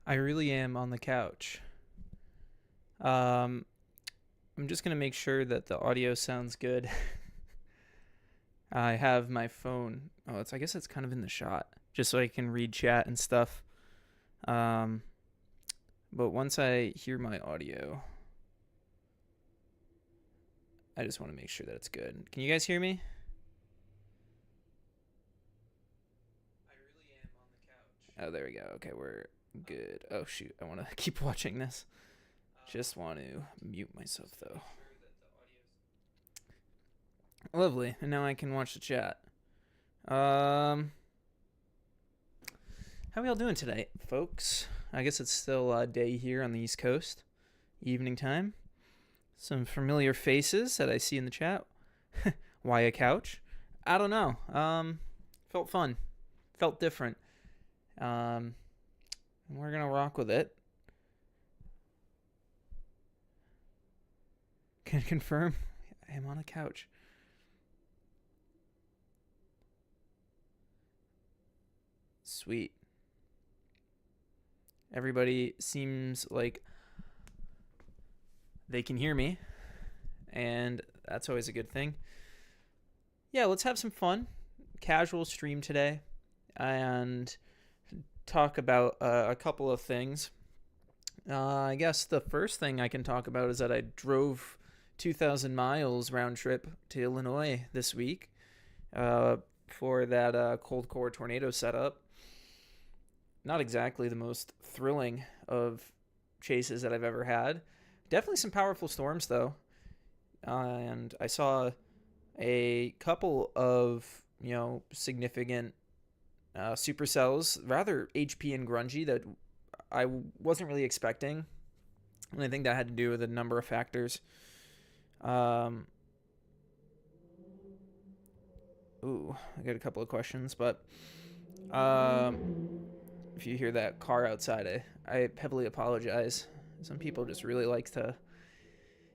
I really am on the couch. Um, I'm just gonna make sure that the audio sounds good. I have my phone. Oh, I guess it's kind of in the shot, just so I can read chat and stuff. Um, but once I hear my audio, I just want to make sure that it's good. Can you guys hear me? Oh, there we go. Okay, we're good. Oh shoot, I want to keep watching this. Just want to mute myself though. Lovely. And now I can watch the chat. How are y'all doing today, folks? I guess it's still day here on the East Coast, evening time. Some familiar faces that I see in the chat. Why a couch? I don't know. Felt fun. Felt different. We're gonna rock with it. Can confirm. I am on a couch. Sweet. Everybody seems like they can hear me, and that's always a good thing. Yeah, let's have some fun. Casual stream today, and talk about a couple of things. I guess the first thing I can talk about is that I drove 2,000 miles round trip to Illinois this week for that cold core tornado setup. Not exactly the most thrilling of chases that I've ever had. Definitely some powerful storms, though. And I saw a couple of, significant supercells, rather HP and grungy, that I wasn't really expecting. And I think that had to do with a number of factors. Ooh, I got a couple of questions, but if you hear that car outside, I heavily apologize. Some people just really like to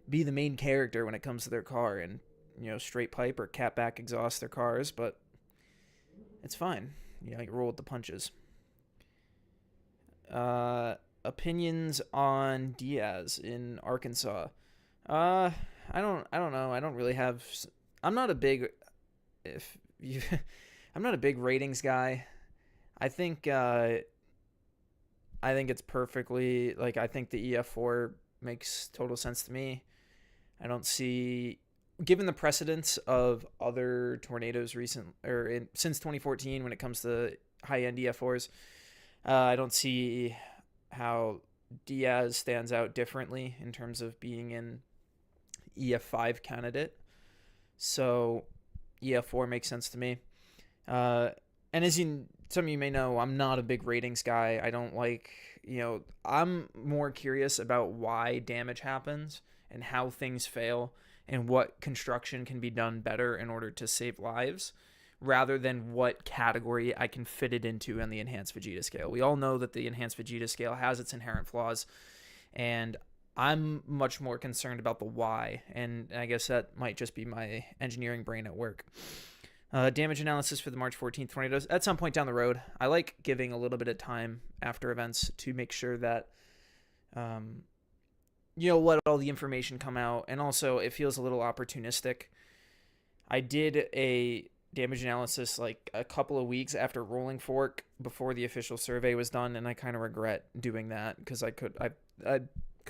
be the main character when it comes to their car and, straight pipe or catback exhaust their cars, but it's fine. You roll with the punches. Opinions on Diaz in Arkansas. I don't know. I don't really have. I'm not a big. If you, I'm not a big ratings guy. I think. I think it's perfectly I think the EF4 makes total sense to me. I don't see, given the precedence of other tornadoes since 2014 when it comes to high-end EF4s, I don't see how Diaz stands out differently in terms of being an EF5 candidate. So EF4 makes sense to me. And as some of you may know, I'm not a big ratings guy. I don't I'm more curious about why damage happens and how things fail and what construction can be done better in order to save lives, rather than what category I can fit it into on the enhanced Vegeta scale. We all know that the enhanced Vegeta scale has its inherent flaws, and I'm much more concerned about the why, and I guess that might just be my engineering brain at work. Damage analysis for the March 14th tornadoes at some point down the road. I like giving a little bit of time after events to make sure that, let all the information come out. And also, it feels a little opportunistic. I did a damage analysis a couple of weeks after Rolling Fork before the official survey was done, and I kind of regret doing that because I could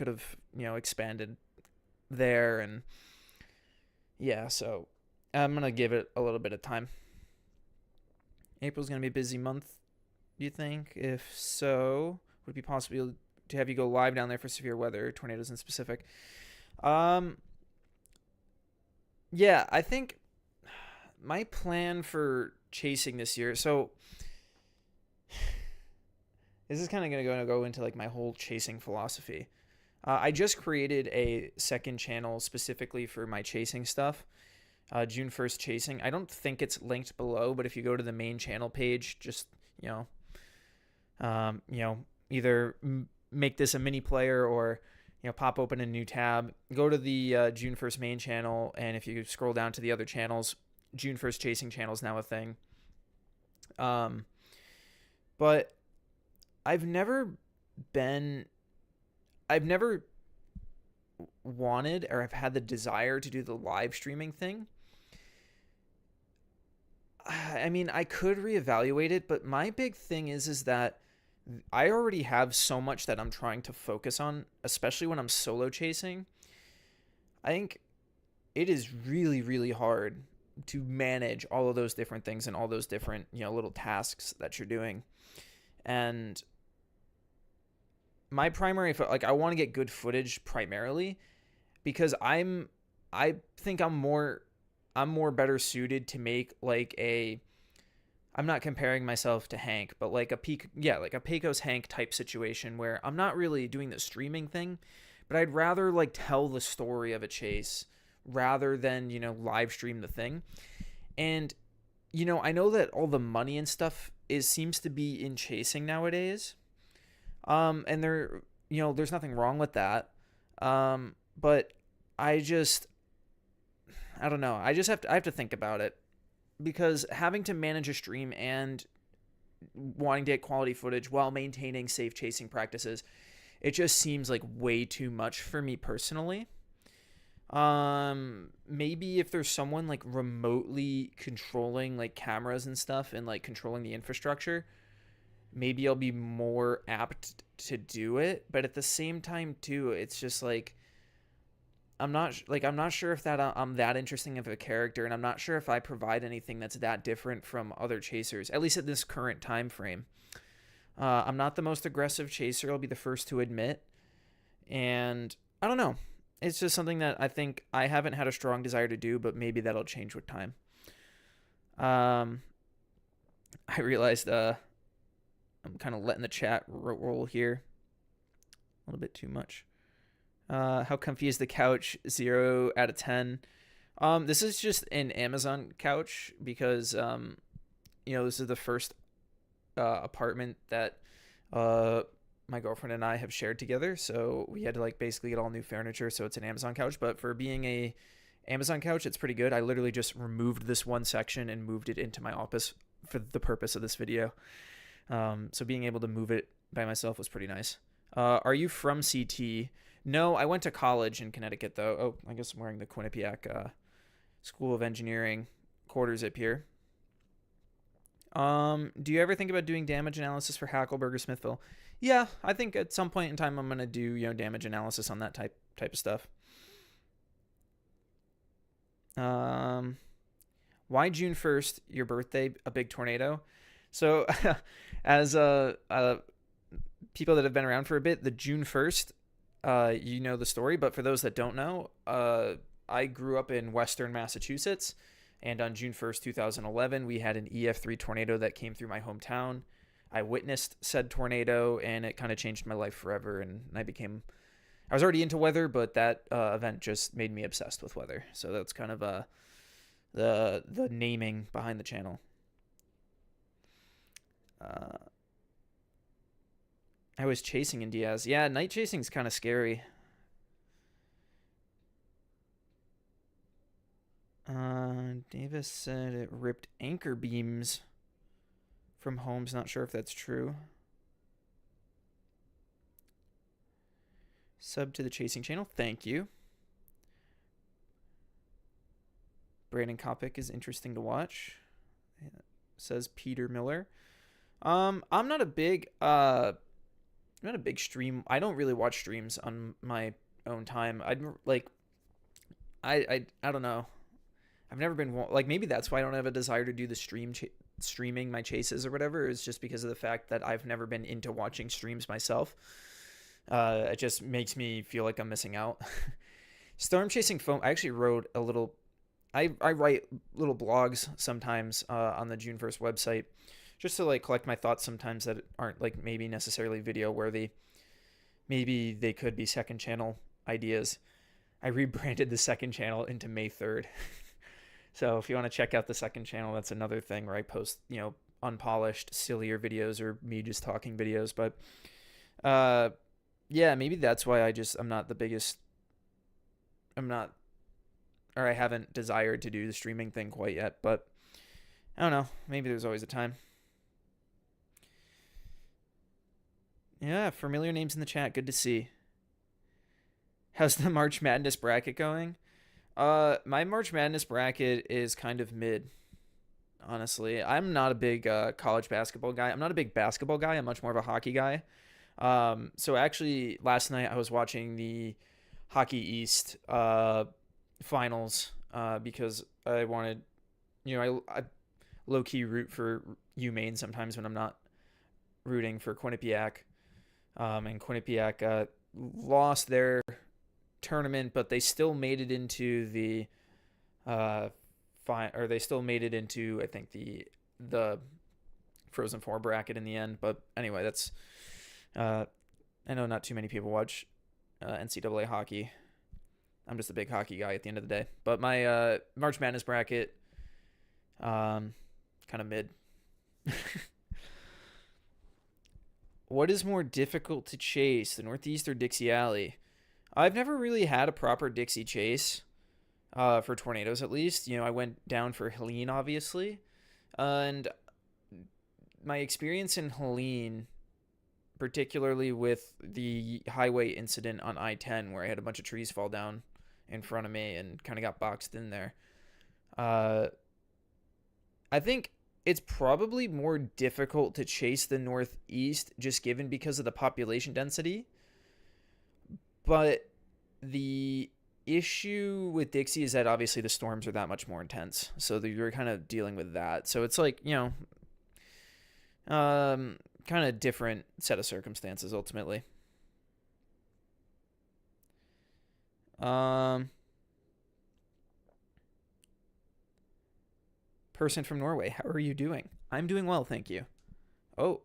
have expanded there, and yeah, so I'm going to give it a little bit of time. April's going to be a busy month, do you think? If so, would it be possible to have you go live down there for severe weather, tornadoes in specific? Yeah, I think my plan for chasing this year, so this is kind of going to go into my whole chasing philosophy. I just created a second channel specifically for my chasing stuff. June 1st chasing. I don't think it's linked below, but if you go to the main channel page, just either make this a mini player or pop open a new tab. Go to the June 1st main channel, and if you scroll down to the other channels, June 1st chasing channel is now a thing. But I've never been I've never wanted or I've had the desire to do the live streaming thing. I mean, I could reevaluate it, but my big thing is that I already have so much that I'm trying to focus on, especially when I'm solo chasing. I think it is really, really hard to manage all of those different things and all those different, little tasks that you're doing. And my primary, like, I want to get good footage primarily because I think I'm more better suited to make like a, I'm not comparing myself to Hank, but like like a Pecos Hank type situation where I'm not really doing the streaming thing, but I'd rather like tell the story of a chase rather than, live stream the thing. And, I know that all the money and stuff seems to be in chasing nowadays. And there's nothing wrong with that. But I just, I don't know. I have to think about it because having to manage a stream and wanting to get quality footage while maintaining safe chasing practices, it just seems like way too much for me personally. Maybe if there's someone like remotely controlling like cameras and stuff and like controlling the infrastructure, maybe I'll be more apt to do it. But at the same time too, it's just like I'm not sure if that I'm that interesting of a character, and I'm not sure if I provide anything that's that different from other chasers, at least at this current time frame. I'm not the most aggressive chaser, I'll be the first to admit, and I don't know. It's just something that I think I haven't had a strong desire to do, but maybe that'll change with time. I realized I'm kind of letting the chat roll here a little bit too much. How comfy is the couch? 0 out of 10. This is just an Amazon couch because this is the first apartment that my girlfriend and I have shared together, so we had to like basically get all new furniture, so it's an Amazon couch. But for being a Amazon couch, it's pretty good. I literally just removed this one section and moved it into my office for the purpose of this video. So being able to move it by myself was pretty nice. Are you from CT? No, I went to college in Connecticut, though. Oh, I guess I'm wearing the Quinnipiac School of Engineering quarter zip here. Do you ever think about doing damage analysis for Hackleburg or Smithville? Yeah, I think at some point in time I'm gonna do damage analysis on that type of stuff. Why June 1st, your birthday, a big tornado? So, as people that have been around for a bit, the June 1st, you know the story, but for those that don't know, I grew up in Western Massachusetts, and on June 1st, 2011, we had an EF3 tornado that came through my hometown. I witnessed said tornado, and it kind of changed my life forever, and I was already into weather, but that event just made me obsessed with weather. So that's kind of the naming behind the channel. I was chasing in Diaz. Yeah, night chasing is kind of scary. Davis said it ripped anchor beams from homes. Not sure if that's true. Sub to the chasing channel. Thank you. Brandon Kopic is interesting to watch. Says Peter Miller. I'm not a big stream. I don't really watch streams on my own time. I don't know. I've never been like, maybe that's why I don't have a desire to do the streaming my chases or whatever. Is just because of the fact that I've never been into watching streams myself. It just makes me feel like I'm missing out. Storm chasing foam. I actually wrote a little. I write little blogs sometimes on the June 1st website, just to like collect my thoughts sometimes that aren't like maybe necessarily video worthy. Maybe they could be second channel ideas. I rebranded the second channel into May 3rd. So if you want to check out the second channel, that's another thing where I post, unpolished, sillier videos or me just talking videos. But yeah, maybe that's why I'm not the biggest. I haven't desired to do the streaming thing quite yet, but I don't know. Maybe there's always a time. Yeah, familiar names in the chat. Good to see. How's the March Madness bracket going? My March Madness bracket is kind of mid, honestly. I'm not a big college basketball guy. I'm not a big basketball guy. I'm much more of a hockey guy. So actually, last night I was watching the Hockey East finals because I wanted, I low key root for UMaine sometimes when I'm not rooting for Quinnipiac. And Quinnipiac lost their tournament, but they still made it into the or they still made it into, I think, the Frozen Four bracket in the end. But anyway, that's I know not too many people watch NCAA hockey. I'm just a big hockey guy at the end of the day. But my March Madness bracket, kind of mid. What is more difficult to chase, the Northeast or Dixie Alley? I've never really had a proper Dixie chase, for tornadoes at least. I went down for Helene, obviously. And my experience in Helene, particularly with the highway incident on I-10 where I had a bunch of trees fall down in front of me and kind of got boxed in there. I think it's probably more difficult to chase the Northeast just given because of the population density. But the issue with Dixie is that obviously the storms are that much more intense. So you're kind of dealing with that. So it's like, kind of different set of circumstances ultimately. Person from Norway, how are you doing? I'm doing well, thank you. Oh,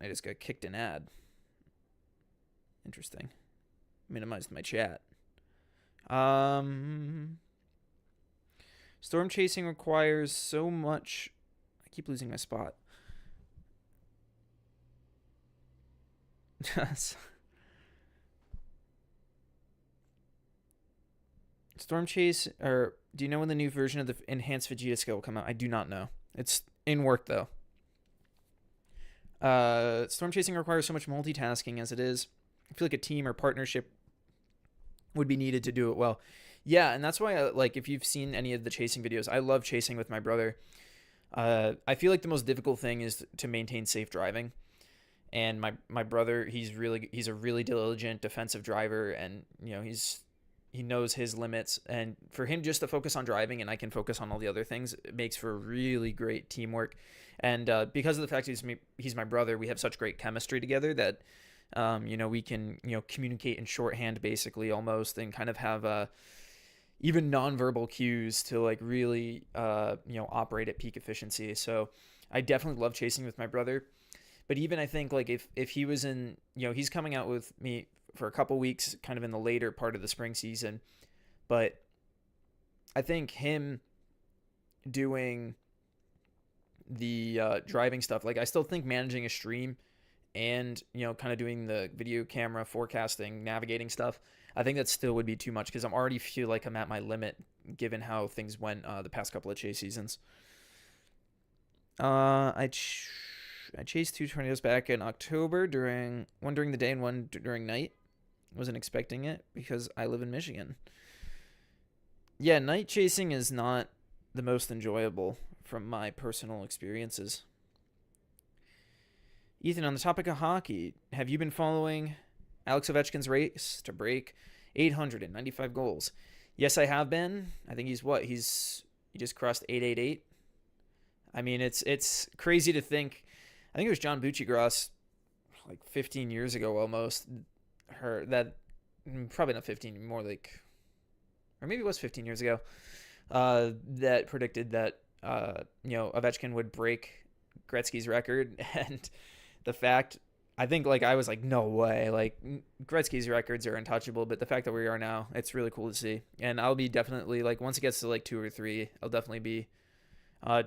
I just got kicked an ad. Interesting. Minimized my chat. Storm chasing requires so much. I keep losing my spot. Storm chase, or do you know when the new version of the enhanced Vegeta skill will come out? I do not know. It's in work though. Storm chasing requires so much multitasking as it is. I feel like a team or partnership would be needed to do it well. Yeah, and that's why if you've seen any of the chasing videos, I love chasing with my brother. I feel like the most difficult thing is to maintain safe driving. And my brother, he's a really diligent defensive driver, and he knows his limits, and for him just to focus on driving and I can focus on all the other things, it makes for really great teamwork. And because of the fact he's my brother, we have such great chemistry together that we can communicate in shorthand basically almost, and kind of have even nonverbal cues to really operate at peak efficiency. So I definitely love chasing with my brother. But even I think if he was in, he's coming out with me for a couple weeks kind of in the later part of the spring season, but I think him doing the driving stuff, I still think managing a stream and kind of doing the video camera forecasting, navigating stuff, I think that still would be too much because I'm already feel like I'm at my limit given how things went the past couple of chase seasons. I chased 2 tornadoes back in October, one during the day and one during night. Wasn't expecting it because I live in Michigan. Yeah, night chasing is not the most enjoyable from my personal experiences. Ethan, on the topic of hockey, have you been following Alex Ovechkin's race to break 895 goals? Yes, I have been. I think he just crossed 888. I mean, it's crazy to think. I think it was John Buccigross 15 years ago almost. Probably not 15, more or maybe it was 15 years ago, that predicted that Ovechkin would break Gretzky's record. And the fact, I think I was no way, Gretzky's records are untouchable, but the fact that we are now, it's really cool to see. And I'll be definitely once it gets to 2 or 3, I'll definitely be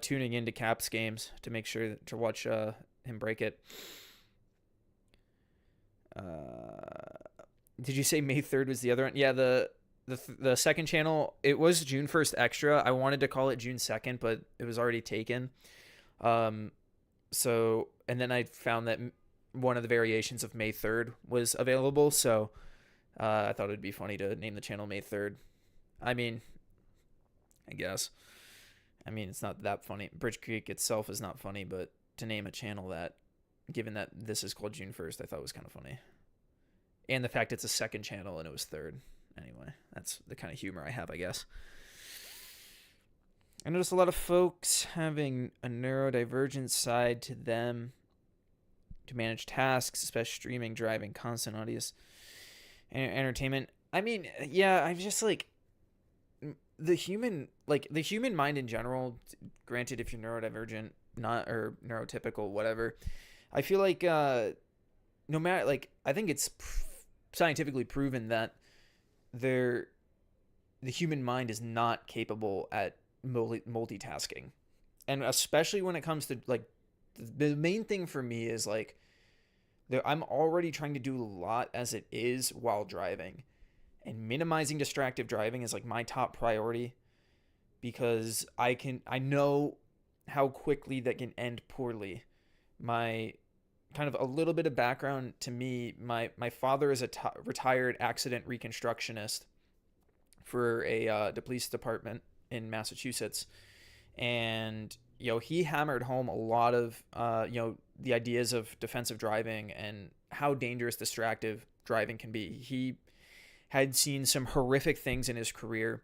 tuning into Caps games to make sure to watch him break it. Did you say May 3rd was the other one? Yeah, the second channel, it was June 1st extra. I wanted to call it June 2nd, but it was already taken. So, and then I found that one of the variations of May 3rd was available, so I thought it'd be funny to name the channel May 3rd. I mean, I guess. I mean, it's not that funny. Bridge Creek itself is not funny, but to name a channel that, given that this is called June 1st, I thought was kind of funny. And the fact it's a second channel and it was third. Anyway, that's the kind of humor I have, I guess. I noticed a lot of folks having a neurodivergent side to them to manage tasks, especially streaming, driving, constant audience, and entertainment. I mean, yeah, I'm just like the human mind in general. Granted, if you're neurodivergent, not or neurotypical, whatever, I feel like no matter I think it's scientifically proven that the human mind is not capable at multitasking, and especially when it comes to the main thing for me is I'm already trying to do a lot as it is while driving, and minimizing distractive driving is my top priority, because I know how quickly that can end poorly. My kind of a little bit of background to me, my father is a retired accident reconstructionist for the police department in Massachusetts, and he hammered home a lot of the ideas of defensive driving and how dangerous distractive driving can be. He had seen some horrific things in his career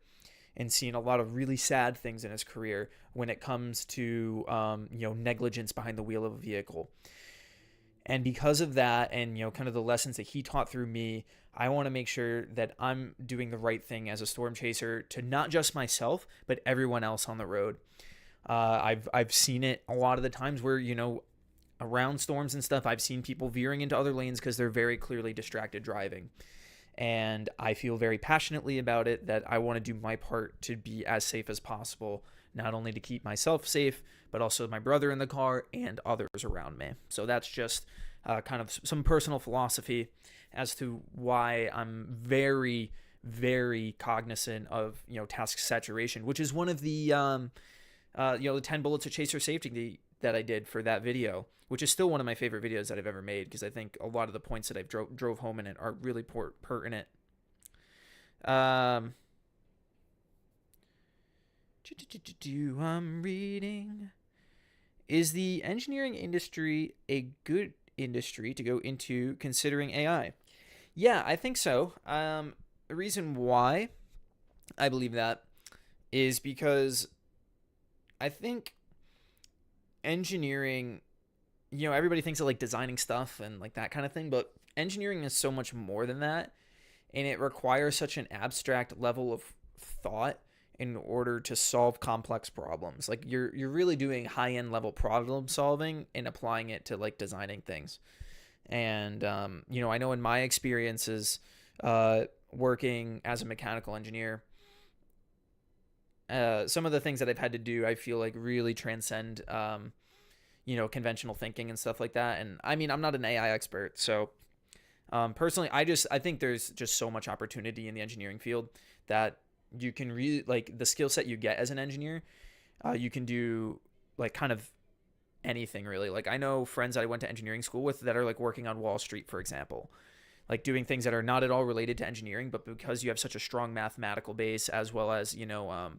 and seen a lot of really sad things in his career when it comes to negligence behind the wheel of a vehicle. And because of that, and kind of the lessons that he taught through me, I want to make sure that I'm doing the right thing as a storm chaser to not just myself, but everyone else on the road. I've seen it a lot of the times where around storms and stuff, I've seen people veering into other lanes because they're very clearly distracted driving. And I feel very passionately about it, that I want to do my part to be as safe as possible, not only to keep myself safe, but also my brother in the car and others around me. So that's just kind of some personal philosophy as to why I'm very, very cognizant of, task saturation, which is one of the, the 10 bullets of chaser safety that I did for that video, which is still one of my favorite videos that I've ever made, because I think a lot of the points that I've drove home in it are really pertinent. I'm reading. Is the engineering industry a good industry to go into considering AI? Yeah, I think so. The reason why I believe that is because I think engineering, everybody thinks of designing stuff and that kind of thing, but engineering is so much more than that, and it requires such an abstract level of thought in order to solve complex problems. You're really doing high-end level problem solving and applying it to designing things. And I know in my experiences working as a mechanical engineer, some of the things that I've had to do, I feel really transcend conventional thinking and stuff like that. And I mean, I'm not an AI expert, so personally, I think there's just so much opportunity in the engineering field that you can really the skill set you get as an engineer, you can do kind of anything really. I know friends that I went to engineering school with that are working on Wall Street, for example, doing things that are not at all related to engineering, but because you have such a strong mathematical base, as well as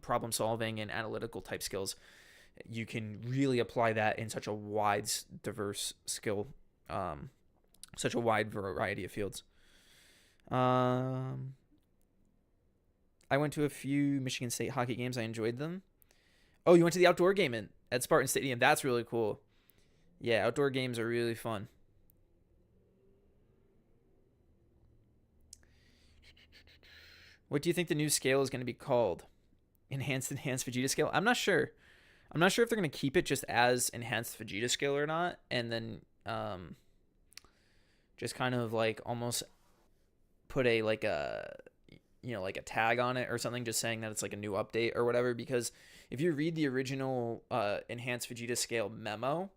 problem solving and analytical type skills, you can really apply that in such a wide, diverse skill, such a wide variety of fields. I went to a few Michigan State hockey games. I enjoyed them. Oh, you went to the outdoor game at Spartan Stadium. That's really cool. Yeah, outdoor games are really fun. What do you think the new scale is going to be called? Enhanced Vegeta scale? I'm not sure. I'm not sure if they're going to keep it just as enhanced Vegeta scale or not, and then just kind of almost put a a tag on it or something, just saying that it's a new update or whatever. Because if you read the original enhanced Vegeta scale memo,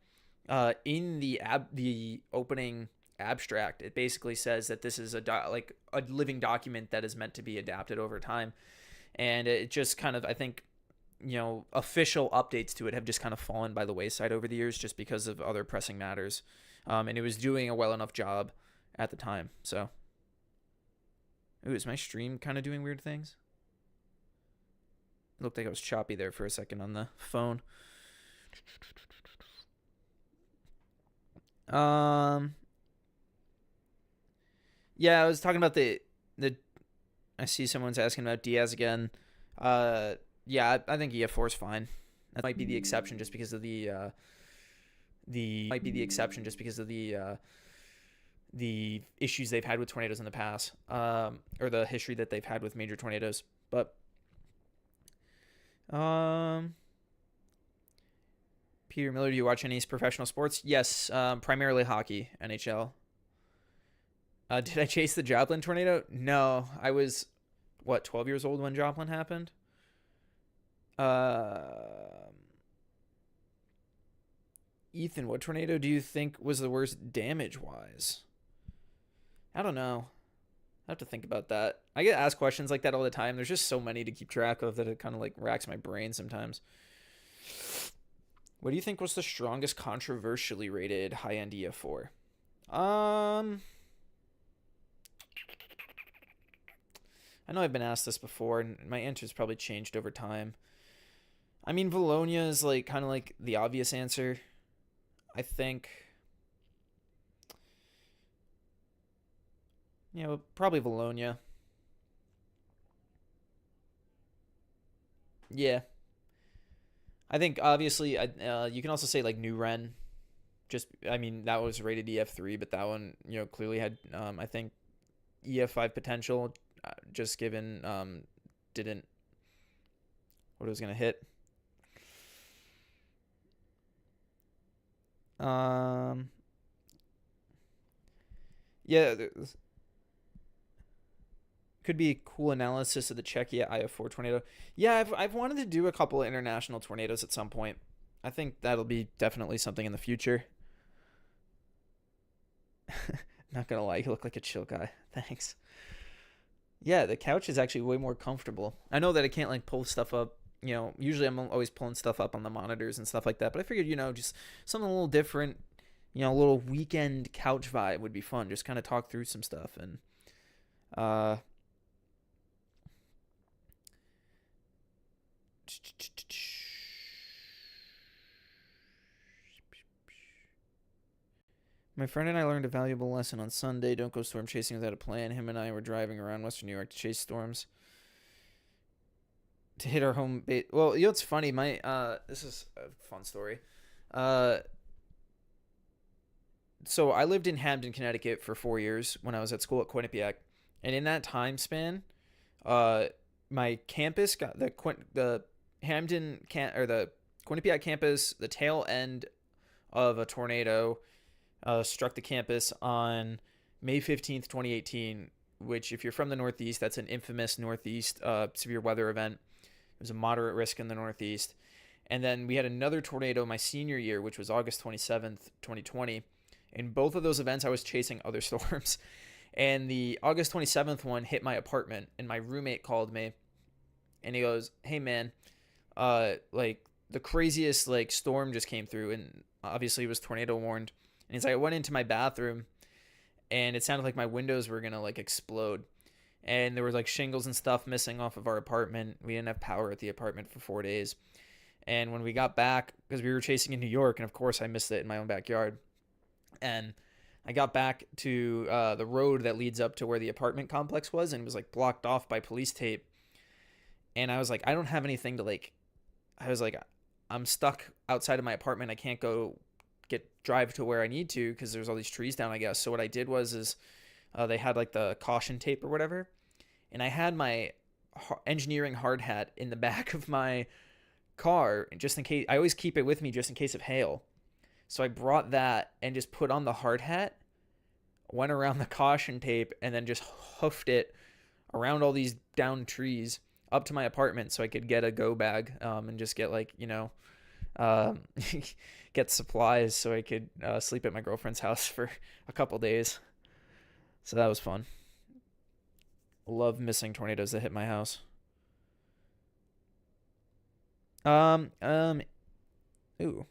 in the opening abstract, it basically says that this is a living document that is meant to be adapted over time, and it just kind of, I think, official updates to it have just kind of fallen by the wayside over the years, just because of other pressing matters. and it was doing a well enough job at the time. So, ooh, is my stream kind of doing weird things? It looked like I was choppy there for a second on the phone. Um, yeah, I was talking about the. I see someone's asking about Diaz again. Uh, yeah, I think EF4 is fine. That might be the exception just because of the issues they've had with tornadoes in the past, or the history that they've had with major tornadoes. But Peter Miller, do you watch any professional sports? Yes, primarily hockey, NHL. Did I chase the Joplin tornado? No, I was 12 years old when Joplin happened. Ethan, what tornado do you think was the worst damage wise? I don't know. I have to think about that. I get asked questions like that all the time. There's just so many to keep track of that it kind of like racks my brain sometimes. What do you think was the strongest controversially rated high-end EF4? I know I've been asked this before, and my answer's probably changed over time. I mean, Valonia is like kind of like the obvious answer. I think, probably Valonia. Yeah, I think obviously, you can also say like New Ren. Just, I mean, that was rated EF3, but that one, clearly had, I think, EF5 potential. Just given, didn't what it was gonna hit. Yeah, could be a cool analysis of the Czechia IF4 tornado. Yeah, I've wanted to do a couple of international tornadoes at some point. I think that'll be definitely something in the future. Not gonna lie, you look like a chill guy. Thanks. Yeah, the couch is actually way more comfortable. I know that I can't like pull stuff up. Usually I'm always pulling stuff up on the monitors and stuff like that. But I figured, just something a little different. A little weekend couch vibe would be fun. Just kind of talk through some stuff and uh. My friend and I learned a valuable lesson on Sunday. Don't go storm chasing without a plan. Him and I were driving around Western New York to chase storms to hit our home base. Well, it's funny. This is a fun story. So I lived in Hampden, Connecticut for 4 years when I was at school at Quinnipiac, and in that time span, uh, my campus got the Hampden can or the Quinnipiac campus. The tail end of a tornado struck the campus on May 15th, 2018, which, if you're from the Northeast, that's an infamous Northeast severe weather event. It was a moderate risk in the Northeast. And then we had another tornado my senior year, which was August 27th, 2020. In both of those events, I was chasing other storms. And the August 27th one hit my apartment, and my roommate called me, and he goes, "Hey, man, like, the craziest, like, storm just came through, and obviously it was tornado warned." And he's like, "I went into my bathroom, and it sounded like my windows were gonna, like, explode. And there was, like, shingles and stuff missing off of our apartment. We didn't have power at the apartment for 4 days. And when we got back, because we were chasing in New York, and of course I missed it in my own backyard, and I got back to the road that leads up to where the apartment complex was, and it was, like, blocked off by police tape. And I was like, I don't have anything to, like, I was like, I'm stuck outside of my apartment. I can't go drive to where I need to because there's all these trees down, I guess." So what I did was they had, like, the caution tape or whatever, and I had my engineering hard hat in the back of my car just in case. I always keep it with me just in case of hail. So I brought that and just put on the hard hat, went around the caution tape, and then just hoofed it around all these downed trees up to my apartment so I could get a go bag and just get, like, get supplies so I could sleep at my girlfriend's house for a couple days. So that was fun. Love missing tornadoes that hit my house. Ooh.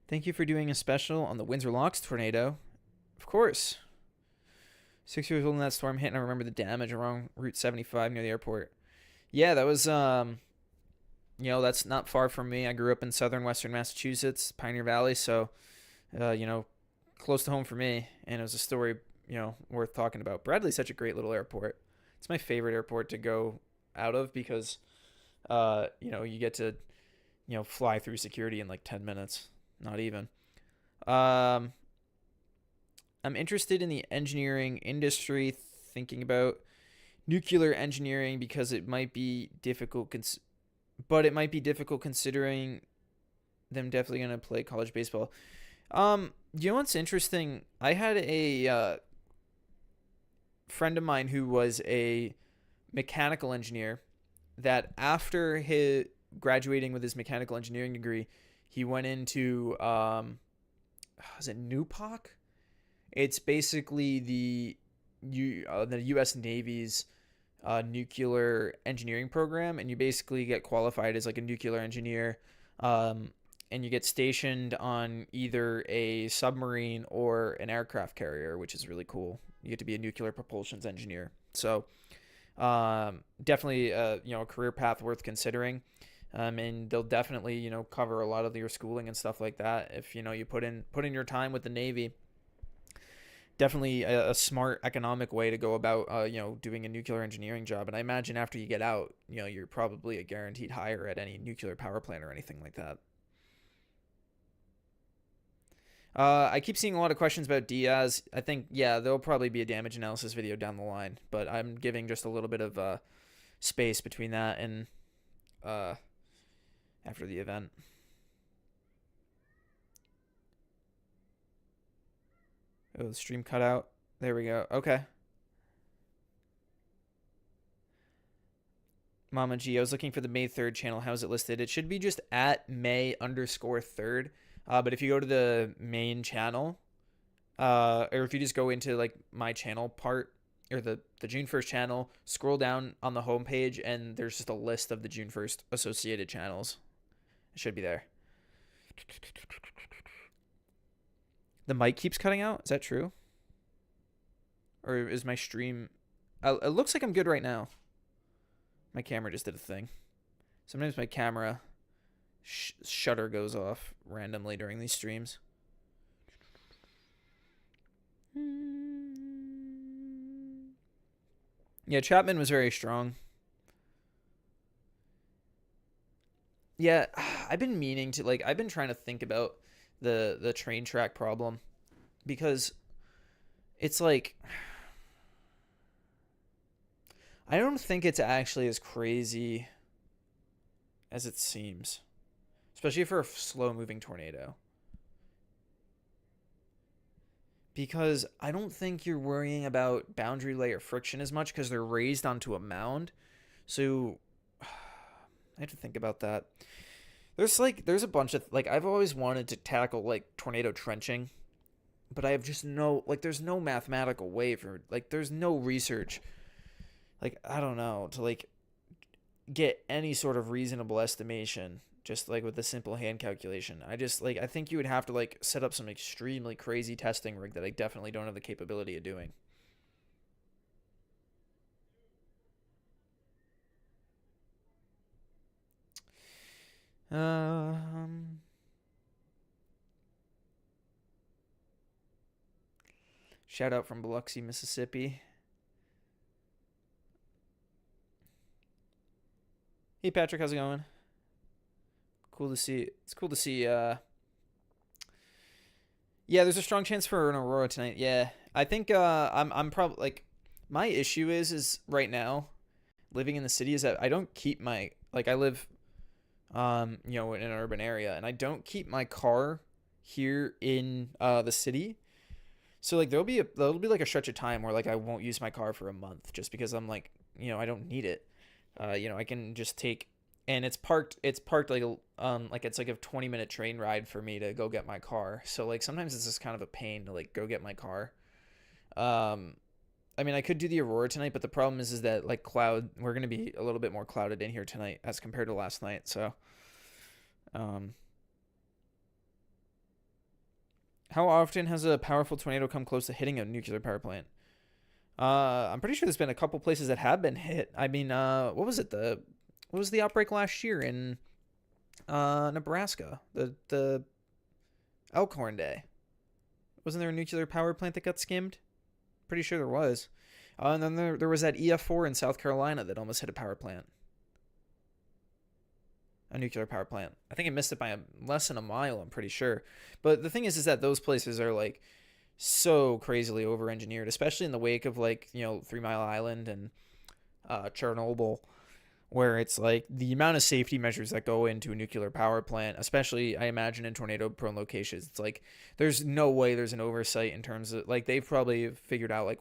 Thank you for doing a special on the Windsor Locks tornado. Of course. 6 years old when that storm hit, and I remember the damage along Route 75 near the airport. Yeah, that was that's not far from me. I grew up in southern western Massachusetts, Pioneer Valley, so close to home for me, and it was a story, worth talking about. Bradley's such a great little airport. It's my favorite airport to go out of because you get to, fly through security in like 10 minutes, not even. Um I'm interested in the engineering industry, thinking about nuclear engineering because it might be difficult but it might be difficult considering them definitely going to play college baseball. You know what's interesting? I had a friend of mine who was a mechanical engineer that after his graduating with his mechanical engineering degree, he went into is it NUPOC? It's basically the U.S. Navy's nuclear engineering program, and you basically get qualified as like a nuclear engineer, and you get stationed on either a submarine or an aircraft carrier, which is really cool. You get to be a nuclear propulsions engineer. So definitely a career path worth considering. And they'll definitely cover a lot of your schooling and stuff like that if you put in your time with the Navy. Definitely a smart economic way to go about doing a nuclear engineering job. And I imagine after you get out, you're probably a guaranteed hire at any nuclear power plant or anything like that. I keep seeing a lot of questions about Diaz. I think, yeah, there'll probably be a damage analysis video down the line, but I'm giving just a little bit of space between that and after the event. Oh, the stream cut out. There we go. Okay. Mama G, I was looking for the May 3rd channel. How is it listed? It should be just at May_3rd. But if you go to the main channel, or if you just go into like my channel part, or the June 1st channel, scroll down on the homepage, and there's just a list of the June 1st associated channels. It should be there. The mic keeps cutting out? Is that true? Or is my stream... it looks like I'm good right now. My camera just did a thing. Sometimes my camera shutter goes off randomly during these streams. Yeah, Chapman was very strong. Yeah, I've been meaning to, I've been trying to think about the train track problem because it's like I don't think it's actually as crazy as it seems, especially for a slow moving tornado, because I don't think you're worrying about boundary layer friction as much because they're raised onto a mound. So I have to think about that. There's a bunch of I've always wanted to tackle tornado trenching, but I have just there's no mathematical way for there's no research I don't know to get any sort of reasonable estimation just with a simple hand calculation. I just I think you would have to set up some extremely crazy testing rig that I definitely don't have the capability of doing. Shout out from Biloxi, Mississippi. Hey Patrick, how's it going? Cool to see. It's cool to see. Yeah, there's a strong chance for an aurora tonight. Yeah, I think I'm probably my issue is right now living in the city is that I don't keep my I live in an urban area, and I don't keep my car here in the city. So there'll be a stretch of time where I won't use my car for a month just because I'm I don't need it. I can just take, and it's parked it's a 20-minute train ride for me to go get my car. So sometimes it's just kind of a pain to go get my car. I mean, I could do the aurora tonight, but the problem is that we're going to be a little bit more clouded in here tonight as compared to last night. So How often has a powerful tornado come close to hitting a nuclear power plant? I'm pretty sure there's been a couple places that have been hit. I mean, what was it? What was the outbreak last year in Nebraska? The Elkhorn Day. Wasn't there a nuclear power plant that got skimmed? Pretty sure there was. And then there was that EF4 in South Carolina that almost hit a power plant. A nuclear power plant. I think it missed it by less than a mile, I'm pretty sure. But the thing is that those places are like so crazily over-engineered, especially in the wake of like, 3 Mile Island and Chernobyl, where it's like the amount of safety measures that go into a nuclear power plant, especially I imagine in tornado-prone locations, it's like there's no way there's an oversight in terms of like they've probably figured out like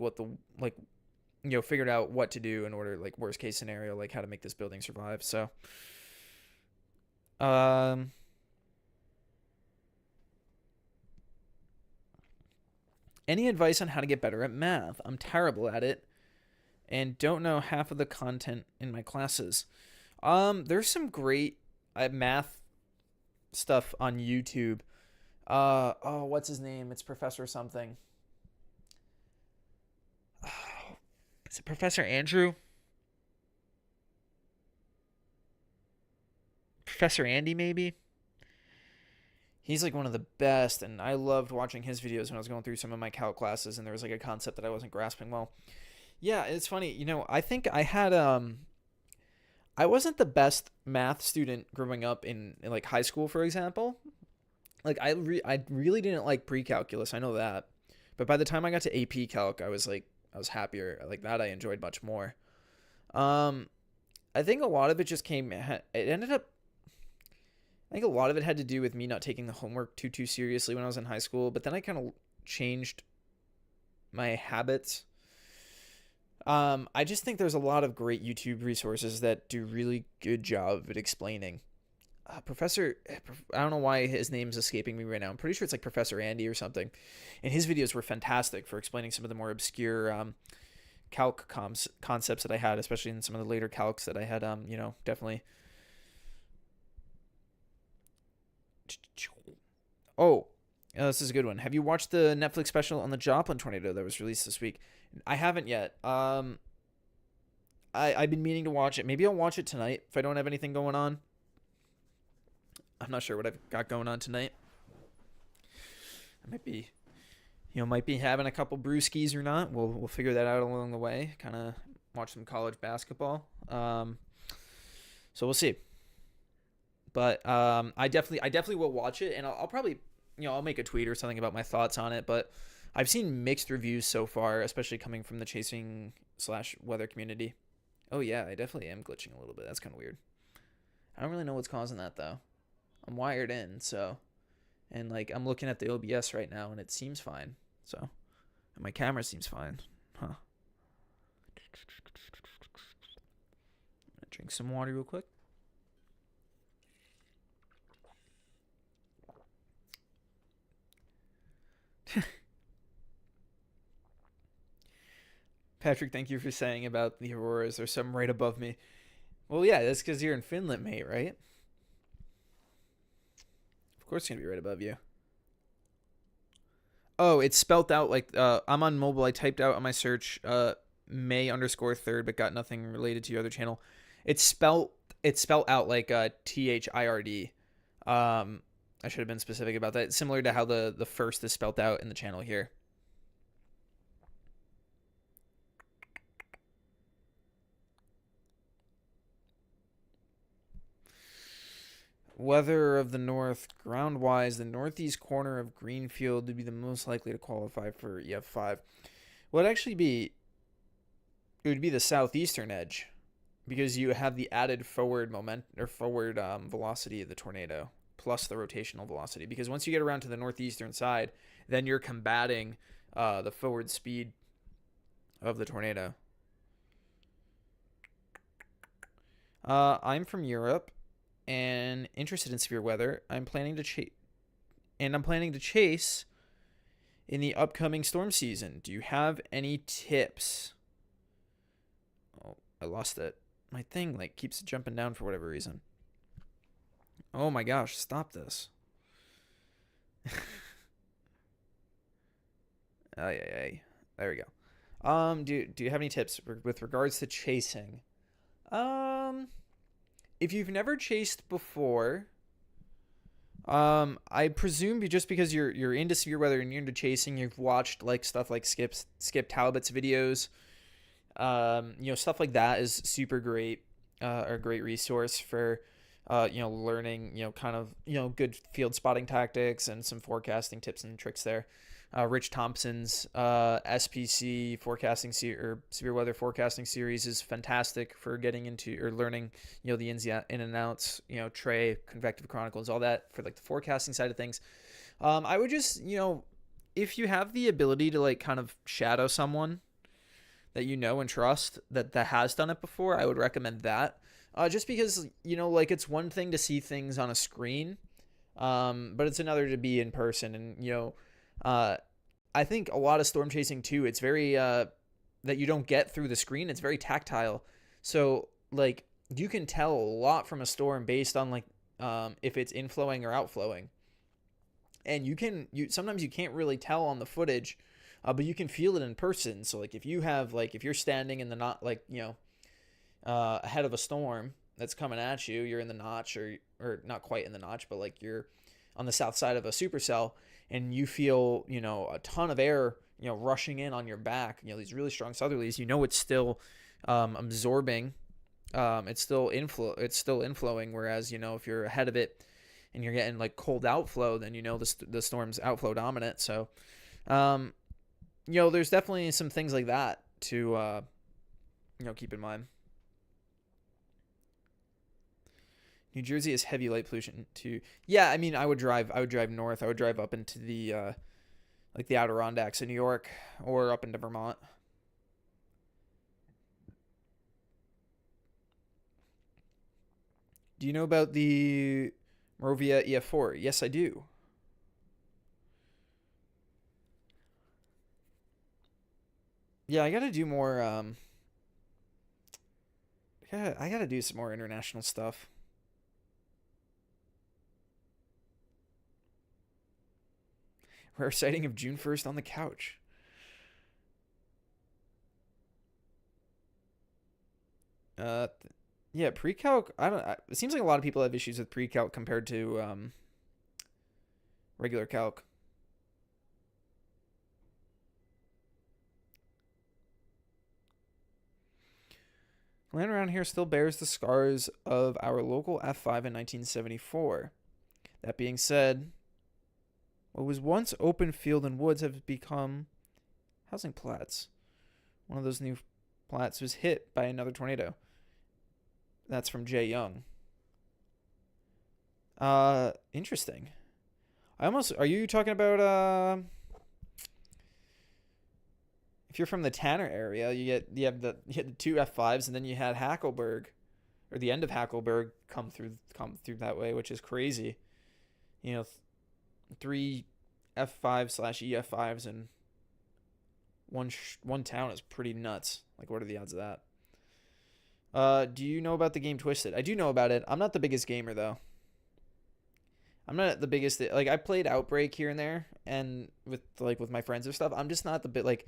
figured out what to do in order, like worst case scenario, like how to make this building survive. So any advice on how to get better at math? I'm terrible at it and don't know half of the content in my classes. There's some great math stuff on YouTube. What's his name? It's Professor something. Is it Professor Andrew? Professor Andy, maybe? He's like one of the best, and I loved watching his videos when I was going through some of my calc classes, and there was like a concept that I wasn't grasping well. Yeah, it's funny. I think I had I wasn't the best math student growing up in like high school, for example. Like I really didn't like pre-calculus. I know that. But by the time I got to AP Calc, I was happier. Like that I enjoyed much more. I think a lot of it just it ended up I think a lot of it had to do with me not taking the homework too seriously when I was in high school, but then I kind of changed my habits. I just think there's a lot of great YouTube resources that do really good job at explaining. Professor, I don't know why his name's escaping me right now. I'm pretty sure it's like Professor Andy or something. And his videos were fantastic for explaining some of the more obscure calc concepts that I had, especially in some of the later calcs that I had, definitely. Oh, this is a good one. Have you watched the Netflix special on the Joplin tornado that was released this week? I haven't yet. I've been meaning to watch it. Maybe I'll watch it tonight if I don't have anything going on. I'm not sure what I've got going on tonight. I might be having a couple brewskis or not. We'll figure that out along the way. Kind of watch some college basketball. So we'll see. But I definitely will watch it, and I'll probably I'll make a tweet or something about my thoughts on it. But I've seen mixed reviews so far, especially coming from the chasing/weather community. Oh yeah, I definitely am glitching a little bit. That's kind of weird. I don't really know what's causing that though. I'm wired in, so, and like I'm looking at the OBS right now, and it seems fine. So, and my camera seems fine. Huh. I'm gonna drink some water real quick. Patrick, thank you for saying about the auroras. There's some right above me. Well, yeah, that's because you're in Finland, mate, right? Of course it's going to be right above you. Oh, it's spelt out like, I'm on mobile. I typed out on my search, May_3rd, but got nothing related to your other channel. It's spelt out like THIRD. I should have been specific about that. It's similar to how the first is spelt out in the channel here. Weather of the North, ground-wise, the northeast corner of Greenfield would be the most likely to qualify for EF5. Well, it would be the southeastern edge, because you have the added forward velocity of the tornado plus the rotational velocity. Because once you get around to the northeastern side, then you're combating the forward speed of the tornado. I'm from Europe and interested in severe weather. I'm planning to chase in the upcoming storm season. Do you have any tips? Oh, I lost it. My thing keeps jumping down for whatever reason. Oh my gosh, stop this. Ay, ay, ay. There we go. Do you have any tips with regards to chasing? Um, if you've never chased before, I presume just because you're into severe weather and you're into chasing, you've watched like stuff like Skip Talbot's videos. Stuff like that is super great, or a great resource for, learning, kind of, good field spotting tactics and some forecasting tips and tricks there. Rich Thompson's SPC or severe weather forecasting series is fantastic for getting into or learning, the in and outs, Trey, Convective Chronicles, all that for like the forecasting side of things. I would just, if you have the ability to like kind of shadow someone that you know and trust that has done it before, I would recommend that. Just because, like it's one thing to see things on a screen, but it's another to be in person. And, uh, I think a lot of storm chasing too, it's very, that you don't get through the screen. It's very tactile. So, like, you can tell a lot from a storm based on, like, if it's inflowing or outflowing. And sometimes you can't really tell on the footage, but you can feel it in person. So like if you're standing in the not like ahead of a storm that's coming at you, you're in the notch or not quite in the notch, but like you're on the south side of a supercell, and you feel a ton of air rushing in on your back. These really strong southerlies. It's still absorbing. It's still inflowing. Whereas if you're ahead of it and you're getting like cold outflow, then the storm's outflow dominant. So there's definitely some things like that to keep in mind. New Jersey has heavy light pollution too. Yeah, I mean, I would drive north. I would drive up into the like the Adirondacks in New York or up into Vermont. Do you know about the Moravia EF4? Yes, I do. Yeah, I gotta do more. I gotta do some more international stuff. Rare sighting of June 1st on the couch. Uh, yeah, pre-calc. I don't. It seems like a lot of people have issues with pre-calc compared to regular calc. Land around here still bears the scars of our local F5 in 1974. That being said, what was once open field and woods have become housing plats. One of those new plats was hit by another tornado. That's from Jay Young. Interesting. Are you talking about if you're from the Tanner area, you had the two F5s, and then you had Hackleburg, or the end of Hackleburg come through that way, which is crazy. You know, three F5/EF5s in one town is pretty nuts. Like, what are the odds of that? Do you know about the game Twisted? I do know about it. I'm not the biggest gamer though. I'm not the biggest. Like, I played Outbreak here and there, and with my friends and stuff. I'm just not the bit like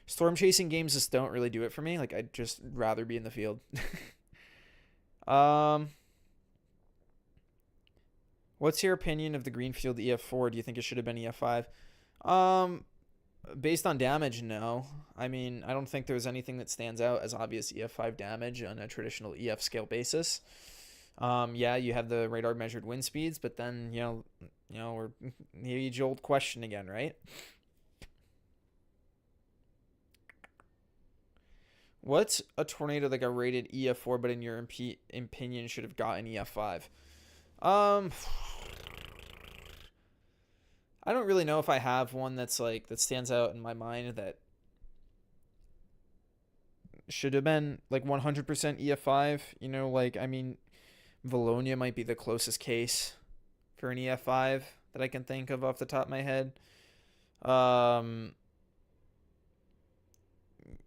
storm chasing games. Just don't really do it for me. Like, I'd just rather be in the field. um, what's your opinion of the Greenfield EF4? Do you think it should have been EF5? Um, Based on damage, no. I mean, I don't think there's anything that stands out as obvious EF5 damage on a traditional EF scale basis. Yeah, you have the radar measured wind speeds, but then we're the age old question again, right? What's a tornado that got rated EF4, but in your opinion should have gotten EF5? Um, I don't really know if I have one that stands out in my mind that should have been like 100% EF5. I mean, Valonia might be the closest case for an EF5 that I can think of off the top of my head. Um,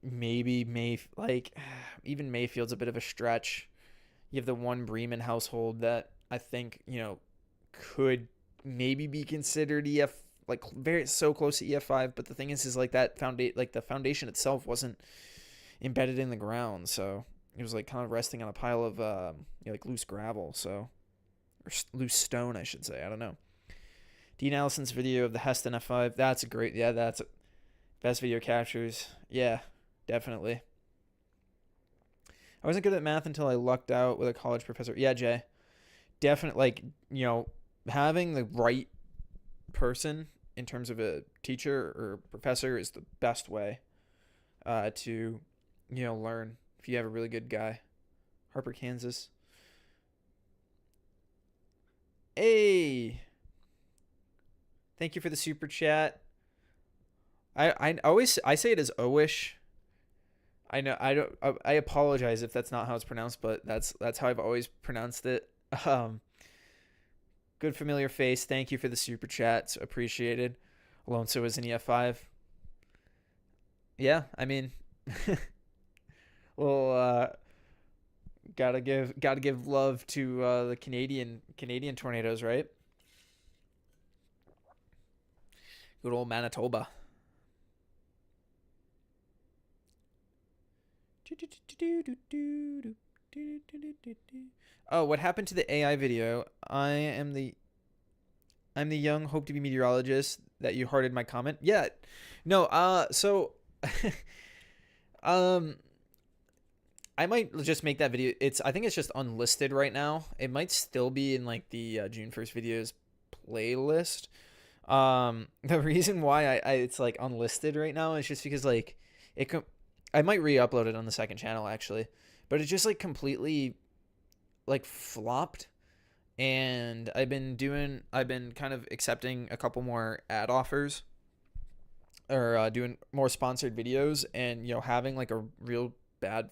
Maybe even Mayfield's a bit of a stretch. You have the one Bremen household that I think could maybe be considered EF like very so close to EF5, but the thing is like that the foundation itself wasn't embedded in the ground, so it was like kind of resting on a pile of like loose gravel, so or loose stone, I should say. I don't know. Dean Allison's video of the Heston F5. That's a great. Yeah, that's best video captures. Yeah, definitely. I wasn't good at math until I lucked out with a college professor. Yeah, Jay. Definitely, like, having the right person in terms of a teacher or professor is the best way to, learn. If you have a really good guy. Harper, Kansas. Hey. Thank you for the super chat. I say it as Owish. I know I apologize if that's not how it's pronounced, but that's how I've always pronounced it. Good familiar face. Thank you for the super chats. Appreciated. Alonso is in EF5. Yeah, I mean, well, gotta give love to the Canadian tornadoes, right? Good old Manitoba. Oh, what happened to the AI video? I'm the young hope to be meteorologist that you hearted my comment. Yeah. No, so I might just make that video. I think it's just unlisted right now. It might still be in like the June 1st videos playlist. The reason why it's like unlisted right now is just because like I might re-upload it on the second channel actually, but it just like completely like flopped, and I've been kind of accepting a couple more ad offers or doing more sponsored videos, and having like a real bad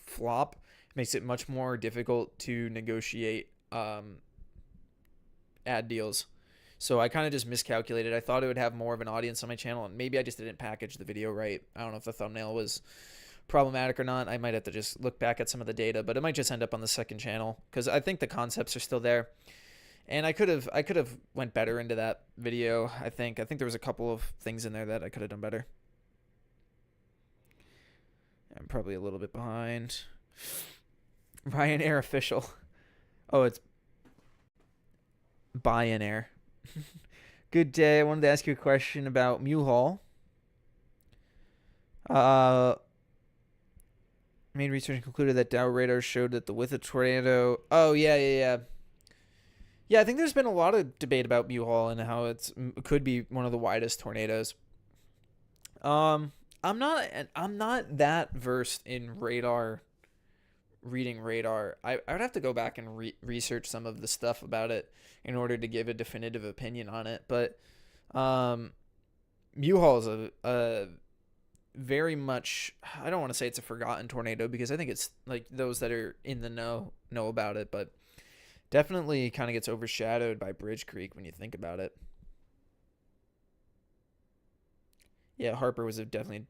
flop makes it much more difficult to negotiate ad deals. So I kind of just miscalculated. I thought it would have more of an audience on my channel, and maybe I just didn't package the video right. I don't know if the thumbnail was problematic or not. I might have to just look back at some of the data, but it might just end up on the second channel because I think the concepts are still there. And I could have went better into that video. I think there was a couple of things in there that I could have done better. I'm probably a little bit behind. Ryanair official. Oh, it's Ryanair. Good day. I wanted to ask you a question about Mulehall. Made research and concluded that Dow radar showed that the width of tornado. Oh yeah. Yeah, I think there's been a lot of debate about Mulehall and how it could be one of the widest tornadoes. I'm not that versed in reading radar. I would have to go back and research some of the stuff about it in order to give a definitive opinion on it. But Mulehall is a very much, I don't want to say it's a forgotten tornado because I think it's like those that are in the know about it, but definitely kind of gets overshadowed by Bridge Creek when you think about it. Yeah, Harper was a definitely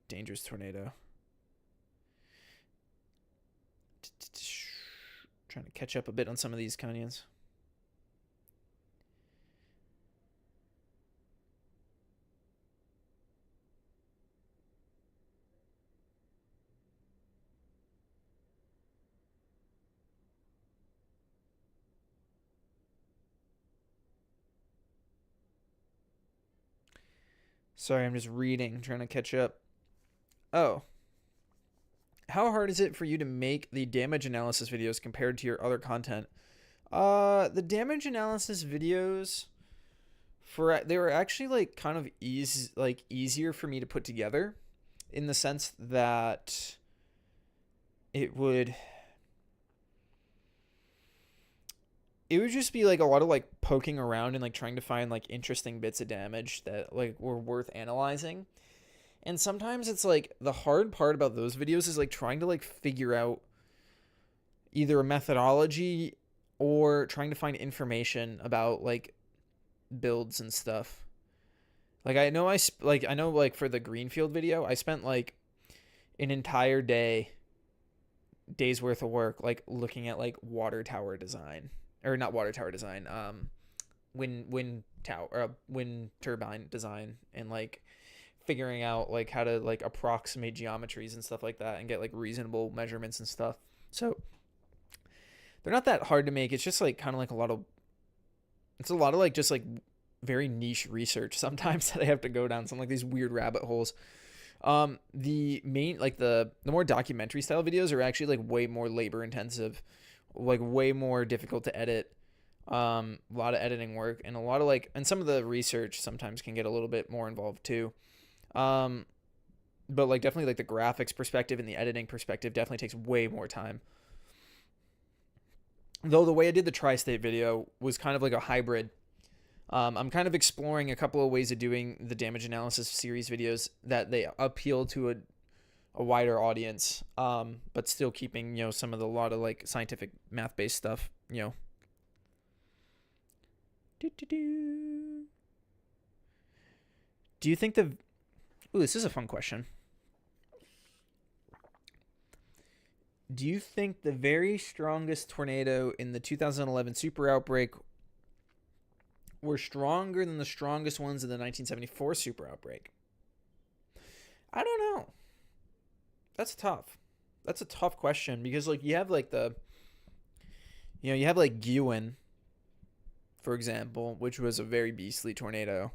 dangerous tornado. Trying to catch up a bit on some of these canyons. Sorry, I'm just reading, trying to catch up. Oh. How hard is it for you to make the damage analysis videos compared to your other content? The damage analysis videos they were actually like kind of easier for me to put together in the sense that it would just be like a lot of like poking around and like trying to find like interesting bits of damage that like were worth analyzing. And sometimes it's like the hard part about those videos is like trying to like figure out either a methodology or trying to find information about like builds and stuff. Like I know like for the Greenfield video, I spent like an entire day's worth of work like looking at like water tower design, or not water tower design, wind tower or wind turbine design, and like figuring out like how to like approximate geometries and stuff like that and get like reasonable measurements and stuff. So they're not that hard to make. It's just like kind of like a lot of like just like very niche research sometimes that I have to go down some like these weird rabbit holes. The main like the more documentary style videos are actually like way more labor intensive, like way more difficult to edit. A lot of editing work, and a lot of like, and some of the research sometimes can get a little bit more involved too. Um, but like definitely like the graphics perspective and the editing perspective definitely takes way more time. Though the way I did the tri-state video was kind of like a hybrid. I'm kind of exploring a couple of ways of doing the damage analysis series videos that they appeal to a wider audience, but still keeping, some of the, a lot of like scientific math based stuff, Do you think the... Ooh, this is a fun question. Do you think the very strongest tornado in the 2011 super outbreak were stronger than the strongest ones in the 1974 super outbreak? I don't know. That's tough. That's a tough question because like you have like you have like Guin, for example, which was a very beastly tornado.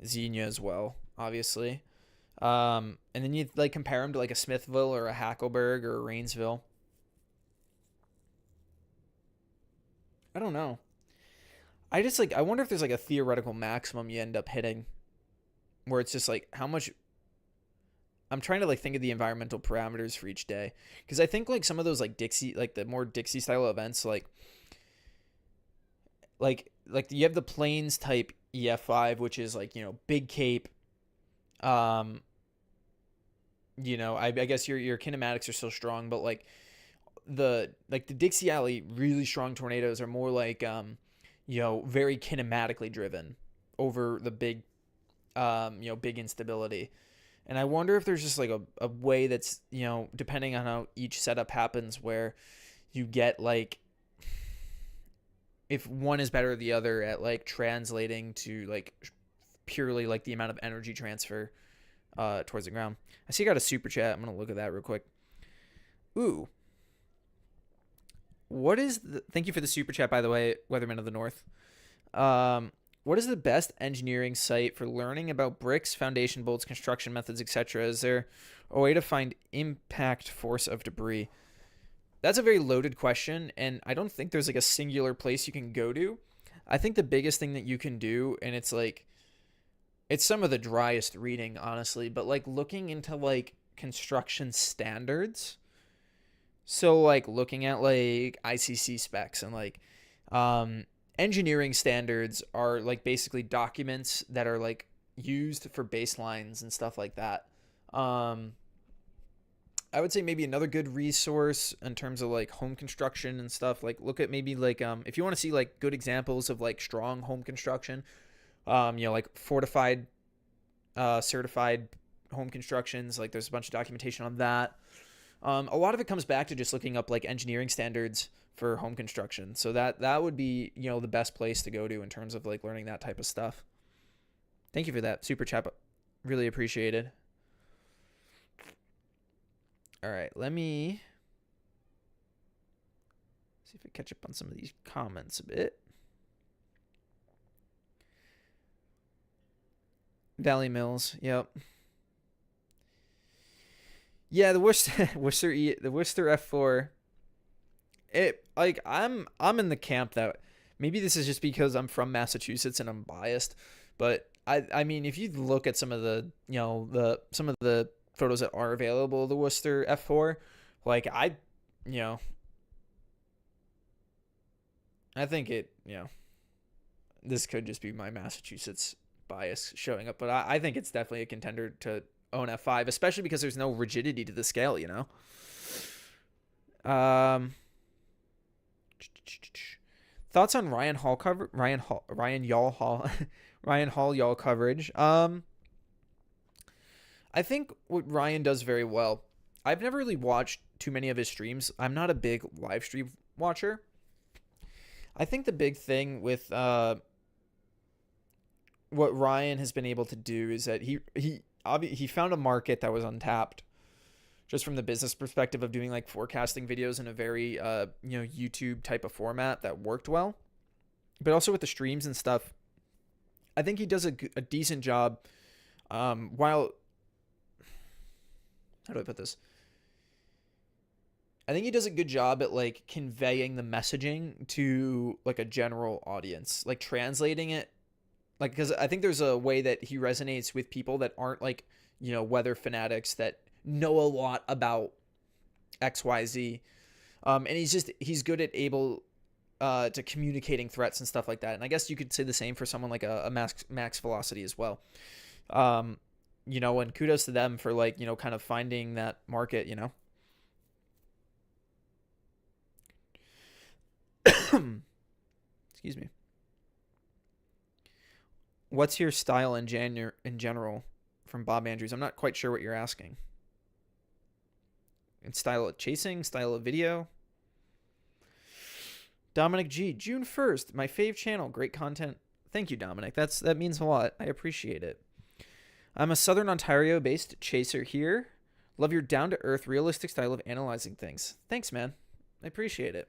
Xenia as well, obviously. And then you like compare them to like a Smithville or a Hackleburg or a Rainsville. I don't know. I wonder if there's like a theoretical maximum you end up hitting where it's just like how much. I'm trying to like think of the environmental parameters for each day because I think like some of those like Dixie, like the more Dixie style events, like you have the Plains type EF5, which is like, Big Cape. I guess your kinematics are still strong, but like the Dixie Alley really strong tornadoes are more like very kinematically driven over the big big instability. And I wonder if there's just like a way that's, depending on how each setup happens, where you get like, if one is better than the other at like translating to like purely like the amount of energy transfer towards the ground. I see you got a super chat. I'm going to look at that real quick. Ooh. Thank you for the super chat, by the way, Weatherman of the North. What is the best engineering site for learning about bricks, foundation bolts, construction methods, etc.? Is there a way to find impact force of debris? That's a very loaded question, and I don't think there's like a singular place you can go to. I think the biggest thing that you can do, and it's some of the driest reading, honestly, but like looking into like construction standards. So like looking at like ICC specs and like engineering standards are like basically documents that are like used for baselines and stuff like that. I would say maybe another good resource in terms of like home construction and stuff, like look at maybe like if you want to see like good examples of like strong home construction, like fortified certified home constructions, like there's a bunch of documentation on that. A lot of it comes back to just looking up like engineering standards for home construction. So that would be, the best place to go to in terms of like learning that type of stuff. Thank you for that super chat. Really appreciated. All right, let me see if I catch up on some of these comments a bit. Valley Mills, yep. Yeah, the Worcester F4. It like I'm in the camp that maybe this is just because I'm from Massachusetts and I'm biased, but I mean if you look at some of the some of the photos that are available of the Worcester F4, like I think it this could just be my Massachusetts bias showing up, but I think it's definitely a contender to own F5, especially because there's no rigidity to the scale, Thoughts on Ryan Hall cover Ryan Hall y'all coverage. I think what Ryan does very well. I've never really watched too many of his streams. I'm not a big live stream watcher. I think the big thing with what Ryan has been able to do is that he found a market that was untapped just from the business perspective of doing like forecasting videos in a very YouTube type of format that worked well, but also with the streams and stuff. I think he does a decent job. While how do I put this? I think he does a good job at like conveying the messaging to like a general audience, like translating it. Like, because I think there's a way that he resonates with people that aren't like, weather fanatics that know a lot about XYZ. And he's good at able to communicating threats and stuff like that. And I guess you could say the same for someone like a Max Velocity as well. And kudos to them for like, kind of finding that market, Excuse me. What's your style in general? From Bob Andrews. I'm not quite sure what you're asking. In style of chasing, style of video. Dominic G, June 1st, my fave channel, great content. Thank you, Dominic. That means a lot. I appreciate it. I'm a Southern Ontario based chaser here. Love your down to earth, realistic style of analyzing things. Thanks, man. I appreciate it.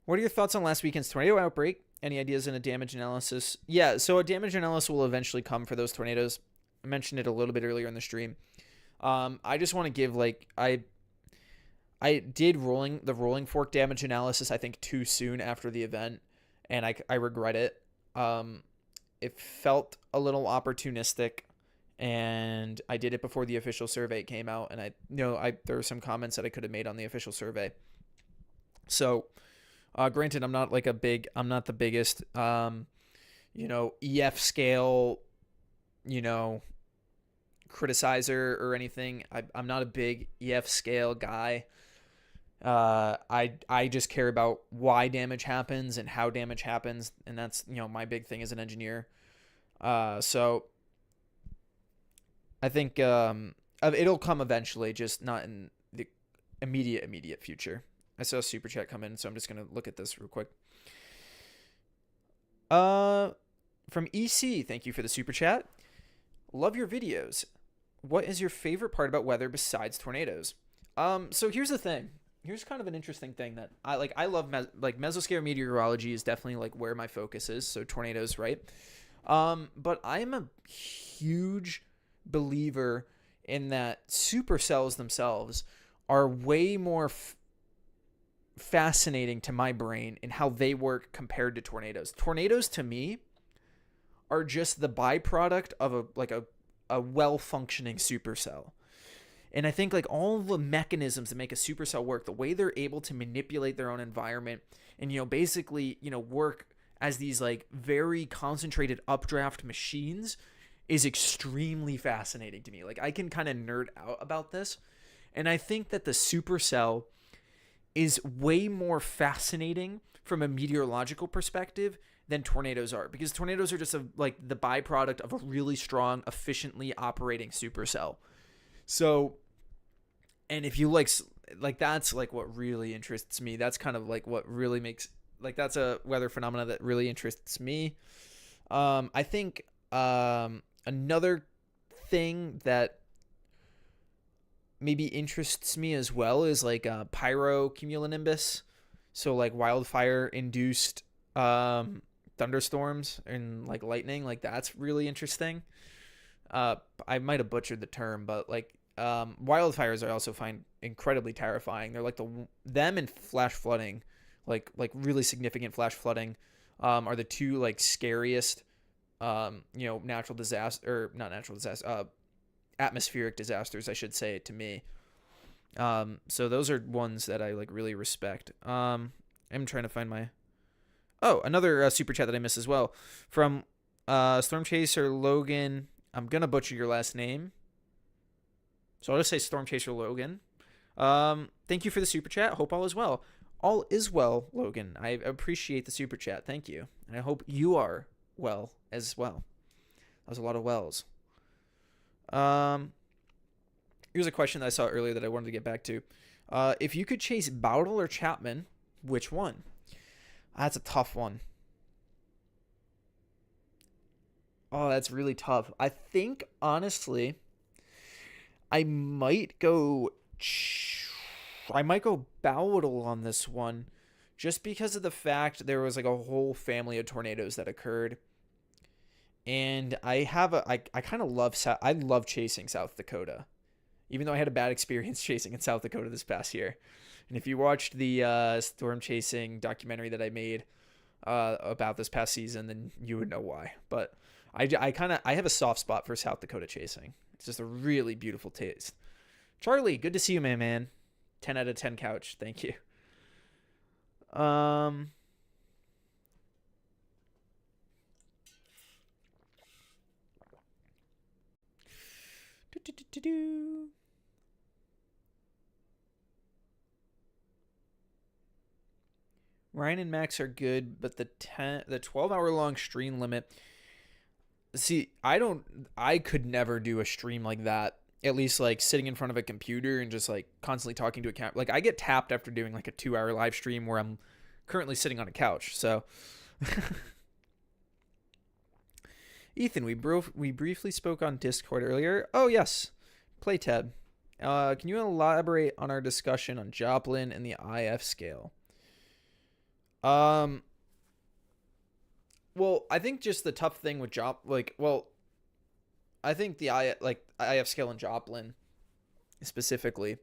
What are your thoughts on last weekend's tornado outbreak? Any ideas in a damage analysis? Yeah, so a damage analysis will eventually come for those tornadoes. I mentioned it a little bit earlier in the stream. I just want to give I did the rolling fork damage analysis, I think, too soon after the event, and I regret it. It felt a little opportunistic, and I did it before the official survey came out, and there were some comments that I could have made on the official survey. So, granted, I'm not the biggest, EF scale, criticizer or anything. I'm not a big EF scale guy. I just care about why damage happens and how damage happens, and that's my big thing as an engineer. So I think it'll come eventually, just not in the immediate future. I saw a super chat come in, so I'm just gonna look at this real quick. From EC, thank you for the super chat. Love your videos. What is your favorite part about weather besides tornadoes? So here's the thing. Here's kind of an interesting thing that I like. I love mesoscale meteorology is definitely like where my focus is. So tornadoes, right? But I'm a huge believer in that supercells themselves are way more fascinating to my brain in how they work compared to tornadoes. Tornadoes to me are just the byproduct of a well-functioning supercell. And I think like all the mechanisms that make a supercell work, the way they're able to manipulate their own environment and basically work as these like very concentrated updraft machines is extremely fascinating to me. Like I can kind of nerd out about this, and I think that the supercell is way more fascinating from a meteorological perspective than tornadoes are, because tornadoes are just the byproduct of a really strong, efficiently operating supercell. So, and if you that's like what really interests me. That's kind of like what really makes that's a weather phenomena that really interests me. I think another thing that maybe interests me as well is like pyrocumulonimbus, so like wildfire induced thunderstorms and like lightning. Like that's really interesting. I might have butchered the term, but wildfires I also find incredibly terrifying. They're like them and flash flooding, like really significant flash flooding, are the two like scariest natural disaster, or not natural disaster, atmospheric disasters, I should say, to me. So those are ones that I like really respect. I'm trying to find another super chat that I missed as well from Storm Chaser Logan. I'm gonna butcher your last name, so I'll just say Storm Chaser Logan. Thank you for the super chat. Hope all is well. All is well, Logan. I appreciate the super chat. Thank you, and I hope you are well as well. That was a lot of wells. Here's a question that I saw earlier that I wanted to get back to. If you could chase Bowdle or Chapman, which one? That's a tough one. Oh, that's really tough. I think honestly, I might go. I might go Bowdle on this one, just because of the fact there was like a whole family of tornadoes that occurred, and I kind of love I love chasing South Dakota, even though I had a bad experience chasing in South Dakota this past year. And if you watched the storm chasing documentary that I made about this past season, then you would know why. But I have a soft spot for South Dakota chasing. It's just a really beautiful taste. Charlie, good to see you, man. 10 out of 10 couch. Thank you. Um Ryan and Max are good, but the 12-hour long stream limit. See, I could never do a stream like that. At least like sitting in front of a computer and just like constantly talking to a camera. Like I get tapped after doing like a 2-hour live stream where I'm currently sitting on a couch. So Ethan, we briefly spoke on Discord earlier. Oh yes, play tab. Can you elaborate on our discussion on Joplin and the IF scale? Um, well, I think just the tough thing with I think the IF scale in Joplin specifically.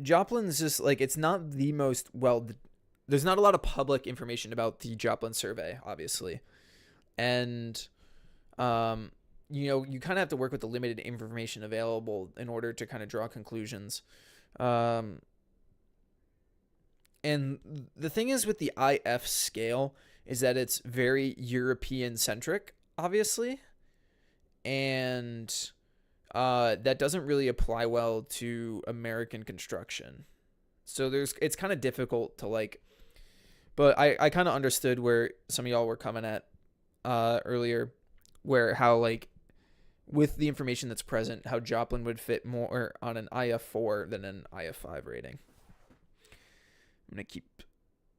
Joplin's just like it's not the most well. There's not a lot of public information about the Joplin survey, obviously, and you kind of have to work with the limited information available in order to kind of draw conclusions. And the thing is with the IF scale is that it's very European centric, obviously, and that doesn't really apply well to American construction. So it's kind of difficult to like, but I kind of understood where some of y'all were coming at earlier, where how like with the information that's present, how Joplin would fit more on an IF4 than an IF5 rating. I'm gonna keep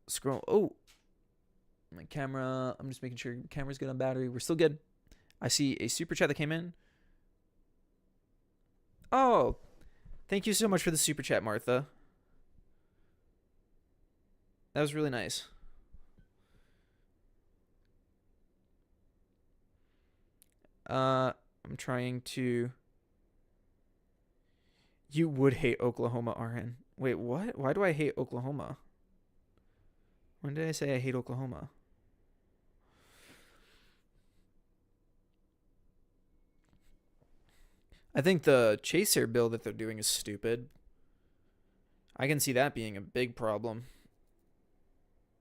scrolling. Oh, my camera. I'm just making sure your camera's good on battery. We're still good. I see a super chat that came in. Oh, thank you so much for the super chat, Martha. That was really nice. I'm trying to. You would hate Oklahoma, RN. Wait, what? Why do I hate Oklahoma? When did I say I hate Oklahoma? I think the chaser bill that they're doing is stupid. I can see that being a big problem.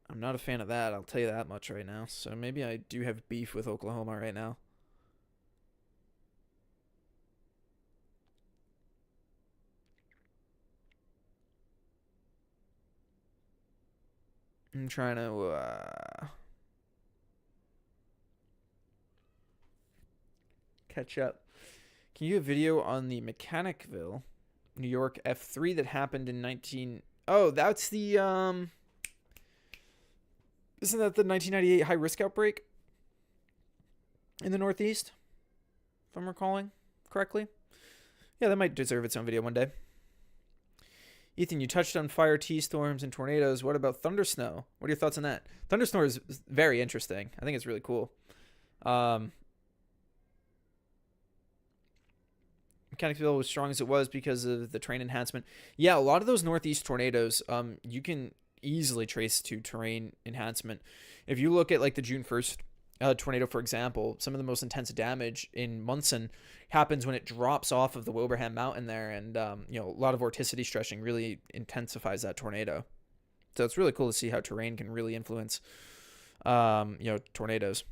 I'm not a fan of that, I'll tell you that much right now. So maybe I do have beef with Oklahoma right now. I'm trying to catch up. Can you do a video on the Mechanicville, New York F3 that happened in 19... Oh, that's the... Isn't that the 1998 high-risk outbreak in the Northeast? If I'm recalling correctly. Yeah, that might deserve its own video one day. Ethan, you touched on fire, T-storms, and tornadoes. What about thundersnow? What are your thoughts on that? Thundersnow is very interesting. I think it's really cool. Mechanicville was strong as it was because of the terrain enhancement. Yeah, a lot of those northeast tornadoes, you can easily trace to terrain enhancement. If you look at like the June 1st tornado, for example, some of the most intense damage in Munson happens when it drops off of the Wilbraham Mountain there, and a lot of vorticity stretching really intensifies that tornado. So it's really cool to see how terrain can really influence tornadoes.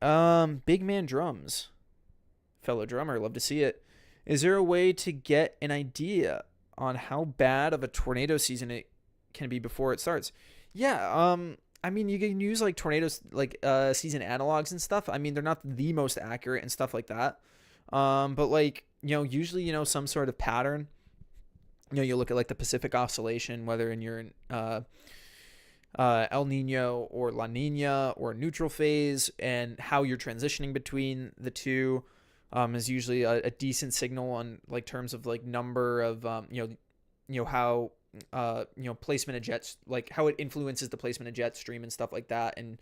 Big Man Drums, fellow drummer, love to see it. Is there a way to get an idea on how bad of a tornado season it can be before it starts? Yeah, I mean, you can use like tornadoes, like season analogs and stuff. I mean, they're not the most accurate and stuff like that. But like, usually, some sort of pattern. You look at like the Pacific Oscillation, whether in you're in El Nino or La Nina or neutral phase, and how you're transitioning between the two is usually a decent signal on like terms of like number of how placement of jets, like how it influences the placement of jet stream and stuff like that. And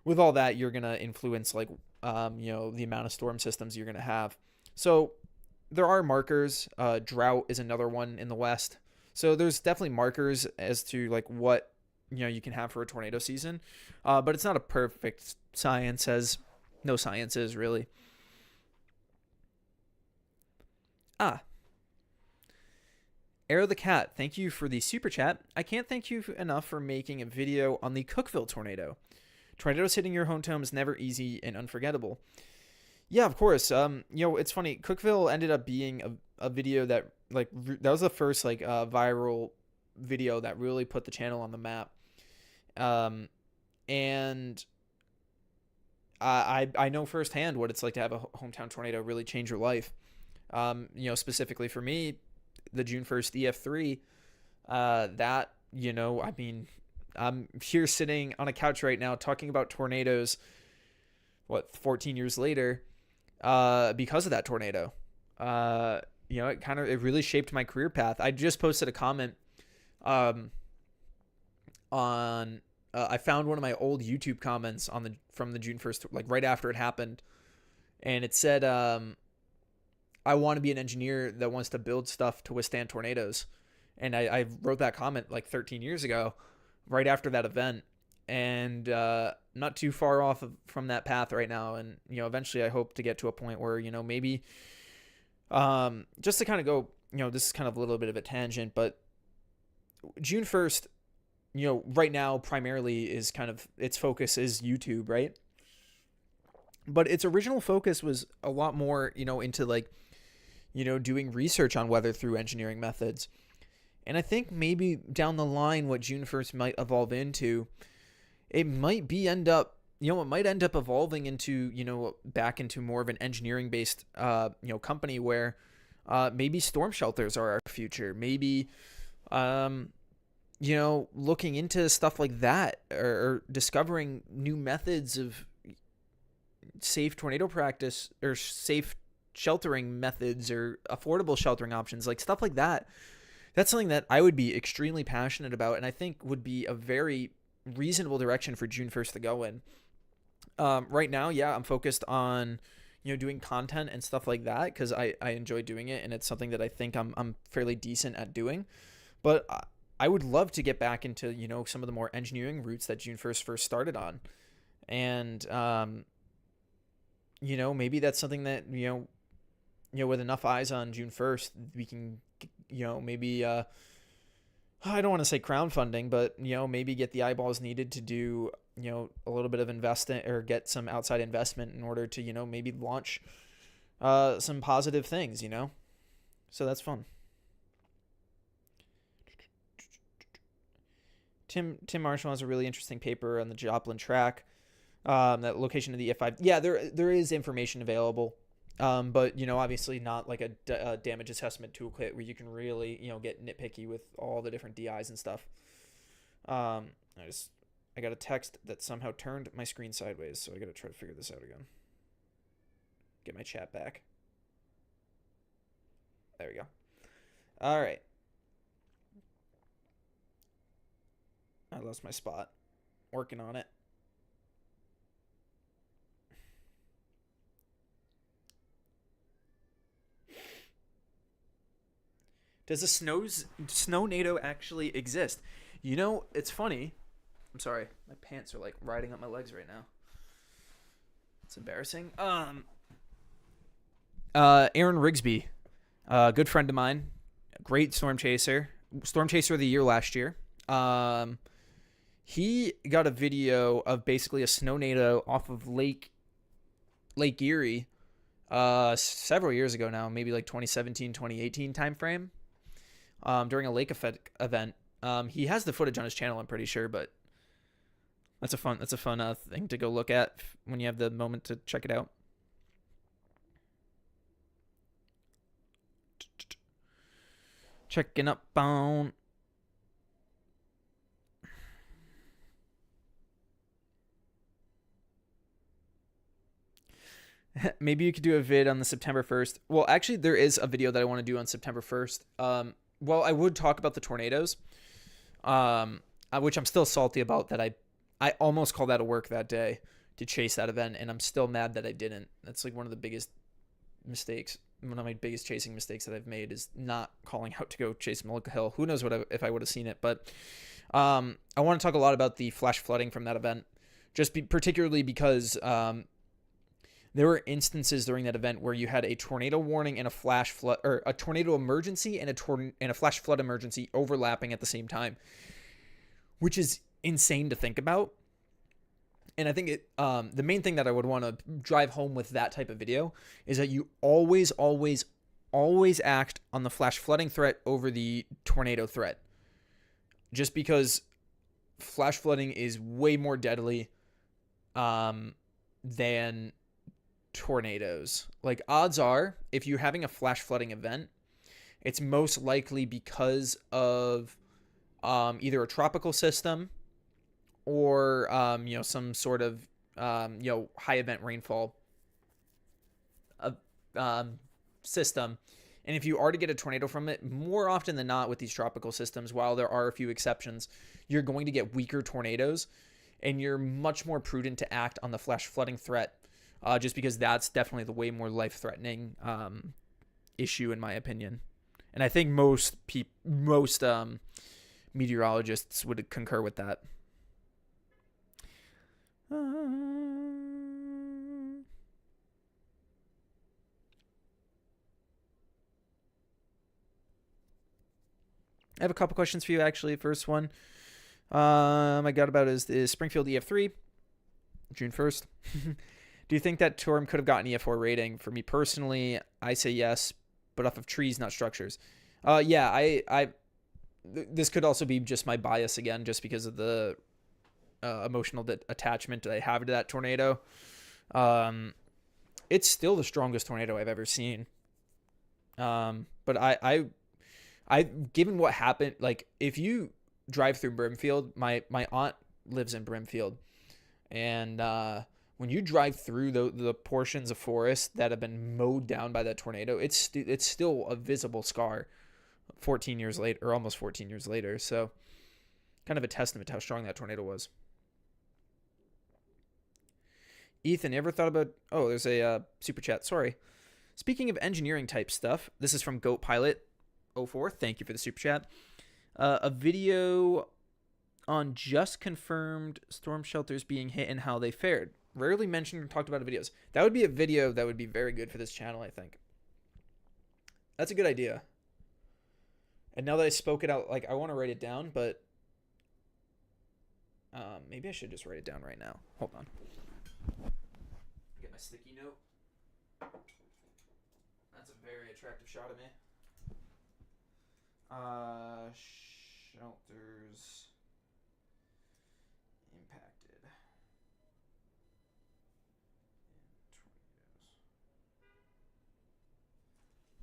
with all that, you're gonna influence like the amount of storm systems you're gonna have. So there are markers. Drought is another one in the West. So there's definitely markers as to like what you can have for a tornado season, but it's not a perfect science, as no science is really. Ah, Arrow the Cat, thank you for the super chat. I can't thank you enough for making a video on the Cookeville tornado. Tornadoes hitting your hometown is never easy and unforgettable. Yeah, of course. It's funny. Cookeville ended up being a video that that was the first like viral video that really put the channel on the map. And I know firsthand what it's like to have a hometown tornado really change your life. Specifically for me, the June 1st EF3, that, I mean, I'm here sitting on a couch right now talking about tornadoes, 14 years later, because of that tornado. It really shaped my career path. I just posted a comment on I found one of my old YouTube comments from the June 1st, like right after it happened, and it said, I want to be an engineer that wants to build stuff to withstand tornadoes. And I wrote that comment like 13 years ago, right after that event, and not too far off from that path right now. And eventually I hope to get to a point where maybe just to kind of go, this is kind of a little bit of a tangent, but June 1st, right now primarily is kind of its focus is YouTube, right? But its original focus was a lot more, into like, doing research on weather through engineering methods. And I think maybe down the line, what June 1st might evolve into, it might end up evolving into, back into more of an engineering based, company where, maybe storm shelters are our future. Maybe, looking into stuff like that, or discovering new methods of safe tornado practice, or safe sheltering methods, or affordable sheltering options, like stuff like that. That's something that I would be extremely passionate about, and I think would be a very reasonable direction for June 1st to go in. Right now, yeah, I'm focused on doing content and stuff like that, because I enjoy doing it, and it's something that I think I'm fairly decent at doing. But I would love to get back into some of the more engineering routes that June 1st first started on, and maybe that's something that with enough eyes on June 1st, we can, maybe, I don't want to say crowdfunding, but, maybe get the eyeballs needed to do, a little bit of investment, or get some outside investment in order to, maybe launch some positive things, So that's fun. Tim Marshall has a really interesting paper on the Joplin track, that location of the EF5. Yeah, there is information available. But obviously not like a damage assessment toolkit where you can really get nitpicky with all the different DIs and stuff. I got a text that somehow turned my screen sideways, so I got to try to figure this out again. Get my chat back. There we go. All right. I lost my spot. Working on it. Does a snow NATO actually exist? It's funny. I'm sorry. My pants are like riding up my legs right now. It's embarrassing. Aaron Rigsby, a good friend of mine, great storm chaser of the year last year. He got a video of basically a snow NATO off of Lake Erie, several years ago now, maybe like 2017, 2018 timeframe. During a lake effect event. He has the footage on his channel, I'm pretty sure, but That's a fun thing to go look at when you have the moment to check it out. Checking up on. Maybe you could do a vid on the September 1st. Well, actually, there is a video that I want to do on September 1st. Well, I would talk about the tornadoes, which I'm still salty about that I almost called out of work that day to chase that event, and I'm still mad that I didn't. That's like one of the biggest mistakes. One of my biggest chasing mistakes that I've made is not calling out to go chase Malika Hill. Who knows if I would have seen it, but I want to talk a lot about the flash flooding from that event, particularly because there were instances during that event where you had a tornado warning and a flash flood, or a tornado emergency and a flash flood emergency overlapping at the same time, which is insane to think about. And I think the main thing that I would want to drive home with that type of video is that you always, always, always act on the flash flooding threat over the tornado threat. Just because flash flooding is way more deadly than tornadoes. Like, odds are, if you're having a flash flooding event, it's most likely because of either a tropical system or some sort of high event rainfall system. And if you are to get a tornado from it, more often than not with these tropical systems, while there are a few exceptions, you're going to get weaker tornadoes, and you're much more prudent to act on the flash flooding threat, just because that's definitely the way more life-threatening issue, in my opinion. And I think most meteorologists would concur with that. I have a couple questions for you, actually. First one I got about is Springfield EF3, June 1st. Do you think that Torm could have gotten EF4 rating? For me personally, I say yes, but off of trees, not structures. Yeah, this could also be just my bias again, just because of the emotional attachment that I have to that tornado. It's still the strongest tornado I've ever seen. But I given what happened, like, if you drive through Brimfield, my aunt lives in Brimfield, and when you drive through the portions of forest that have been mowed down by that tornado, it's still a visible scar 14 years later, or almost 14 years later. So kind of a testament to how strong that tornado was. Ethan, you ever thought about... Oh, there's a super chat. Sorry. Speaking of engineering type stuff, this is from Goat Pilot 04. Thank you for the super chat. A video on just confirmed storm shelters being hit and how they fared. Rarely mentioned or talked about in videos. That would be a video that would be very good for this channel, I think. That's a good idea. And now that I spoke it out, like, I want to write it down, but maybe I should just write it down right now. Hold on. Get my sticky note. That's a very attractive shot of me. Shelters impacted in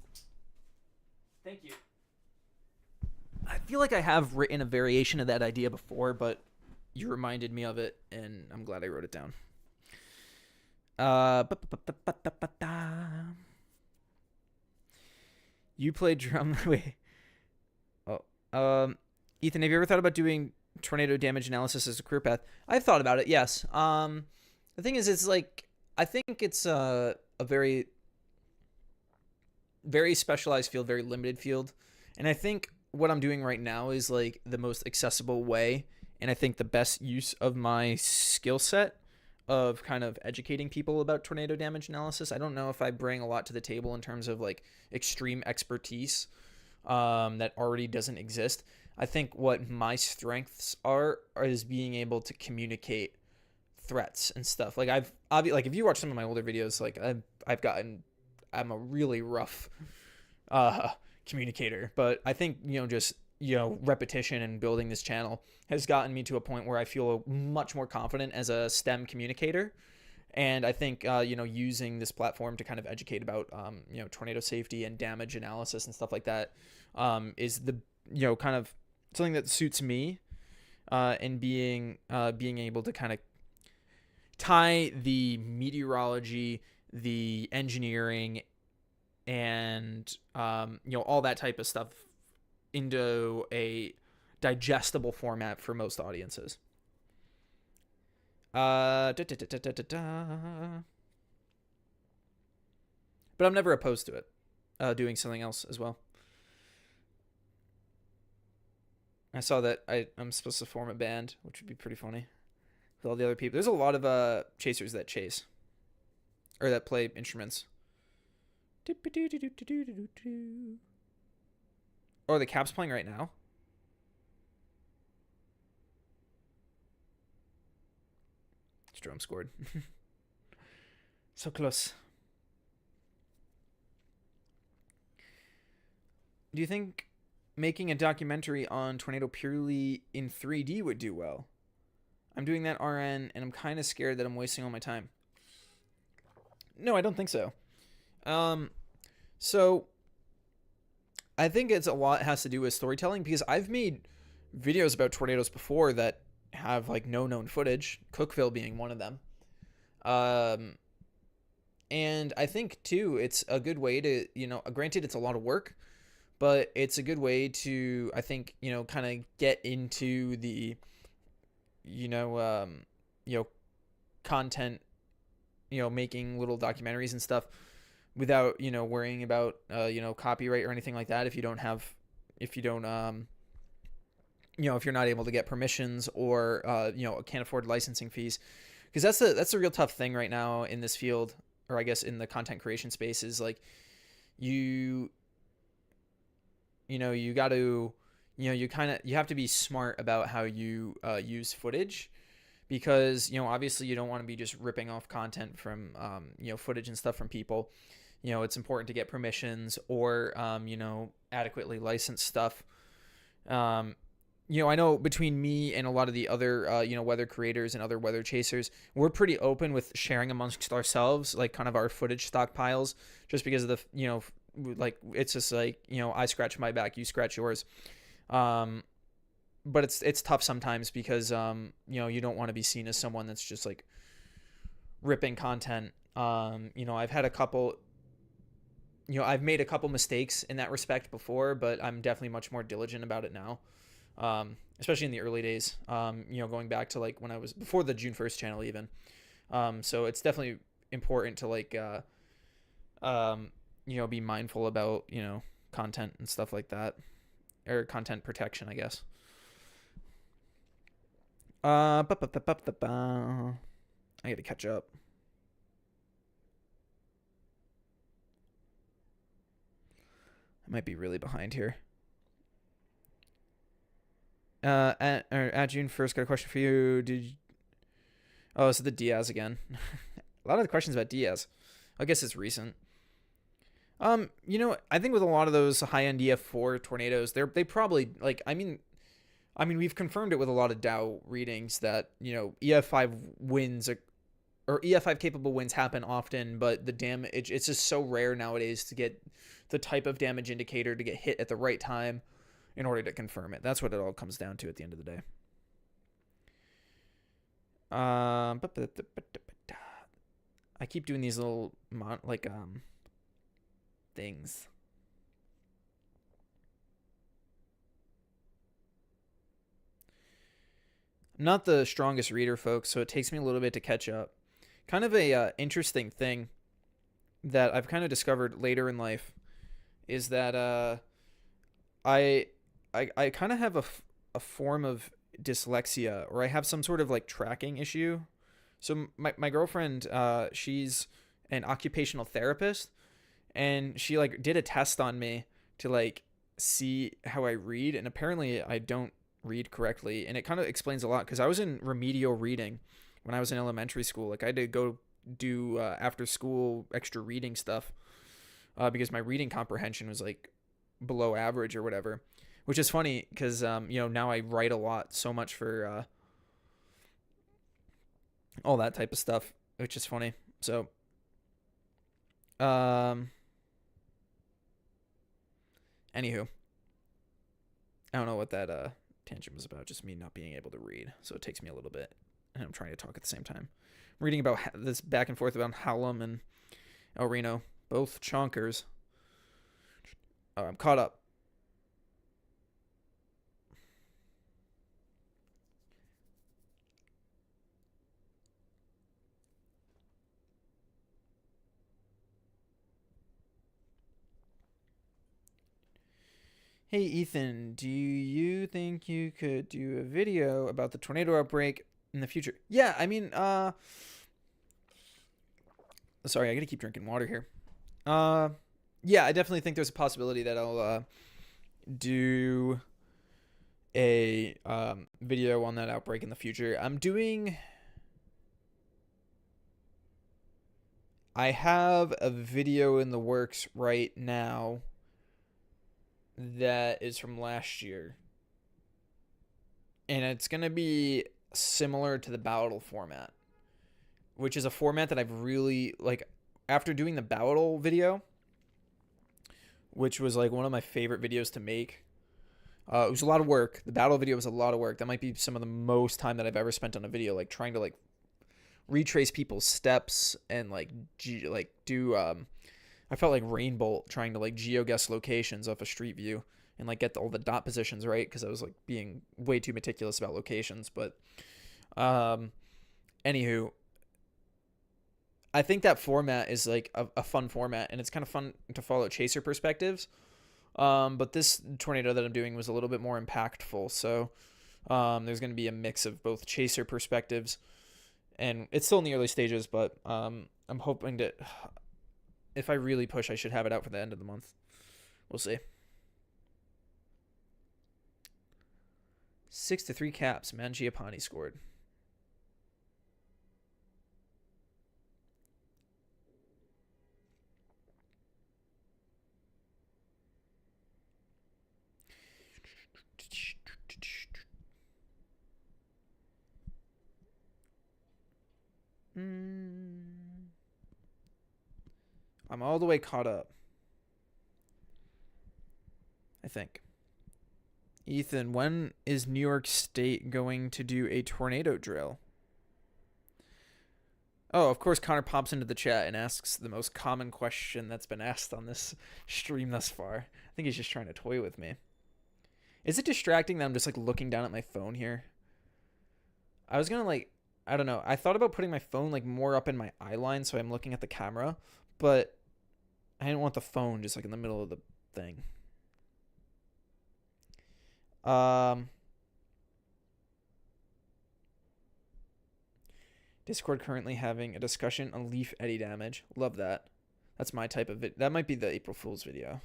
tornadoes. Thank you. I feel like I have written a variation of that idea before, but you reminded me of it, and I'm glad I wrote it down. You play drum. Wait. Ethan, have you ever thought about doing tornado damage analysis as a career path? I've thought about it, yes. The thing is, it's like, I think it's a very, very specialized field, very limited field. And I think what I'm doing right now is like the most accessible way, and I think the best use of my skill set of kind of educating people about tornado damage analysis. I don't know if I bring a lot to the table in terms of like extreme expertise that already doesn't exist. I think what my strengths are is being able to communicate threats and stuff. Like like if you watch some of my older videos, like I'm a really rough communicator, but I think, just repetition and building this channel has gotten me to a point where I feel much more confident as a STEM communicator. And I think, using this platform to kind of educate about, tornado safety and damage analysis and stuff like that, is the, kind of something that suits me, and being able to kind of tie the meteorology, the engineering, and, all that type of stuff into a digestible format for most audiences. Da, da, da, da, da, da. But I'm never opposed to it, doing something else as well. I saw that I'm supposed to form a band, which would be pretty funny with all the other people. There's a lot of chasers that chase or that play instruments. Oh, the Caps playing right now? Strom scored. So close. Do you think making a documentary on tornado purely in 3D would do well? I'm doing that RN, and I'm kind of scared that I'm wasting all my time. No, I don't think so. So I think it's a lot has to do with storytelling, because I've made videos about tornadoes before that have like no known footage, Cookville being one of them. And I think too, it's a good way to, granted it's a lot of work, but it's a good way to, I think, kind of get into the, content, making little documentaries and stuff without, worrying about, copyright or anything like that. If you're not able to get permissions or, can't afford licensing fees, because that's a real tough thing right now in this field, or I guess in the content creation space, is like you got to, you have to be smart about how you use footage, because, obviously you don't want to be just ripping off content from, footage and stuff from people. It's important to get permissions or, adequately licensed stuff. I know between me and a lot of the other, weather creators and other weather chasers, we're pretty open with sharing amongst ourselves, like kind of our footage stockpiles, just because of the, like, it's just like, I scratch my back, you scratch yours. But it's tough sometimes because, you don't want to be seen as someone that's just like ripping content. I've had a couple, I've made a couple mistakes in that respect before, but I'm definitely much more diligent about it now. Especially in the early days, going back to like when I was before the June 1st channel even. So it's definitely important to like, be mindful about, content and stuff like that, or content protection, I guess. I got to catch up. I might be really behind here. At June 1st, got a question for you. Oh, so the Diaz again. A lot of the questions about Diaz. I guess it's recent. I think with a lot of those high-end EF4 tornadoes, they probably, like, I mean, we've confirmed it with a lot of Dow readings that, EF5 winds or EF5 capable winds happen often, but the damage, it's just so rare nowadays to get the type of damage indicator to get hit at the right time in order to confirm it. That's what it all comes down to at the end of the day. I keep doing these little things. I'm not the strongest reader, folks, so it takes me a little bit to catch up. Kind of a interesting thing that I've kind of discovered later in life is that I kind of have a form of dyslexia, or I have some sort of like tracking issue. So my girlfriend, she's an occupational therapist, and she like did a test on me to like see how I read, and apparently I don't read correctly, and it kind of explains a lot, because I was in remedial reading when I was in elementary school. Like I had to go do after school extra reading stuff because my reading comprehension was like below average or whatever. which is funny because now I write a lot, so much for all that type of stuff, which is funny. So, um, anywho, I don't know what that tangent was about. Just me not being able to read, so it takes me a little bit, and I'm trying to talk at the same time. I'm reading about this back and forth about Hallam and El Reno, both chonkers. I'm caught up. Hey Ethan, do you think you could do a video about the tornado outbreak in the future? Yeah, I mean, sorry, I gotta keep drinking water here. Uh, yeah, I definitely think there's a possibility that I'll do a video on that outbreak in the future. I have a video in the works right now that is from last year. And it's going to be similar to the battle format, which is a format that I've really like after doing the battle video, which was like one of my favorite videos to make. It was a lot of work. The battle video was a lot of work. That might be some of the most time that I've ever spent on a video, like trying to like retrace people's steps and like do I felt like Rainbolt trying to like geoguess locations off a street view and like get all the dot positions right because I was like being way too meticulous about locations. But anywho, I think that format is like a fun format, and it's kind of fun to follow chaser perspectives. But this tornado that I'm doing was a little bit more impactful, so there's going to be a mix of both chaser perspectives, and it's still in the early stages, but I'm hoping to, if I really push, I should have it out for the end of the month. We'll see. 6-3 caps. Mangiapane scored. I'm all the way caught up, I think. Ethan, when is New York State going to do a tornado drill? Oh, of course, Connor pops into the chat and asks the most common question that's been asked on this stream thus far. I think he's just trying to toy with me. Is it distracting that I'm just like looking down at my phone here? I was gonna like, I don't know. I thought about putting my phone like more up in my eye line so I'm looking at the camera, but I didn't want the phone just like in the middle of the thing. Discord currently having a discussion on leaf eddy damage. Love that. That's my type of video. That might be the April Fool's video.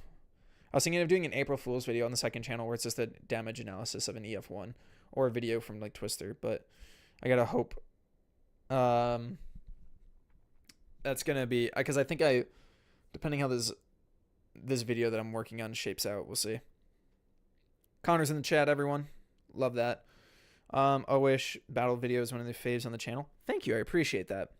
I was thinking of doing an April Fool's video on the second channel where it's just a damage analysis of an EF1 or a video from like Twister, but I gotta hope that's gonna be, because I think depending how this video that I'm working on shapes out, we'll see. Connor's in the chat, everyone. Love that. Owish battle video is one of the faves on the channel. Thank you, I appreciate that.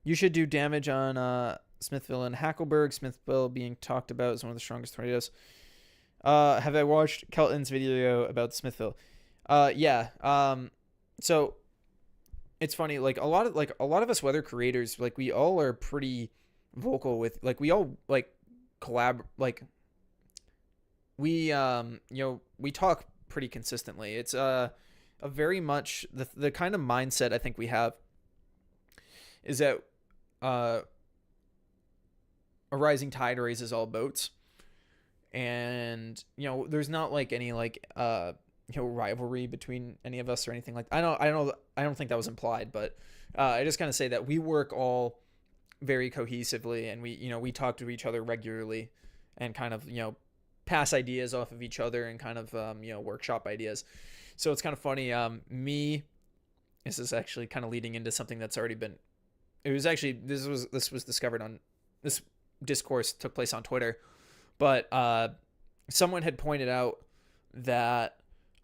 You should do damage on Smithville and Hackleburg. Smithville being talked about as one of the strongest tornadoes. Have I watched Kelton's video about Smithville? Yeah. So it's funny, like a lot of us weather creators, like we all are pretty vocal with, like we all like collab, like we we talk pretty consistently. It's a very much the kind of mindset I think we have is that a rising tide raises all boats, and there's not like any like rivalry between any of us or anything like that. I don't think that was implied, but I just kind of say that we work all very cohesively, and we talk to each other regularly and kind of pass ideas off of each other and kind of workshop ideas. So it's kind of funny. This is actually kind of leading into something that's already been. It was actually this was discovered on this discourse took place on Twitter, but someone had pointed out that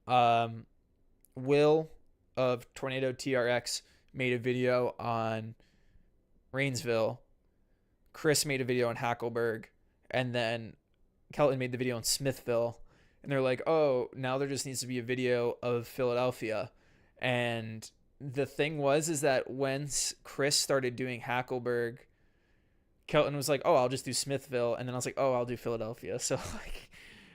um, Will of Tornado TRX made a video on Rainsville. Chris made a video on Hackleburg, and then Kelton made the video on Smithville. And they're like, oh, now there just needs to be a video of Philadelphia. And the thing was, is that when Chris started doing Hackleburg, Kelton was like, oh, I'll just do Smithville. And then I was like, oh, I'll do Philadelphia. So like,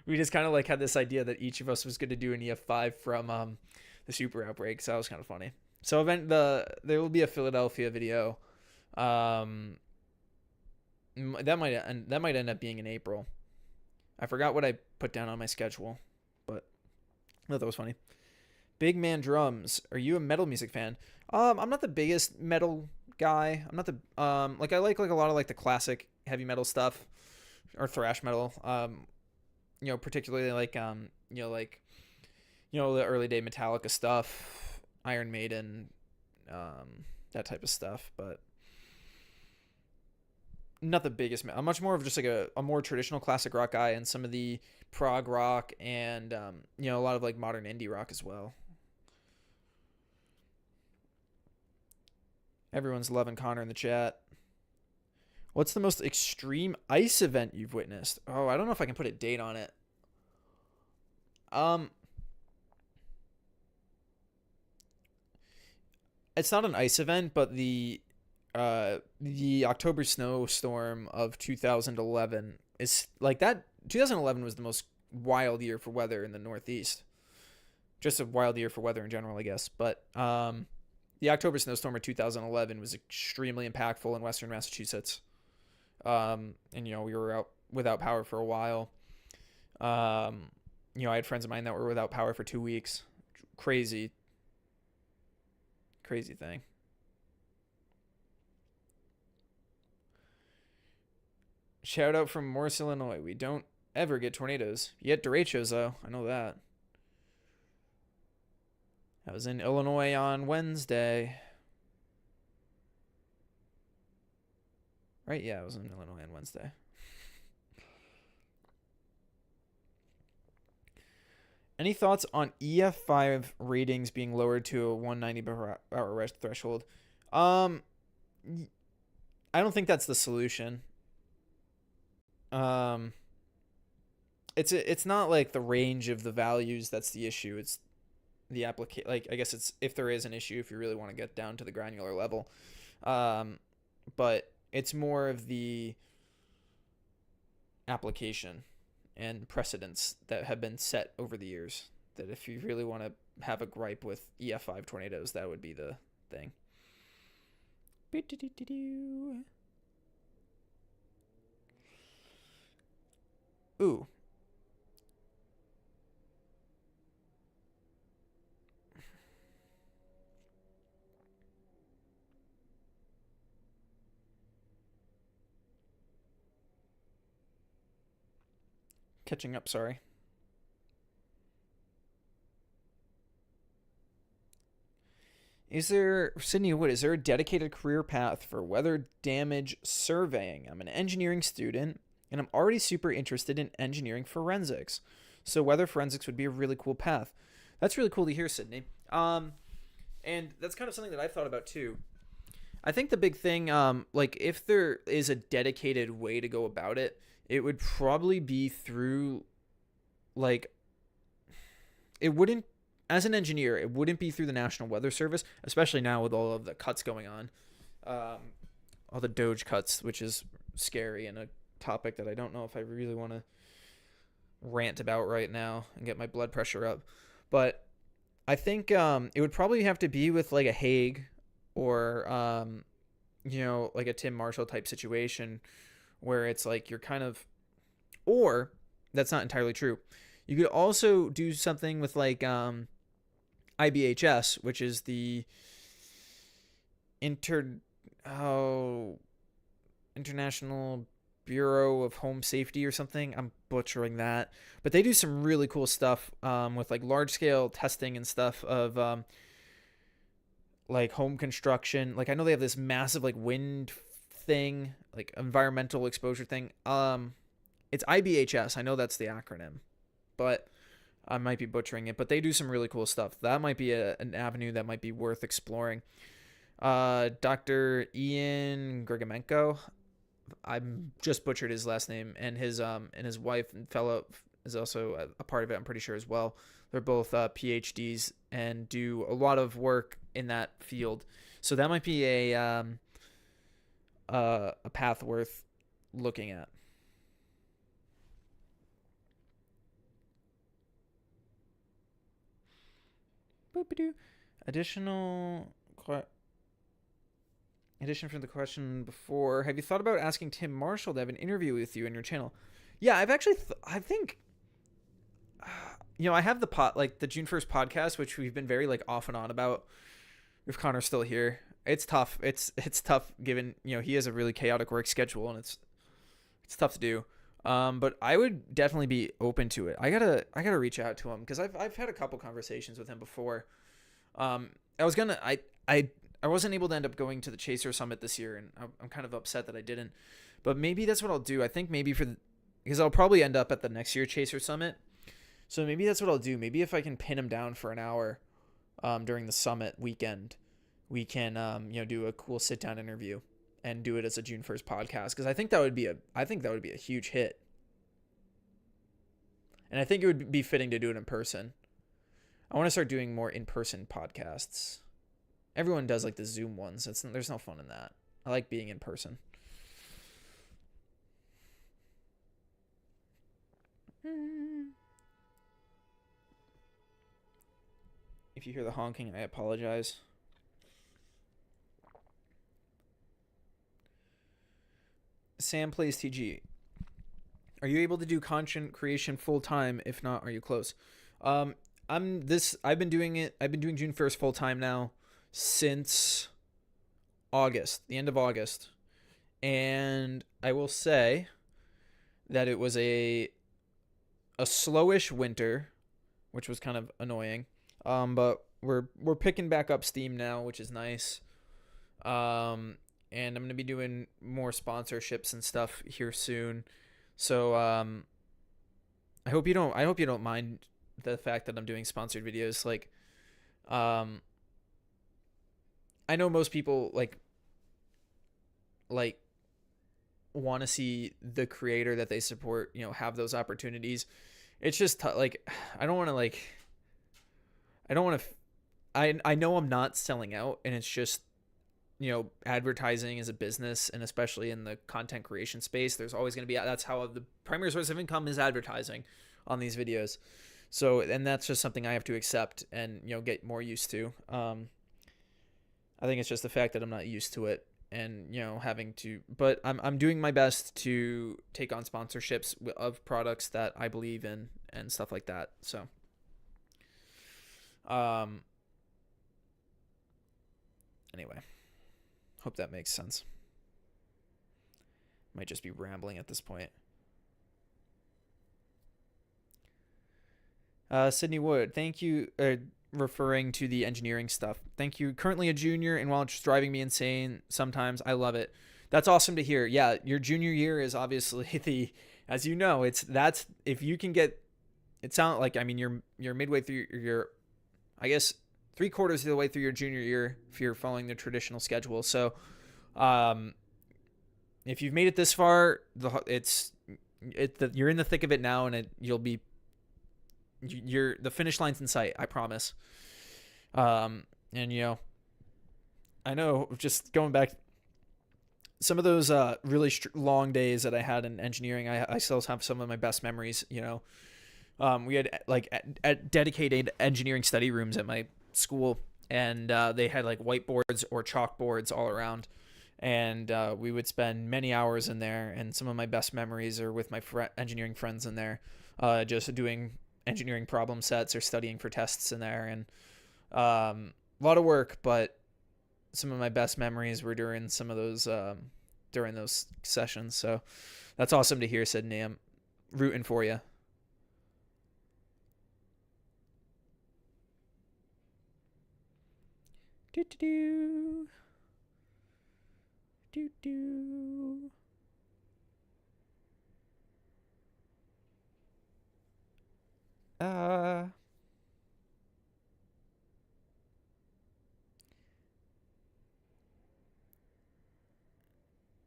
we just kind of like had this idea that each of us was going to do an EF5 from the super outbreak. So that was kind of funny. So there will be a Philadelphia video. That might end up being in April. I forgot what I put down on my schedule, but I thought that was funny. Big Man Drums. Are you a metal music fan? I'm not the biggest metal guy. I'm not the like I like a lot of like the classic heavy metal stuff or thrash metal. Particularly like the early day Metallica stuff, Iron Maiden, that type of stuff, but not the biggest. I'm much more of just like a more traditional classic rock guy, and some of the prog rock and a lot of like modern indie rock as well. Everyone's loving Connor in the chat. What's the most extreme ice event you've witnessed? Oh, I don't know if I can put a date on it. It's not an ice event, but the October snowstorm of 2011 is like that. 2011 was the most wild year for weather in the Northeast. Just a wild year for weather in general, I guess. But the October snowstorm of 2011 was extremely impactful in Western Massachusetts. And we were out without power for a while. I had friends of mine that were without power for 2 weeks. Crazy thing. Shout out from Morris, Illinois. We don't ever get tornadoes. You get derechos, though. I know that. I was in Illinois on Wednesday. Right? Yeah, I was in Illinois on Wednesday. Any thoughts on EF5 ratings being lowered to a 190 per hour threshold? I don't think that's the solution. It's not like the range of the values that's the issue. It's the application. Like, I guess it's if there is an issue, if you really want to get down to the granular level. But it's more of the application and precedents that have been set over the years, that if you really want to have a gripe with EF5 tornadoes, that would be the thing. Ooh. Catching up, sorry. Is there, Sydney Wood, is there a dedicated career path for weather damage surveying? I'm an engineering student, and I'm already super interested in engineering forensics. So weather forensics would be a really cool path. That's really cool to hear, Sydney. And that's kind of something that I've thought about too. I think the big thing, like if there is a dedicated way to go about it, it would probably be through, like, it wouldn't, as an engineer, it wouldn't be through the National Weather Service, especially now with all of the cuts going on. All the Doge cuts, which is scary and a topic that I don't know if I really want to rant about right now and get my blood pressure up. But I think it would probably have to be with like a Hague or, like a Tim Marshall type situation where it's like you're kind of, or that's not entirely true. You could also do something with like IBHS, which is the International Bureau of Home Safety or something. I'm butchering that, but they do some really cool stuff with like large scale testing and stuff of like home construction. Like I know they have this massive like wind thing, like environmental exposure thing. it's IBHS. I know that's the acronym, but I might be butchering it. But they do some really cool stuff. That might be an avenue that might be worth exploring. Dr. Ian Grigomenko. I just butchered his last name, and his wife and fellow is also a part of it, I'm pretty sure, as well. They're both PhDs and do a lot of work in that field. So that might be a path worth looking at. Additional addition from the question before, have you thought about asking Tim Marshall to have an interview with you on your channel? Yeah, I've actually I think I have the June 1st podcast, which we've been very like off and on about. If Connor's still here, it's tough. It's tough given he has a really chaotic work schedule, and it's tough to do. But I would definitely be open to it. I gotta reach out to him because I've had a couple conversations with him before. I was gonna I wasn't able to end up going to the Chaser Summit this year, and I'm kind of upset that I didn't. But maybe that's what I'll do. I think maybe because I'll probably end up at the next year Chaser Summit. So maybe that's what I'll do. Maybe if I can pin him down for an hour during the summit weekend, we can do a cool sit down interview and do it as a June 1st podcast, because I think that would be a huge hit. And I think it would be fitting to do it in person. I want to start doing more in-person podcasts. Everyone does like the Zoom ones. There's no fun in that. I like being in person. If you hear the honking, I apologize. Sam plays TG. Are you able to do content creation full time? If not, are you close? I've been doing it. I've been doing June 1st full time now since August, the end of August. And I will say that it was a slowish winter, which was kind of annoying. But we're picking back up steam now, which is nice. And I'm gonna be doing more sponsorships and stuff here soon. So I hope you don't mind the fact that I'm doing sponsored videos. Like, I know most people like want to see the creator that they support, have those opportunities. It's just like I don't want to. I know I'm not selling out, and it's just advertising is a business, and especially in the content creation space, there's always going to be, that's how the primary source of income is, advertising on these videos. So, and that's just something I have to accept and get more used to. I think it's just the fact that I'm not used to it, and having to, but I'm doing my best to take on sponsorships of products that I believe in and stuff like that. So anyway, hope that makes sense. Might just be rambling at this point. Sydney Wood, thank you. Referring to the engineering stuff. Thank you. Currently a junior, and while it's driving me insane sometimes, I love it. That's awesome to hear. Yeah, your junior year is obviously as you know, that's if you can get. It sounds like, I mean, you're midway through your, I guess 3/4 of the way through your junior year if you're following the traditional schedule. So, if you've made it this far, you're in the thick of it now, and the finish line's in sight, I promise. And I know, just going back, some of those really long days that I had in engineering, I still have some of my best memories. We had at dedicated engineering study rooms at my school, and they had like whiteboards or chalkboards all around, and we would spend many hours in there. And some of my best memories are with my engineering friends in there, just doing engineering problem sets or studying for tests in there. And a lot of work, but some of my best memories were during some of those during those sessions. So that's awesome to hear, Sydney. I'm rooting for you. Do.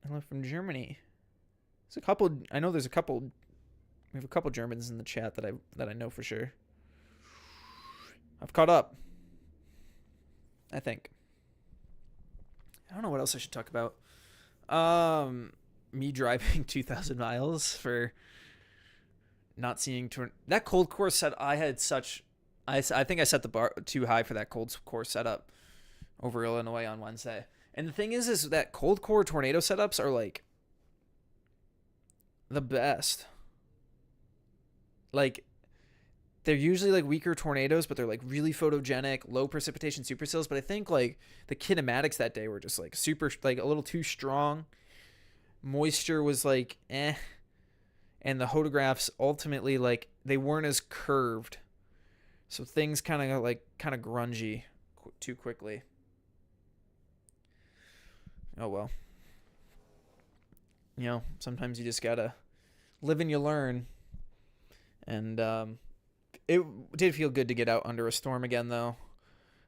Hello from Germany. There's a couple. I know there's a couple. We have a couple Germans in the chat that I know for sure. I've caught up. I think. I don't know what else I should talk about. Me driving 2,000 miles for not seeing that cold core set. I had such. I think I set the bar too high for that cold core setup over Illinois on Wednesday. And the thing is that cold core tornado setups are like the best. Like, they're usually like weaker tornadoes, but they're like really photogenic, low precipitation supercells. But I think like the kinematics that day were just like super, like a little too strong. Moisture was like and the photographs ultimately like they weren't as curved, so things kind of grungy too quickly. Oh well, sometimes you just gotta live and you learn. And it did feel good to get out under a storm again, though.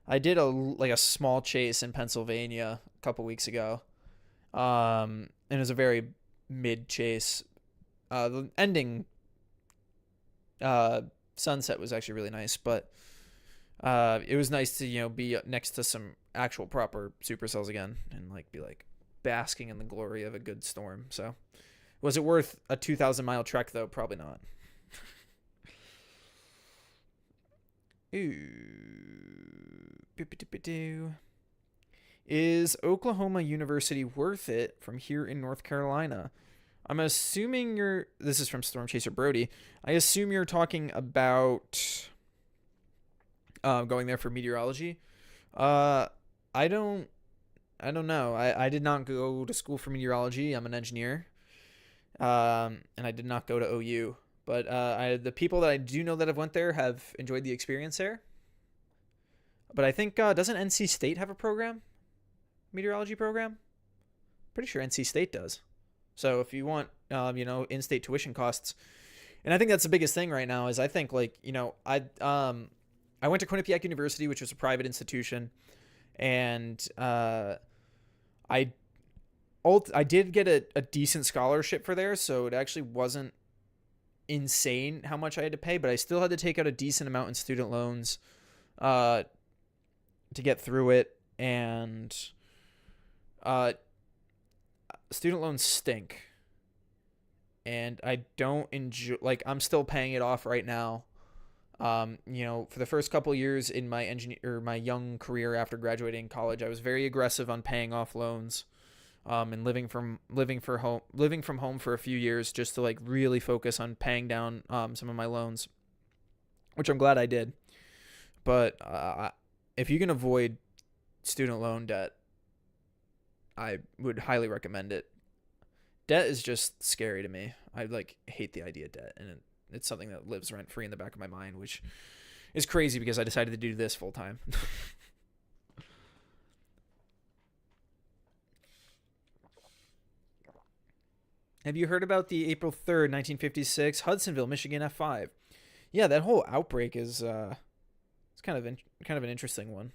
I did a small chase in Pennsylvania a couple weeks ago, and it was a very mid chase. The ending sunset was actually really nice, but it was nice to be next to some actual proper supercells again and be basking in the glory of a good storm. So, was it worth a 2,000-mile trek though? Probably not. Is Oklahoma University worth it from here in North Carolina? I'm assuming this is from Storm Chaser Brody. I assume you're talking about going there for meteorology. I don't know. I did not go to school for meteorology. I'm an engineer. And I did not go to OU. But the people that I do know that have went there have enjoyed the experience there. But I think, doesn't NC State have a program? Meteorology program? Pretty sure NC State does. So if you want, in-state tuition costs. And I think that's the biggest thing right now is I think, I went to Quinnipiac University, which was a private institution. And I did get a decent scholarship for there, so it actually wasn't insane how much I had to pay, but I still had to take out a decent amount in student loans to get through it, and student loans stink, and I don't enjoy, I'm still paying it off right now. For the first couple of years in my young career after graduating college, I was very aggressive on paying off loans. And living from home for a few years just to really focus on paying down some of my loans, which I'm glad I did. But if you can avoid student loan debt, I would highly recommend it. Debt is just scary to me. I hate the idea of debt, and it's something that lives rent free in the back of my mind, which is crazy because I decided to do this full time. Have you heard about the April 3rd, 1956 Hudsonville, Michigan F5? Yeah, that whole outbreak is it's kind of an interesting one.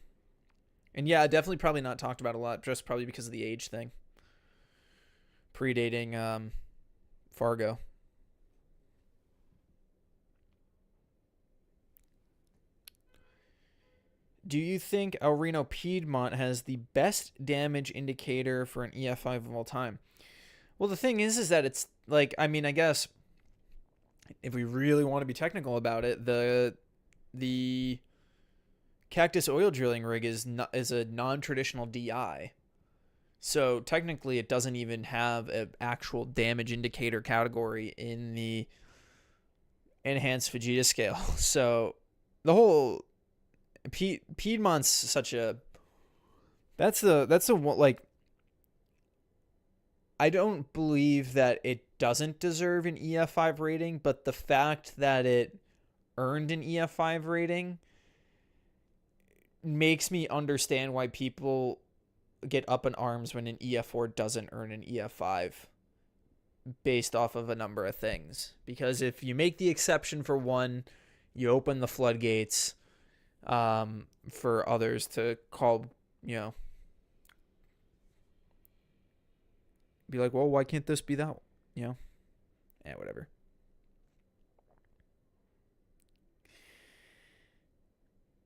And yeah, definitely probably not talked about a lot, just probably because of the age thing. Predating Fargo. Do you think El Reno Piedmont has the best damage indicator for an EF5 of all time? Well, the thing is that it's I guess if we really want to be technical about it, the Cactus oil drilling rig is a non-traditional DI. So technically it doesn't even have an actual damage indicator category in the enhanced Fujita scale. So the whole Piedmont's such a that's a I don't believe that it doesn't deserve an EF5 rating, but the fact that it earned an EF5 rating makes me understand why people get up in arms when an EF4 doesn't earn an EF5 based off of a number of things. Because if you make the exception for one, you open the floodgates for others to call, be like, well, why can't this be that? You know? Yeah, whatever.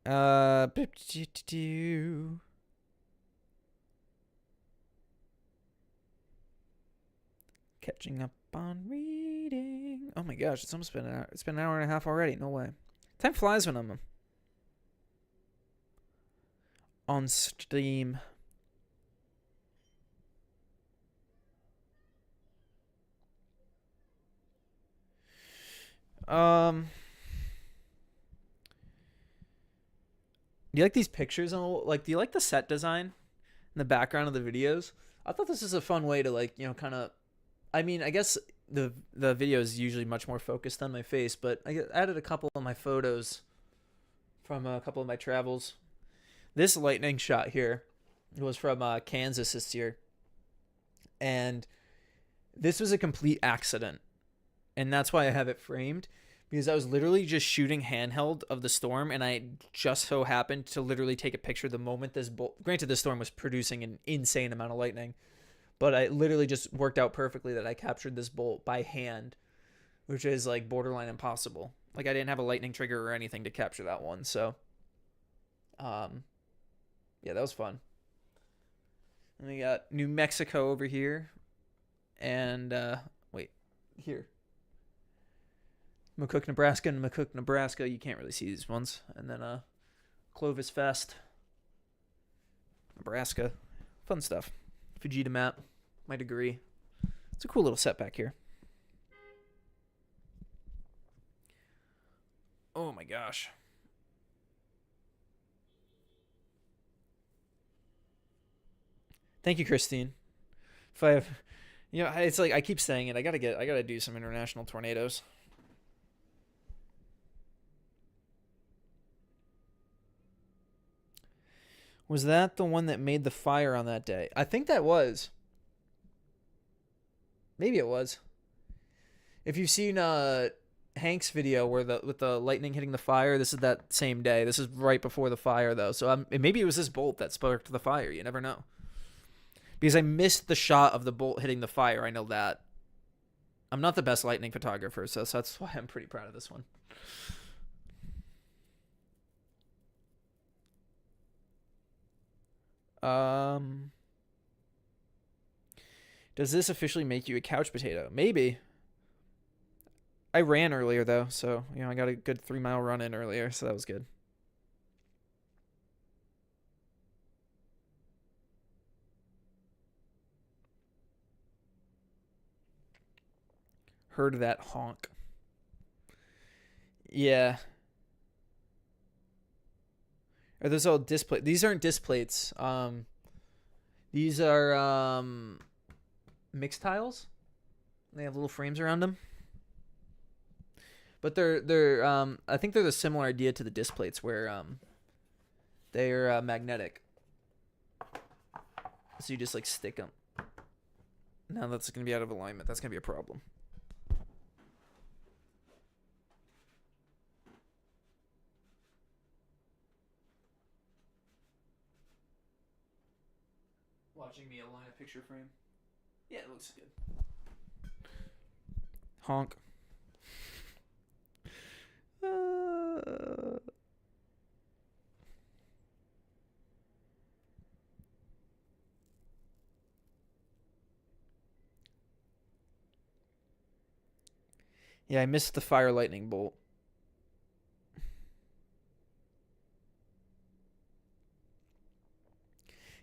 Uh, Catching up on reading. Oh my gosh, it's almost been an hour. It's been an hour and a half already. No way. Time flies when I'm on Steam. Do you like these pictures on like? Do you like the set design in the background of the videos? I thought this is a fun way to like, kind of. I mean, I guess the video is usually much more focused on my face, but I added a couple of my photos from a couple of my travels. This lightning shot here was from Kansas this year, and this was a complete accident, and that's why I have it framed, because I was literally just shooting handheld of the storm, and I just so happened to literally take a picture the moment this bolt. Granted, this storm was producing an insane amount of lightning, but I literally just worked out perfectly that I captured this bolt by hand, which is like borderline impossible. Like I didn't have a lightning trigger or anything to capture that one, so yeah, that was fun. And we got New Mexico over here, and wait, here. McCook, Nebraska, and McCook, Nebraska. You can't really see these ones. And then Clovis Fest, Nebraska. Fun stuff. Fujita map, my degree. It's a cool little setback here. Oh my gosh. Thank you, Christine. If I have, it's like I keep saying it. I gotta do some international tornadoes. Was that the one that made the fire on that day? I think that was. Maybe it was. If you've seen Hank's video where with the lightning hitting the fire, this is that same day. This is right before the fire though. So maybe it was this bolt that sparked the fire. You never know. Because I missed the shot of the bolt hitting the fire. I know that. I'm not the best lightning photographer, so that's why I'm pretty proud of this one. Does this officially make you a couch potato? Maybe. I ran earlier though, so I got a good 3-mile run in earlier, so that was good. Heard of that honk. Yeah. Are those all disc plates? These aren't disc plates. These are mixed tiles. They have little frames around them. But they're I think they're the similar idea to the disc plates where they're magnetic. So you just like stick them. Now that's going to be out of alignment. That's going to be a problem. Watching me align a picture frame. Yeah, it looks good. Honk. Yeah, I missed the fire lightning bolt.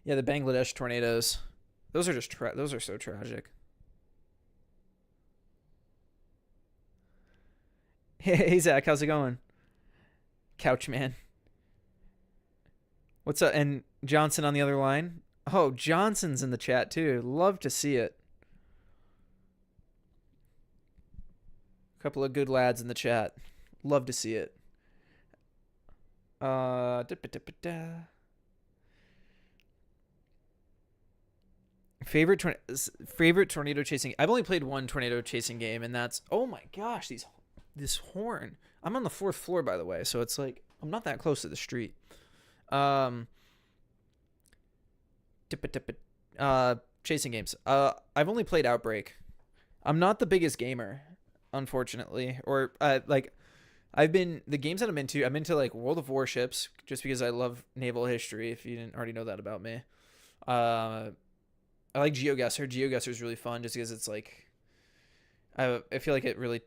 Yeah, the Bangladesh tornadoes. Those are just those are so tragic. Hey Zach, how's it going? Couch man. What's up? And Johnson on the other line. Oh, Johnson's in the chat too. Love to see it. A couple of good lads in the chat. Love to see it. Favorite tornado chasing. I've only played one tornado chasing game, and that's oh my gosh, this horn. I'm on the 4th floor, by the way, so it's like I'm not that close to the street. chasing games. I've only played Outbreak. I'm not the biggest gamer, unfortunately, or like I've been the games that I'm into. I'm into like World of Warships, just because I love naval history. If you didn't already know that about me, I like GeoGuessr. GeoGuessr is really fun, just because it's like I feel like it really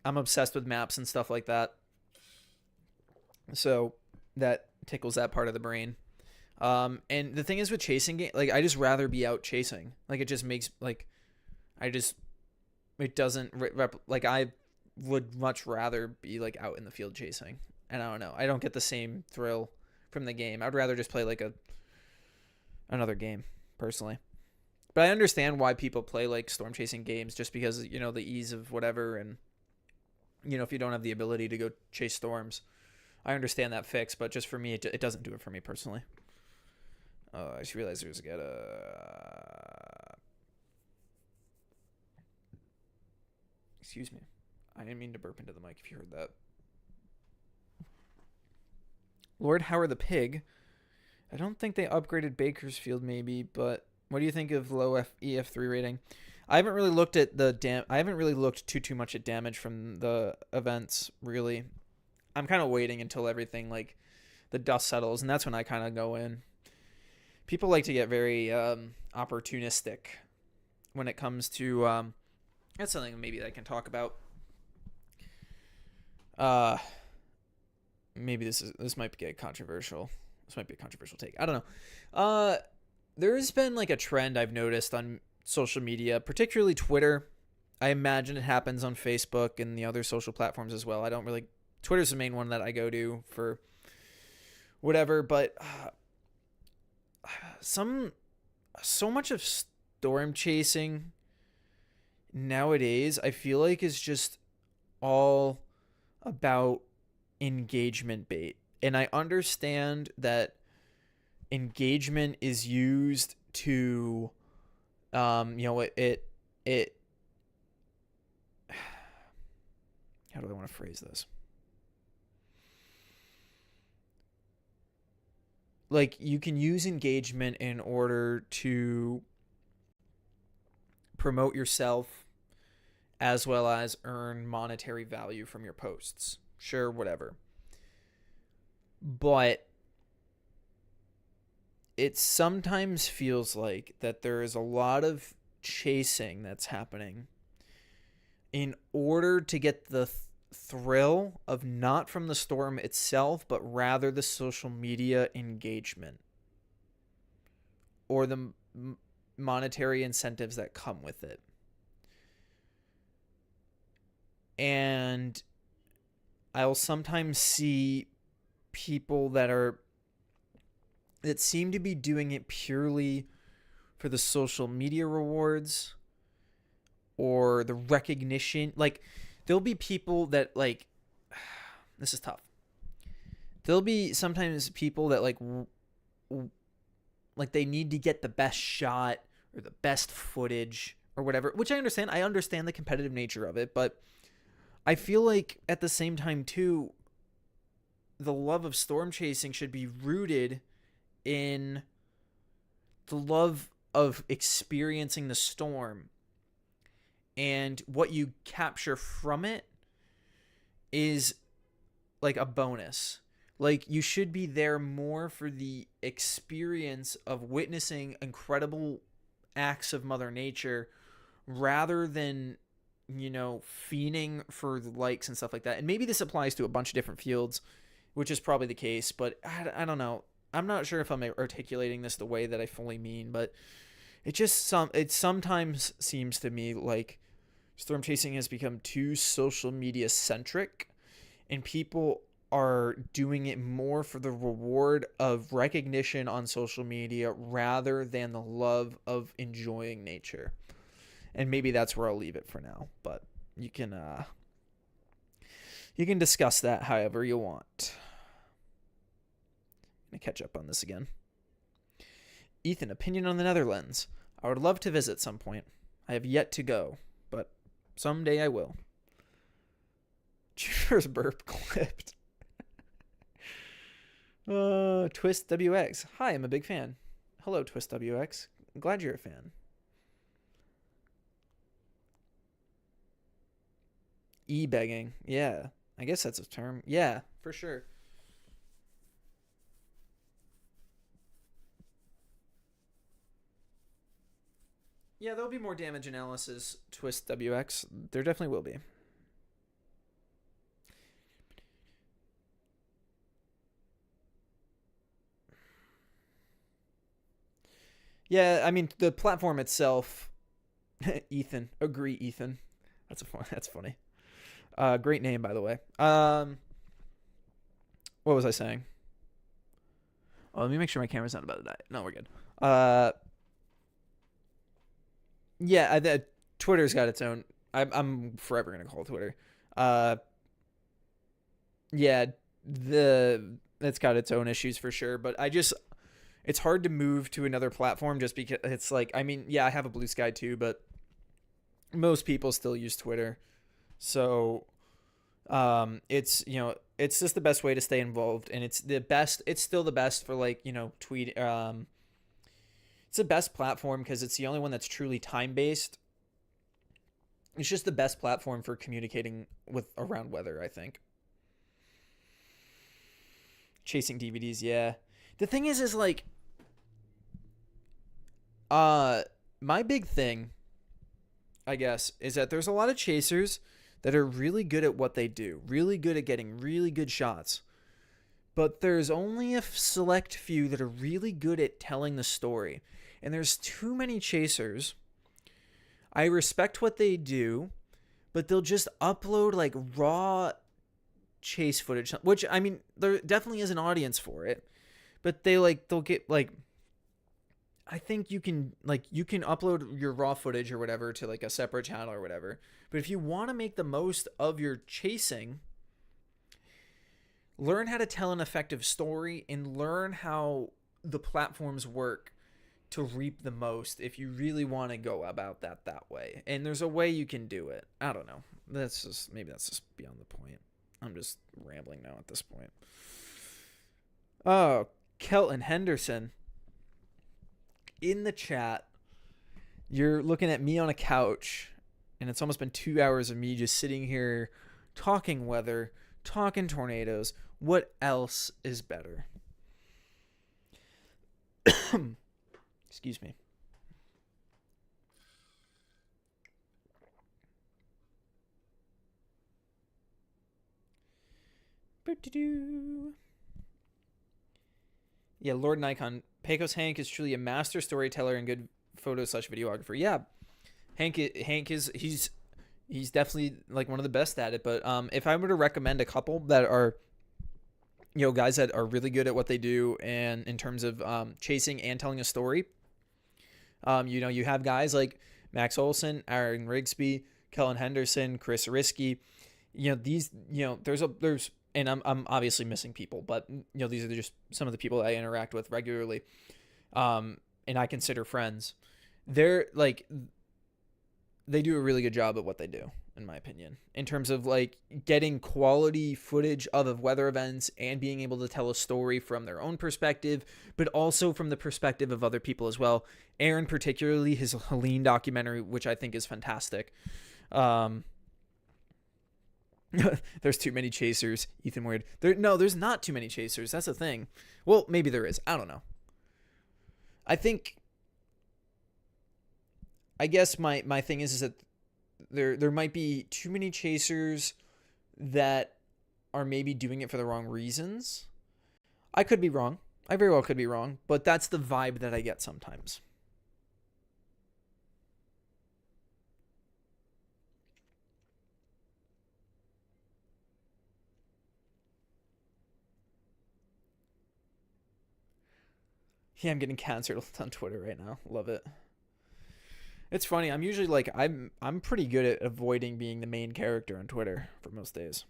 I'm obsessed with maps and stuff like that. So that tickles that part of the brain. And the thing is with chasing game, like I just rather be out chasing. Like it just makes like I just it doesn't like I would much rather be like out in the field chasing. And I don't know. I don't get the same thrill from the game. I'd rather just play like another game personally. But I understand why people play like storm chasing games, just because the ease of whatever, and if you don't have the ability to go chase storms. I understand that fix, but just for me, it doesn't do it for me personally. I just realized there's excuse me. I didn't mean to burp into the mic if you heard that. Lord Howard the Pig. I don't think they upgraded Bakersfield, maybe, but what do you think of low EF3 rating? I haven't really looked at I haven't really looked too much at damage from the events, really. I'm kind of waiting until everything, like, the dust settles, and that's when I kind of go in. People like to get very opportunistic when it comes to that's something maybe that I can talk about. Maybe this might get controversial. This might be a controversial take. I don't know. There's been like a trend I've noticed on social media, particularly Twitter. I imagine it happens on Facebook and the other social platforms as well. Twitter's the main one that I go to for whatever, but so much of storm chasing nowadays, I feel like, is just all about engagement bait. And I understand that engagement is used to it how do I want to phrase this? Like, you can use engagement in order to promote yourself as well as earn monetary value from your posts. Sure, whatever. But it sometimes feels like that there is a lot of chasing that's happening in order to get the thrill of not from the storm itself, but rather the social media engagement or the monetary incentives that come with it. And I'll sometimes see people that seem to be doing it purely for the social media rewards or the recognition. Like, there'll be people that, like, this is tough. There'll be sometimes people that like they need to get the best shot or the best footage or whatever, which I understand. I understand the competitive nature of it, but I feel like at the same time too, the love of storm chasing should be rooted in the love of experiencing the storm, and what you capture from it is like a bonus. Like, you should be there more for the experience of witnessing incredible acts of Mother Nature rather than, fiending for the likes and stuff like that. And maybe this applies to a bunch of different fields, which is probably the case, but I don't know. I'm not sure if I'm articulating this the way that I fully mean, but it sometimes seems to me like storm chasing has become too social media centric, and people are doing it more for the reward of recognition on social media rather than the love of enjoying nature. And maybe that's where I'll leave it for now, but you can discuss that however you want. I'm gonna catch up on this again. Ethan, opinion on the Netherlands. I would love to visit some point. I have yet to go, but someday I will. Cheers, burp clipped. Twist WX. Hi, I'm a big fan. Hello, Twist WX. glad you're a fan. E-begging. Yeah. I guess that's a term. Yeah, for sure. Yeah, there'll be more damage analysis twist WX. There definitely will be. Yeah, I mean the platform itself. Ethan, agree, Ethan. That's a fun. That's funny. Great name, by the way. What was I saying? Oh, let me make sure my camera's not about to die. No, we're good. Uh, yeah, Twitter's got its own. I'm forever gonna call Twitter. Uh, yeah, the it's got its own issues for sure. But it's hard to move to another platform just because it's like, I mean, yeah, I have a Blue Sky too, but most people still use Twitter. So it's it's just the best way to stay involved, and it's still the best for, like, tweet. It's the best platform because it's the only one that's truly time based. It's just the best platform for communicating with around weather, I think. Chasing DVDs, yeah. The thing is like, uh my big thing, I guess, is that there's a lot of chasers that are really good at what they do, really good at getting really good shots. But there's only a select few that are really good at telling the story. And there's too many chasers. I respect what they do, but they'll just upload like raw chase footage, which, I mean, there definitely is an audience for it. But they'll get like, I think you can upload your raw footage or whatever to like a separate channel or whatever. But if you want to make the most of your chasing, learn how to tell an effective story and learn how the platforms work to reap the most if you really want to go about that way. And there's a way you can do it. I don't know. Maybe that's just beyond the point. I'm just rambling now at this point. Oh, Kelton Henderson. In the chat, you're looking at me on a couch, and it's almost been 2 hours of me just sitting here talking weather, talking tornadoes. What else is better? Excuse me. Yeah, Lord Nikon. Pecos Hank is truly a master storyteller and good photo/videographer. Yeah, Hank is he's definitely like one of the best at it. But if I were to recommend a couple that are, guys that are really good at what they do, and in terms of chasing and telling a story, you have guys like Max Olson, Aaron Rigsby, Kellen Henderson, Chris Risky. There's and I'm obviously missing people, but these are just some of the people I interact with regularly, and I consider friends. They're like, they do a really good job at what they do, in my opinion, in terms of like getting quality footage of weather events and being able to tell a story from their own perspective, but also from the perspective of other people as well. Aaron, particularly his Helene documentary, which I think is fantastic. There's too many chasers, Ethan Weird. There's not too many chasers. That's the thing. Well, maybe there is. I don't know. I guess my thing is that there might be too many chasers that are maybe doing it for the wrong reasons. I could be wrong. I very well could be wrong, but that's the vibe that I get sometimes. Yeah, I'm getting canceled on Twitter right now. Love it. It's funny. I'm usually like, I'm pretty good at avoiding being the main character on Twitter for most days.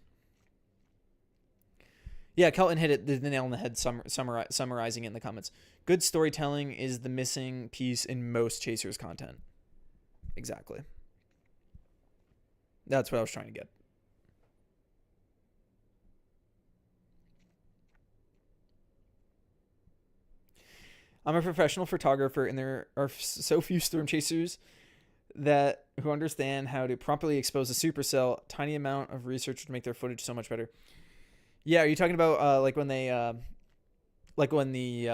Yeah, Kelton hit it the nail on the head, summarizing it in the comments. Good storytelling is the missing piece in most chasers content. Exactly. That's what I was trying to get. I'm a professional photographer, and there are so few storm chasers that who understand how to properly expose a supercell. Tiny amount of research to make their footage so much better. Yeah, are you talking about like when they like when the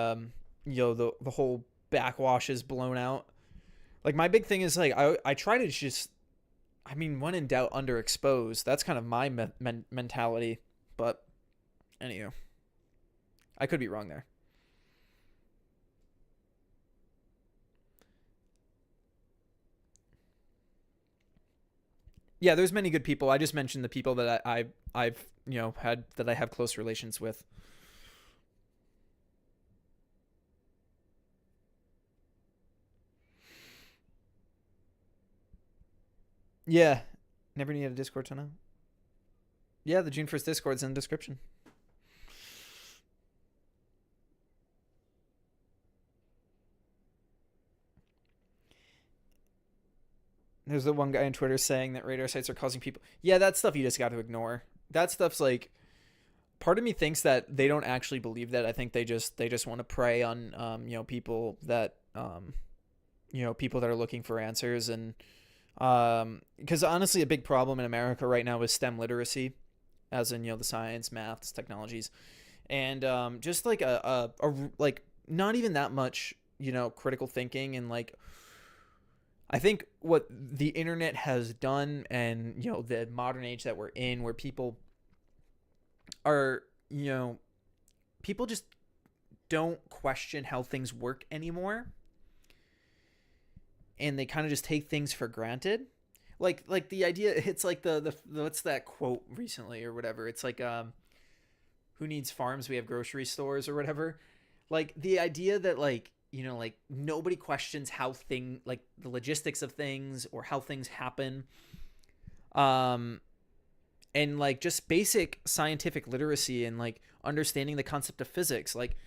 the whole backwash is blown out? Like my big thing is like I try to just, I mean, when in doubt, underexpose. That's kind of my mentality. But anywho, I could be wrong there. Yeah, there's many good people. I just mentioned the people that I've had that I have close relations with. Yeah, never needed a Discord to know. Yeah, the June 1st Discord's in the description. There's the one guy on Twitter saying that radar sites are causing people. Yeah, that stuff you just got to ignore. That stuff's like, part of me thinks that they don't actually believe that. I think they just want to prey on people that people that are looking for answers. And because honestly, a big problem in America right now is STEM literacy, as in the science, maths, technologies, and just like like not even that much critical thinking. And like, I think what the internet has done, and the modern age that we're in, where are people just don't question how things work anymore, and they kind of just take things for granted. Like the idea, it's like the what's that quote recently or whatever? It's like who needs farms? We have grocery stores or whatever. Like the idea that like nobody questions how like the logistics of things or how things happen. Um and like just basic scientific literacy and like understanding the concept of physics, like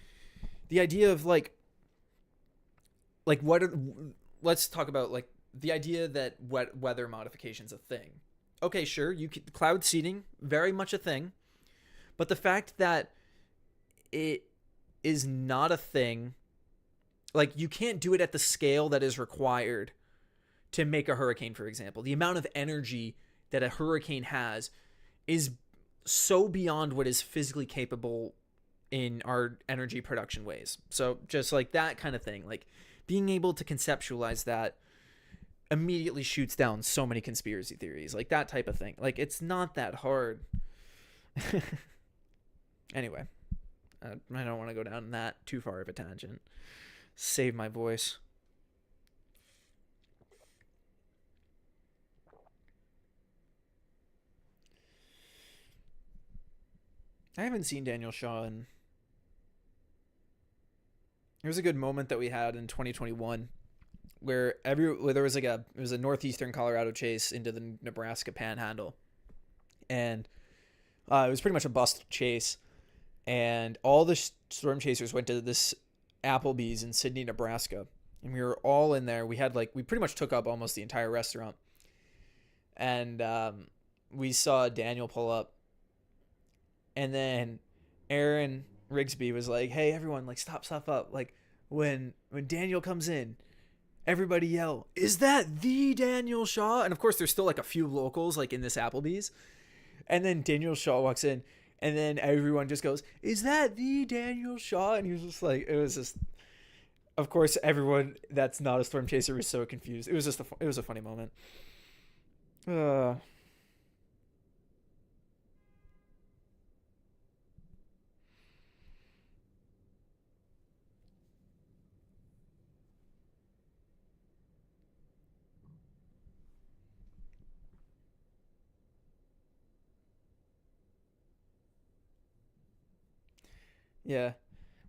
the idea of like what let's talk about like the idea that weather modification is a thing. Okay, sure, cloud seeding, very much a thing, but the fact that it is not a thing, like you can't do it at the scale that is required to make a hurricane, for example. The amount of energy that a hurricane has is so beyond what is physically capable in our energy production ways. So just like that kind of thing, like being able to conceptualize that immediately shoots down so many conspiracy theories, like that type of thing. Like it's not that hard. Anyway, I don't want to go down that too far of a tangent. Save my voice. I haven't seen Daniel Shaw in. There was a good moment that we had in 2021 where there was like it was a northeastern Colorado chase into the Nebraska Panhandle, and it was pretty much a bust chase, and all the storm chasers went to this Applebee's in Sidney, Nebraska, and we were all in there. We pretty much took up almost the entire restaurant, and we saw Daniel pull up, and then Aaron Rigsby was like, "Hey, everyone, like stop up! Like when Daniel comes in, everybody yell, 'Is that the Daniel Shaw?'" And of course, there's still like a few locals like in this Applebee's, and then Daniel Shaw walks in, and then everyone just goes, "Is that the Daniel Shaw?" And he was just like, it was just, of course, everyone that's not a storm chaser was so confused. It was just it was a funny moment. Uh, yeah.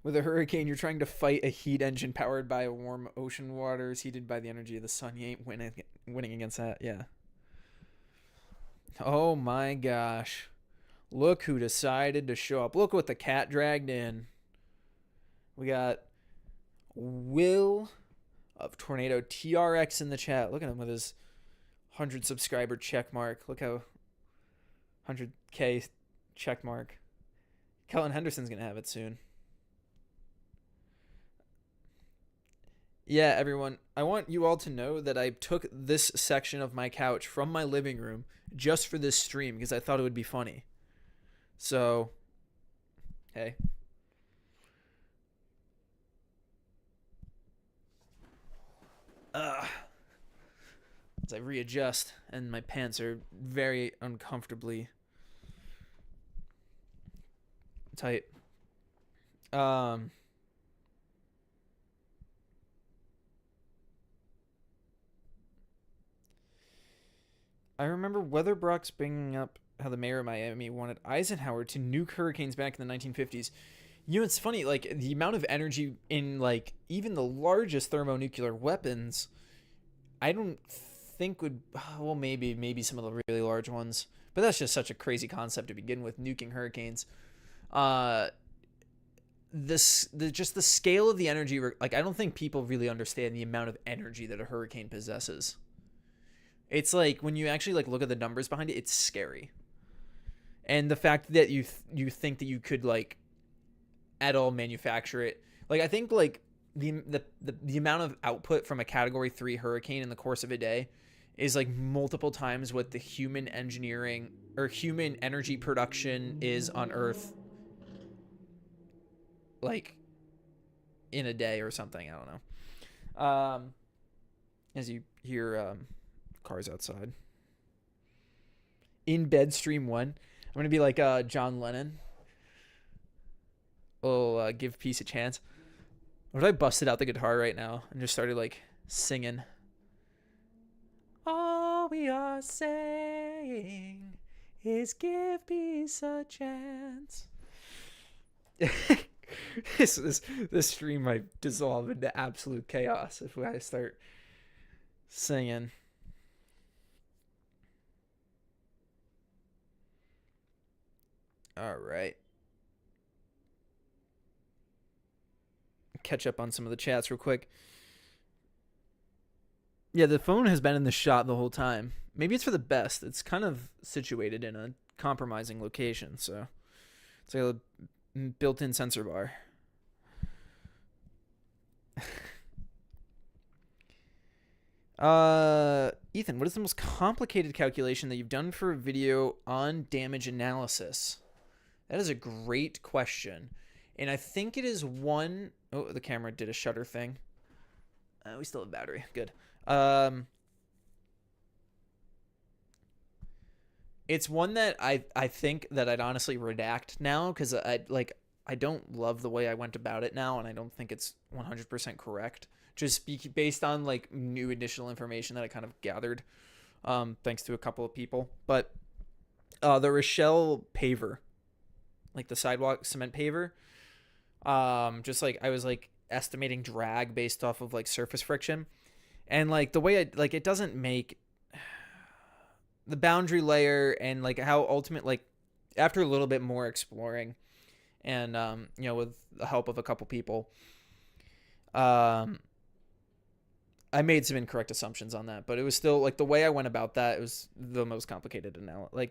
With a hurricane, you're trying to fight a heat engine powered by warm ocean waters heated by the energy of the sun. You ain't winning against that. Yeah. Oh my gosh. Look who decided to show up. Look what the cat dragged in. We got Will of Tornado TRX in the chat. Look at him with his 100 subscriber check mark. Look how 100K check mark. Kellen Henderson's going to have it soon. Yeah, everyone, I want you all to know that I took this section of my couch from my living room just for this stream because I thought it would be funny. So, hey. Uh, as I readjust, and my pants are very uncomfortably tight. Um, I remember Weatherbrock's bringing up how the mayor of Miami wanted Eisenhower to nuke hurricanes back in the 1950s. You know, it's funny, like the amount of energy in like even the largest thermonuclear weapons, I don't think would well maybe some of the really large ones, but that's just such a crazy concept to begin with, nuking hurricanes. Uh, just the scale of the energy, like I don't think people really understand the amount of energy that a hurricane possesses. It's like when you actually like look at the numbers behind it, it's scary. And the fact that you think that you could like at all manufacture it, like I think like the amount of output from a category 3 hurricane in the course of a day is like multiple times what the human engineering or human energy production is on Earth, like in a day or something. I don't know. As you hear cars outside. In bed stream 1. I'm going to be like John Lennon. Oh, give peace a chance. What if I busted out the guitar right now and just started like singing? All we are saying is give peace a chance. this stream might dissolve into absolute chaos if I start singing. All right. Catch up on some of the chats real quick. Yeah, the phone has been in the shot the whole time. Maybe it's for the best. It's kind of situated in a compromising location, so it's like a built-in sensor bar. Ethan, what is the most complicated calculation that you've done for a video on damage analysis? That is a great question. And I think it is one... Oh, the camera did a shutter thing. We still have battery. Good. It's one that I think that I'd honestly redact now because I don't love the way I went about it now, and I don't think it's 100% correct. Just based on like new additional information that I kind of gathered, thanks to a couple of people. But the Rochelle paver, like the sidewalk cement paver, just like I was like estimating drag based off of like surface friction, and like the way it doesn't make the boundary layer, and like how ultimate, like after a little bit more exploring and with the help of a couple people, I made some incorrect assumptions on that, but it was still like the way I went about that, it was the most complicated analysis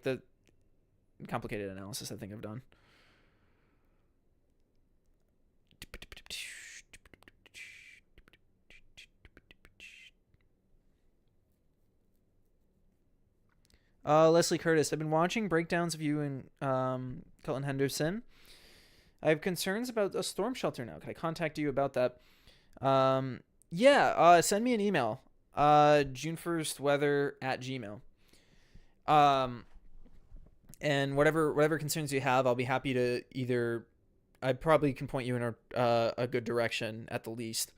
I think I've done. Leslie Curtis, I've been watching breakdowns of you and Colin Henderson. I have concerns about a storm shelter now. Can I contact you about that? Yeah, send me an email. June1stweather@gmail. And whatever concerns you have, I'll be happy to either... I probably can point you in a good direction at the least.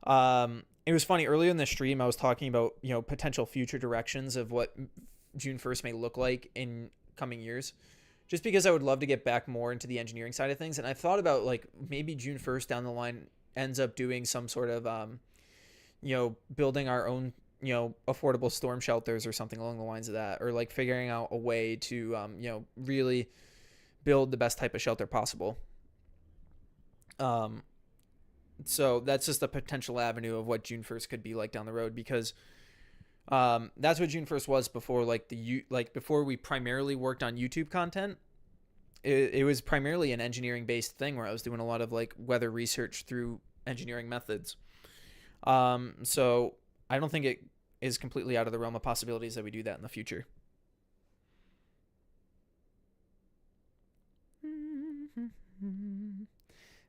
It was funny, earlier in the stream I was talking about, potential future directions of what June 1st may look like in coming years, just because I would love to get back more into the engineering side of things. And I thought about like maybe June 1st down the line ends up doing some sort of building our own affordable storm shelters or something along the lines of that, or like figuring out a way to really build the best type of shelter possible. So that's just a potential avenue of what June 1st could be like down the road, because that's what June 1st was before, before we primarily worked on YouTube content. It was primarily an engineering based thing where I was doing a lot of like weather research through engineering methods. So I don't think it is completely out of the realm of possibilities that we do that in the future.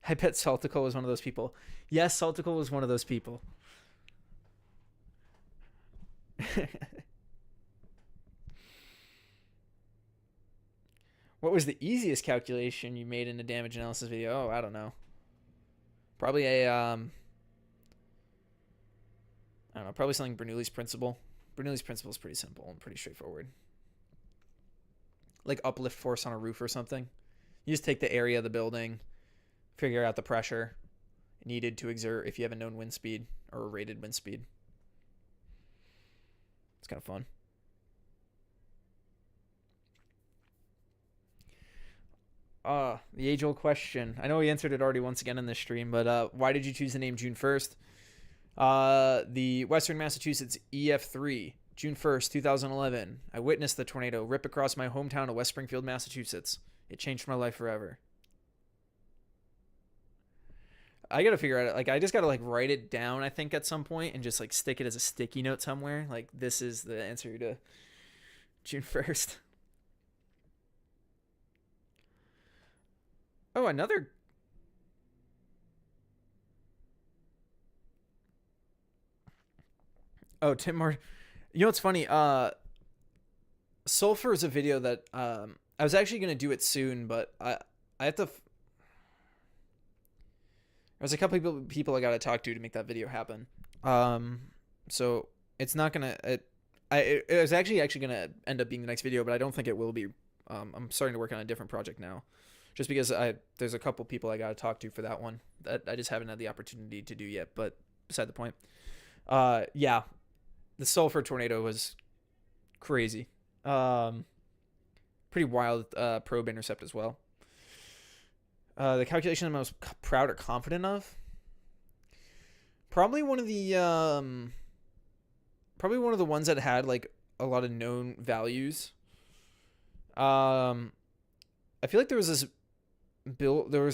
I bet Saltical was one of those people. Yes, Saltical was one of those people. What was the easiest calculation you made in a damage analysis video? Oh, I don't know. Probably I don't know, probably something Bernoulli's principle. Bernoulli's principle is pretty simple and pretty straightforward. Like uplift force on a roof or something. You just take the area of the building, figure out the pressure needed to exert if you have a known wind speed or a rated wind speed. It's kind of fun. The age-old question. I know we answered it already once again in this stream, but why did you choose the name June 1st? The Western Massachusetts EF3, June 1st, 2011. I witnessed the tornado rip across my hometown of West Springfield, Massachusetts. It changed my life forever. I gotta figure out, like, I just gotta, like, write it down, I think, at some point and just, like, stick it as a sticky note somewhere. Like, this is the answer to June 1st. Oh, another. Oh, Tim Martin. You know what's funny? Sulfur is a video that I was actually gonna do it soon, but I have to. There's a couple people I gotta talk to make that video happen. So it's not gonna. It was actually gonna end up being the next video, but I don't think it will be. I'm starting to work on a different project now, just because there's a couple people I gotta talk to for that one that I just haven't had the opportunity to do yet. But beside the point. Yeah, the sulfur tornado was crazy. Pretty wild probe intercept as well. The calculation I'm most proud or confident of, probably one of the ones that had like a lot of known values. I feel like there was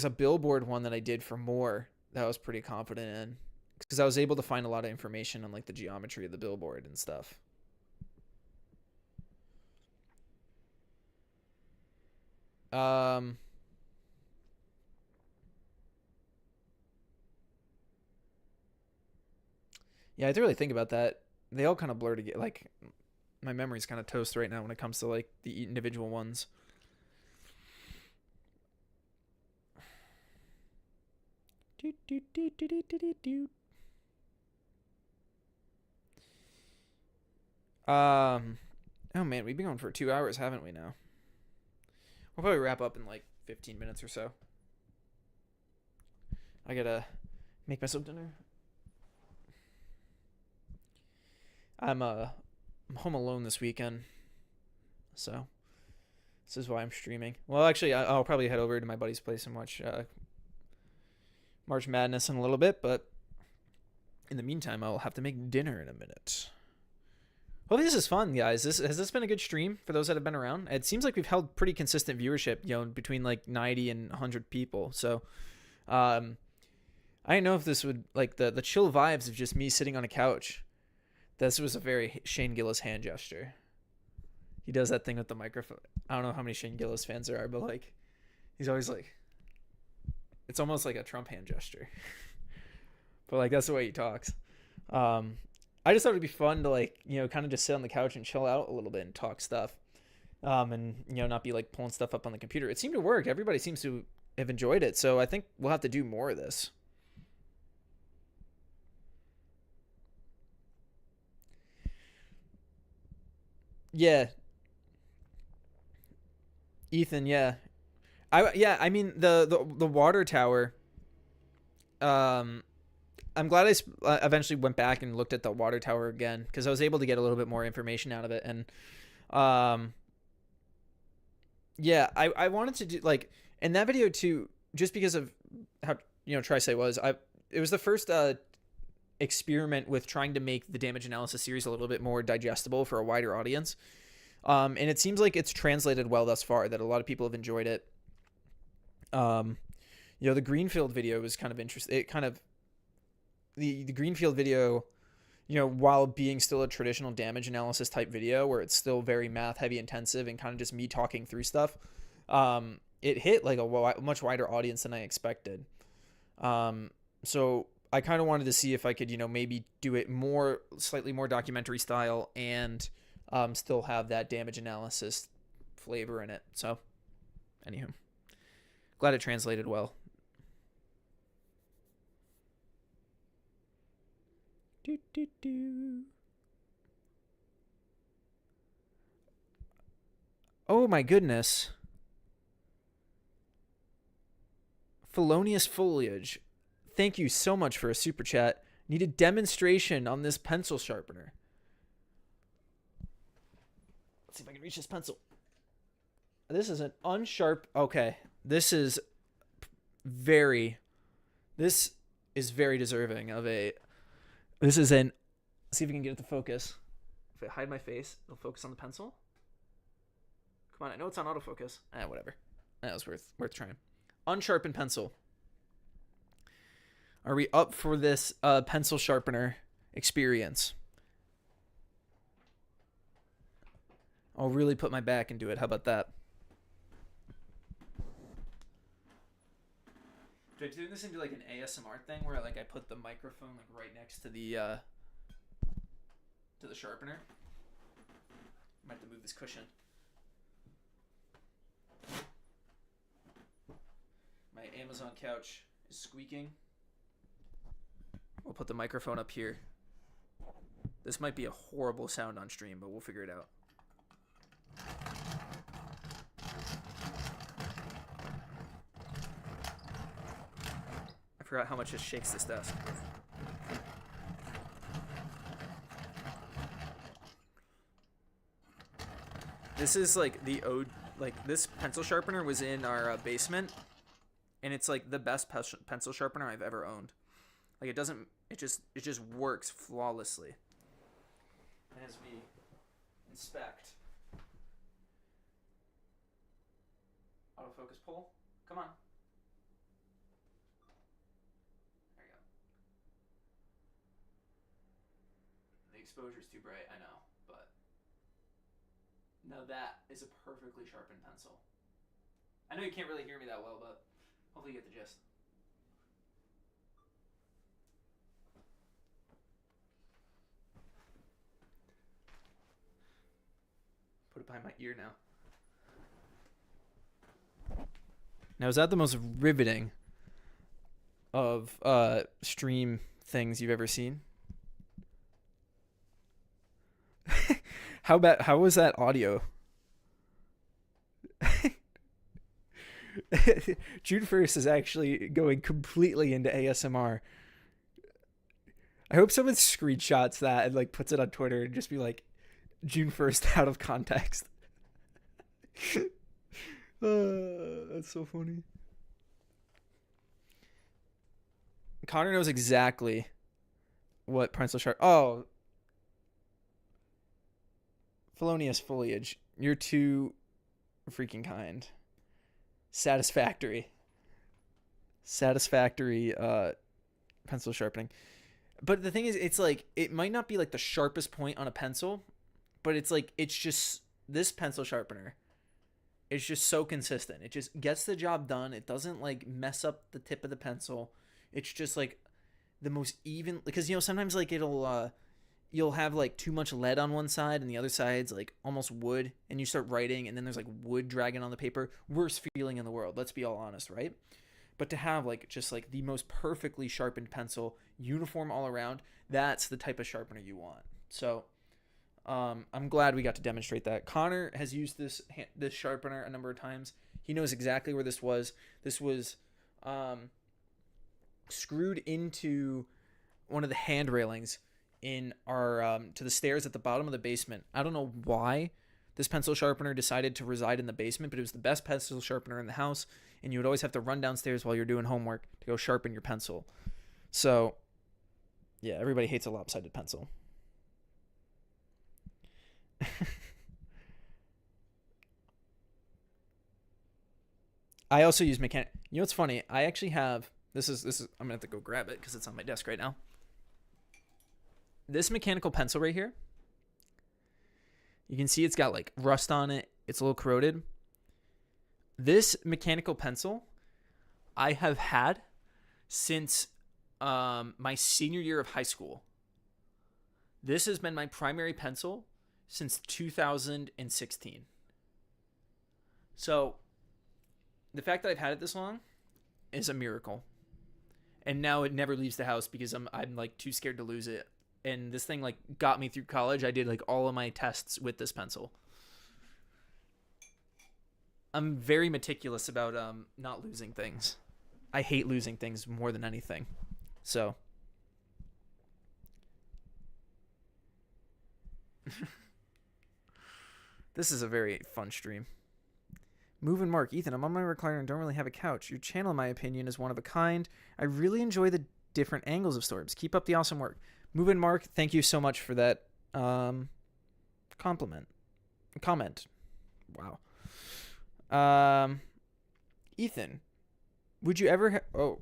a billboard one that I did for more that I was pretty confident in, because I was able to find a lot of information on like the geometry of the billboard and stuff. Yeah, I had to really think about that. They all kind of blur together. Like, my memory's kind of toast right now when it comes to like the individual ones. Do, do, do, do, do, do, do. Oh man, we've been going for 2 hours, haven't we now? We'll probably wrap up in like 15 minutes or so. I gotta make myself dinner. I'm home alone this weekend, so this is why I'm streaming. Well, actually, I'll probably head over to my buddy's place and watch March Madness in a little bit, but in the meantime, I'll have to make dinner in a minute. Well, this is fun, guys. Has this been a good stream for those that have been around? It seems like we've held pretty consistent viewership, between like 90 and 100 people. So, I didn't know if this would, like, the chill vibes of just me sitting on a couch. This was a very Shane Gillis hand gesture. He does that thing with the microphone. I don't know how many Shane Gillis fans there are, but like, he's always like, it's almost like a Trump hand gesture. But like, that's the way he talks. I just thought it'd be fun to like, kind of just sit on the couch and chill out a little bit and talk stuff. And not be like pulling stuff up on the computer. It seemed to work. Everybody seems to have enjoyed it. So I think we'll have to do more of this. Yeah. Ethan, yeah. I mean the water tower. I'm glad I eventually went back and looked at the water tower again, because I was able to get a little bit more information out of it. And yeah, I wanted to do like in that video too, just because of how Trisay was. It was the first experiment with trying to make the damage analysis series a little bit more digestible for a wider audience. And it seems like it's translated well thus far, that a lot of people have enjoyed it. The Greenfield video was kind of interesting. It kind of the Greenfield video, while being still a traditional damage analysis type video where it's still very math heavy intensive and kind of just me talking through stuff, it hit like a much wider audience than I expected. So I kind of wanted to see if I could, maybe do it slightly more documentary style and still have that damage analysis flavor in it. So, anywho, glad it translated well. Oh my goodness. Felonious Foliage. Thank you so much for a super chat. Need a demonstration on this pencil sharpener. Let's see if I can reach this pencil. This is an unsharp. Okay. This is very deserving of a. This is an. Let's see if we can get it to focus. If I hide my face, it'll focus on the pencil. Come on, I know it's on autofocus. Whatever. That was worth trying. Unsharpened pencil. Are we up for this pencil sharpener experience? I'll really put my back into it. How about that? Do I turn this into like an ASMR thing where like I put the microphone like right next to the sharpener? I might have to move this cushion. My Amazon couch is squeaking. We'll put the microphone up here. This might be a horrible sound on stream, but we'll figure it out. I forgot how much it shakes this desk. This is like this pencil sharpener was in our basement, and it's like the best pencil sharpener I've ever owned. Like it just works flawlessly. And as we inspect, autofocus pull, come on. There you go. The exposure's too bright, I know, but now that is a perfectly sharpened pencil. I know you can't really hear me that well, but hopefully you get the gist. Put it behind my ear now. Now, is that the most riveting of stream things you've ever seen? How was that audio? June 1st is actually going completely into ASMR. I hope someone screenshots that and like puts it on Twitter and just be like, June 1st out of context. That's so funny. Connor knows exactly what pencil sharp. Oh, Felonious Foliage. You're too freaking kind. Satisfactory pencil sharpening. But the thing is, it's like it might not be like the sharpest point on a pencil, but it's like it's just this pencil sharpener. It's just so consistent. It just gets the job done. It doesn't like mess up the tip of the pencil. It's just like the most even, because sometimes like it'll you'll have like too much lead on one side and the other side's like almost wood, and you start writing and then there's like wood dragging on the paper. Worst feeling in the world, let's be all honest, right? But to have like just like the most perfectly sharpened pencil, uniform all around, that's the type of sharpener you want. So I'm glad we got to demonstrate that. Connor has used this sharpener a number of times. He knows exactly where this was. This was screwed into one of the hand railings in our to the stairs at the bottom of the basement. I don't know why this pencil sharpener decided to reside in the basement, but it was the best pencil sharpener in the house, and you would always have to run downstairs while you're doing homework to go sharpen your pencil. So, yeah, everybody hates a lopsided pencil. I also use mechanic. You know what's funny? I actually have this is I'm gonna have to go grab it because it's on my desk right now. this mechanical pencil right here, you can see it's got like rust on it. It's a little corroded. This mechanical pencil I have had since my senior year of high school. This has been my primary pencil since 2016. So the fact that I've had it this long is a miracle. And now it never leaves the house because I'm like too scared to lose it. And this thing like got me through college. I did like all of my tests with this pencil. I'm very meticulous about not losing things. I hate losing things more than anything. So this is a very fun stream. Moving Mark, Ethan, I'm on my recliner and don't really have a couch. Your channel, in my opinion, is one of a kind. I really enjoy the different angles of storms. Keep up the awesome work. Moving Mark, thank you so much for that comment. Wow. Ethan, would you ever oh,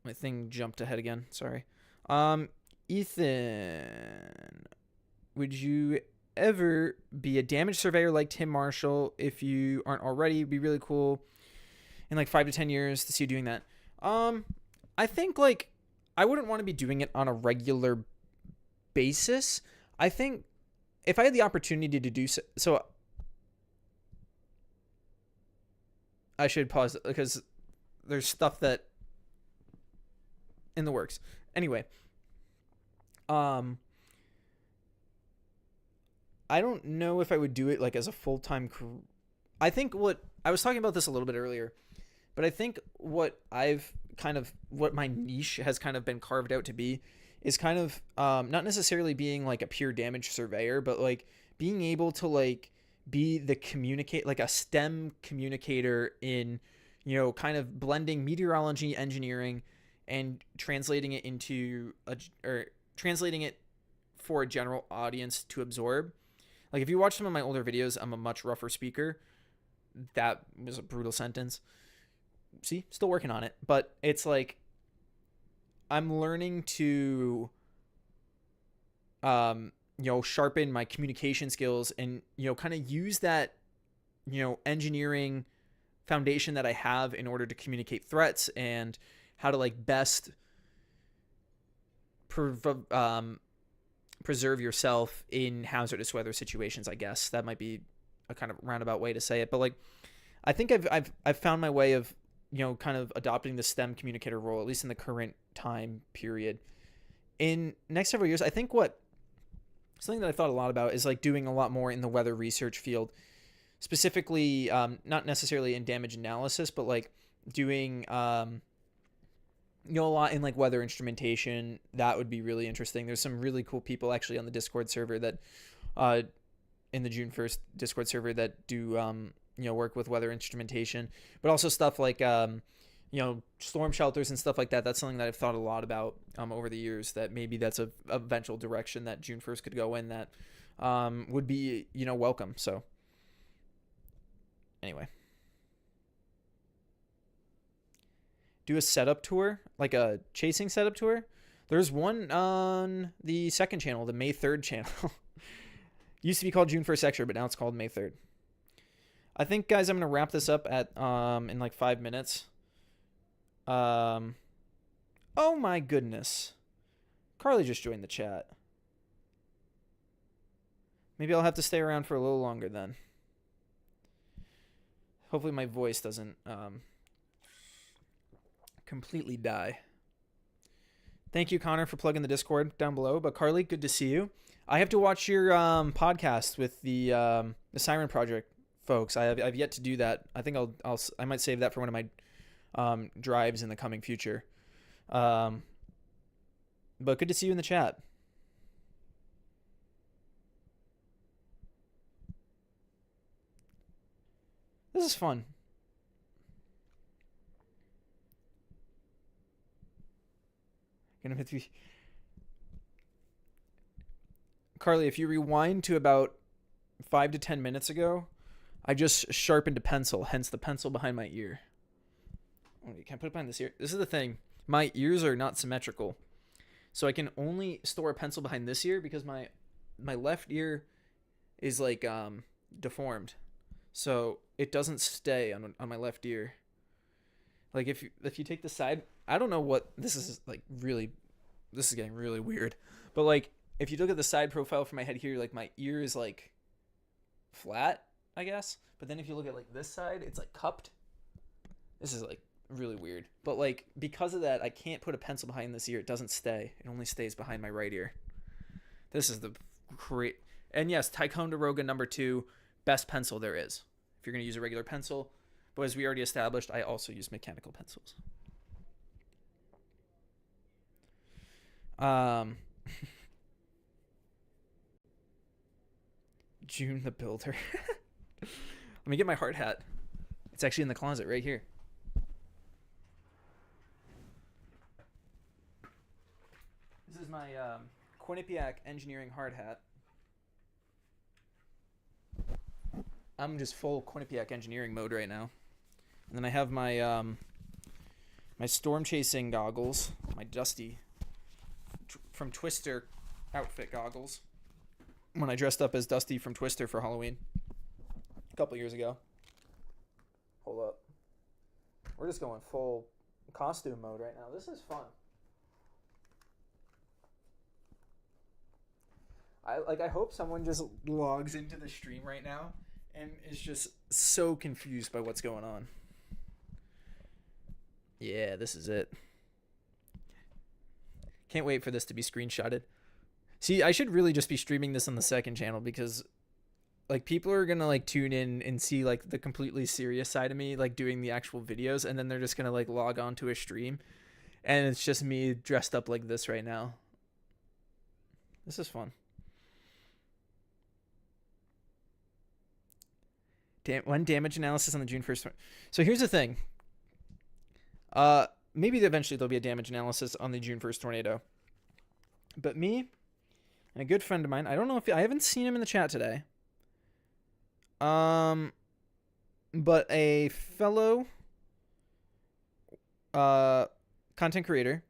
my thing jumped ahead again. Sorry. Ethan, would you ever be a damage surveyor like Tim Marshall if you aren't already? It'd be really cool in like 5 to 10 years to see you doing that. I think like I wouldn't want to be doing it on a regular basis. I think if I had the opportunity to do so I should pause because there's stuff that in the works. Anyway, I don't know if I would do it like as a full-time career. I think I was talking about this a little bit earlier, but I think what my niche has kind of been carved out to be is kind of not necessarily being like a pure damage surveyor, but like being able to like be the like a STEM communicator in, kind of blending meteorology, engineering, and translating it translating it for a general audience to absorb. Like if you watch some of my older videos, I'm a much rougher speaker. That was a brutal sentence. See, still working on it, but it's like I'm learning to sharpen my communication skills and kind of use that engineering foundation that I have in order to communicate threats and how to like best preserve yourself in hazardous weather situations. I guess that might be a kind of roundabout way to say it, but like I think I've found my way of kind of adopting the STEM communicator role, at least in the current time period. In next several years, I think something that I thought a lot about is like doing a lot more in the weather research field, specifically not necessarily in damage analysis, but like doing a lot in like weather instrumentation. That would be really interesting. There's some really cool people actually on the Discord server that in the June 1st Discord server that do work with weather instrumentation, but also stuff like storm shelters and stuff like that. That's something that I've thought a lot about over the years, that maybe that's a eventual direction that June 1st could go in that would be welcome. So anyway, do a setup tour, like a chasing setup tour. There's one on the second channel, the May 3rd channel. Used to be called June 1st Extra, but now it's called May 3rd. I think, guys, I'm going to wrap this up at in like 5 minutes. Oh my goodness. Carly just joined the chat. Maybe I'll have to stay around for a little longer then. Hopefully my voice doesn't completely die. Thank you, Connor, for plugging the Discord down below. But Carly, good to see you. I have to watch your podcast with the Siren Project folks. I've yet to do that. I think I might save that for one of my drives in the coming future. But good to see you in the chat. This is fun. Carly, if you rewind to about 5 to 10 minutes ago, I just sharpened a pencil, hence the pencil behind my ear. Oh, you can't put it behind this ear. This is the thing. My ears are not symmetrical. So I can only store a pencil behind this ear because my left ear is like deformed. So it doesn't stay on my left ear. Like if you take the side, I don't know what this is like really this is getting really weird. But like if you look at the side profile for my head here, like my ear is like flat, I guess. But then if you look at like this side, it's like cupped. This is like really weird. But like because of that, I can't put a pencil behind this ear. It doesn't stay. It only stays behind my right ear. This is the great. And yes, Ticonderoga #2, best pencil there is. If you're going to use a regular pencil. But as we already established, I also use mechanical pencils. June the Builder. Let me get my hard hat. It's actually in the closet right here. This is my Quinnipiac Engineering hard hat. I'm just full Quinnipiac Engineering mode right now. And then I have my my storm chasing goggles, my Dusty from Twister outfit goggles. When I dressed up as Dusty from Twister for Halloween a couple years ago. Hold up. We're just going full costume mode right now. This is fun. I hope someone just logs into the stream right now and is just so confused by what's going on. Yeah, this is it. Can't wait for this to be screenshotted. See, I should really just be streaming this on the second channel because like people are going to like tune in and see like the completely serious side of me like doing the actual videos, and then they're just going to like log on to a stream and it's just me dressed up like this right now. This is fun. One damage analysis on the June 1st. So here's the thing. Maybe eventually there'll be a damage analysis on the June 1st tornado. But me and a good friend of mine, I don't know if I haven't seen him in the chat today. But a fellow content creator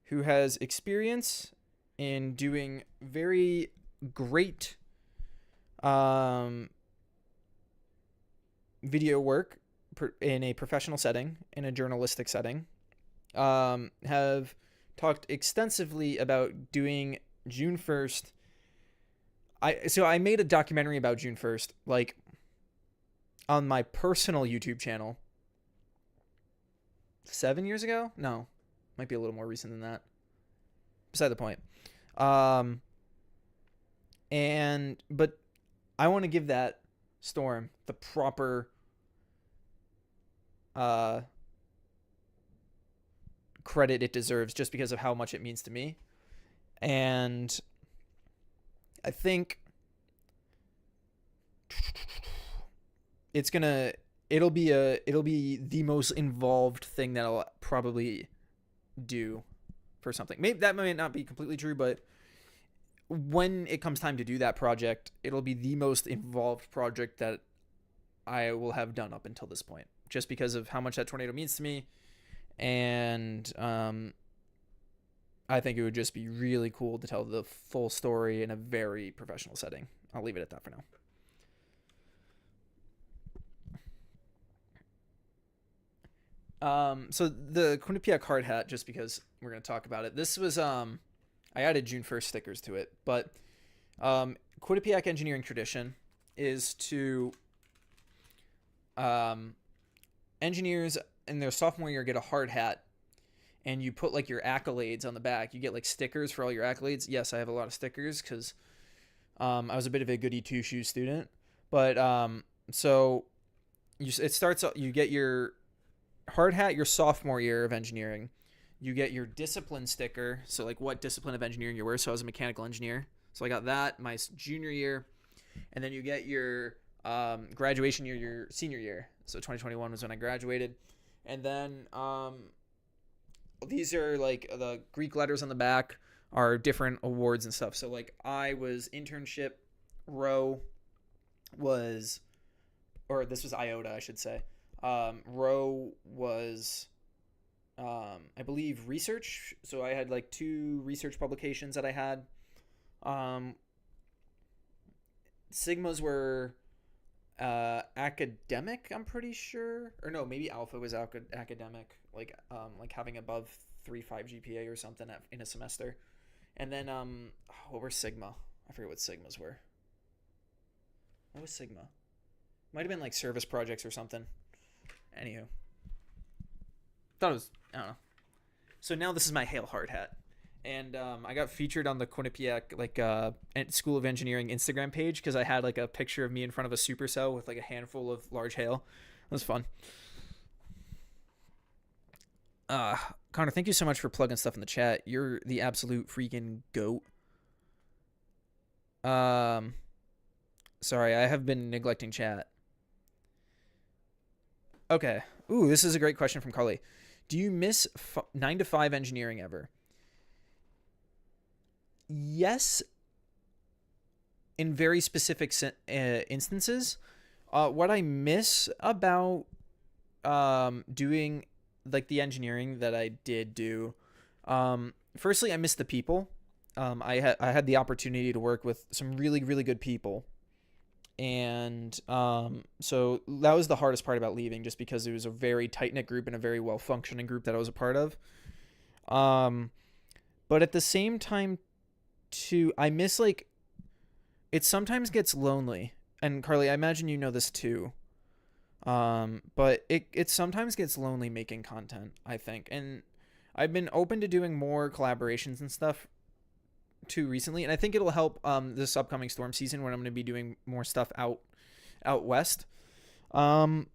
who has experience in doing very great video work in a professional setting, in a journalistic setting, have talked extensively about doing June 1st. So I made a documentary about June 1st, like on my personal YouTube channel 7 years ago. No, might be a little more recent than that. Beside the point. But I want to give that storm the proper credit it deserves just because of how much it means to me. And I think it'll be the most involved thing that I'll probably do for something. Maybe that might not be completely true, but when it comes time to do that project, it'll be the most involved project that I will have done up until this point, just because of how much that tornado means to me. And I think it would just be really cool to tell the full story in a very professional setting. I'll leave it at that for now. So the Quinnipiac hard hat, just because we're going to talk about it. This was, I added June 1st stickers to it, but Quinnipiac engineering tradition is to engineers in their sophomore year get a hard hat, and you put like your accolades on the back. You get like stickers for all your accolades. Yes, I have a lot of stickers because I was a bit of a goody two shoes student. But so it starts. You get your hard hat your sophomore year of engineering. You get your discipline sticker. So like what discipline of engineering you were. So I was a mechanical engineer. So I got that my junior year, and then you get your graduation year, your senior year. So 2021 was when I graduated. And then these are like the Greek letters on the back are different awards and stuff. So like I was internship row was, or this was IOTA, I should say. Row was I believe research. So I had like two research publications that I had. Um, Sigmas were academic, I'm pretty sure, or no, maybe alpha was academic, like having above 3.5 GPA or something in a semester. And then what were sigma? I forget what sigmas were. What was sigma? Might have been like service projects or something. Anywho, thought it was, I don't know. So now this is my Hail Hard hat. And I got featured on the Quinnipiac School of Engineering Instagram page because I had like a picture of me in front of a supercell with like a handful of large hail. It was fun. Connor, thank you so much for plugging stuff in the chat. You're the absolute freaking goat. Um, Sorry, I have been neglecting chat. Okay. Ooh, this is a great question from Carly. Do you miss 9 to 5 engineering ever? Yes, in very specific instances. What I miss about doing like the engineering that I did do, firstly, I miss the people. I had the opportunity to work with some really really good people, and so that was the hardest part about leaving, just because it was a very tight knit group and a very well functioning group that I was a part of. Um, but at the same time, too, I miss like it sometimes gets lonely. And Carly, I imagine you know this too. But it sometimes gets lonely making content, I think. And I've been open to doing more collaborations and stuff too recently, and I think it'll help this upcoming storm season when I'm going to be doing more stuff out west. Um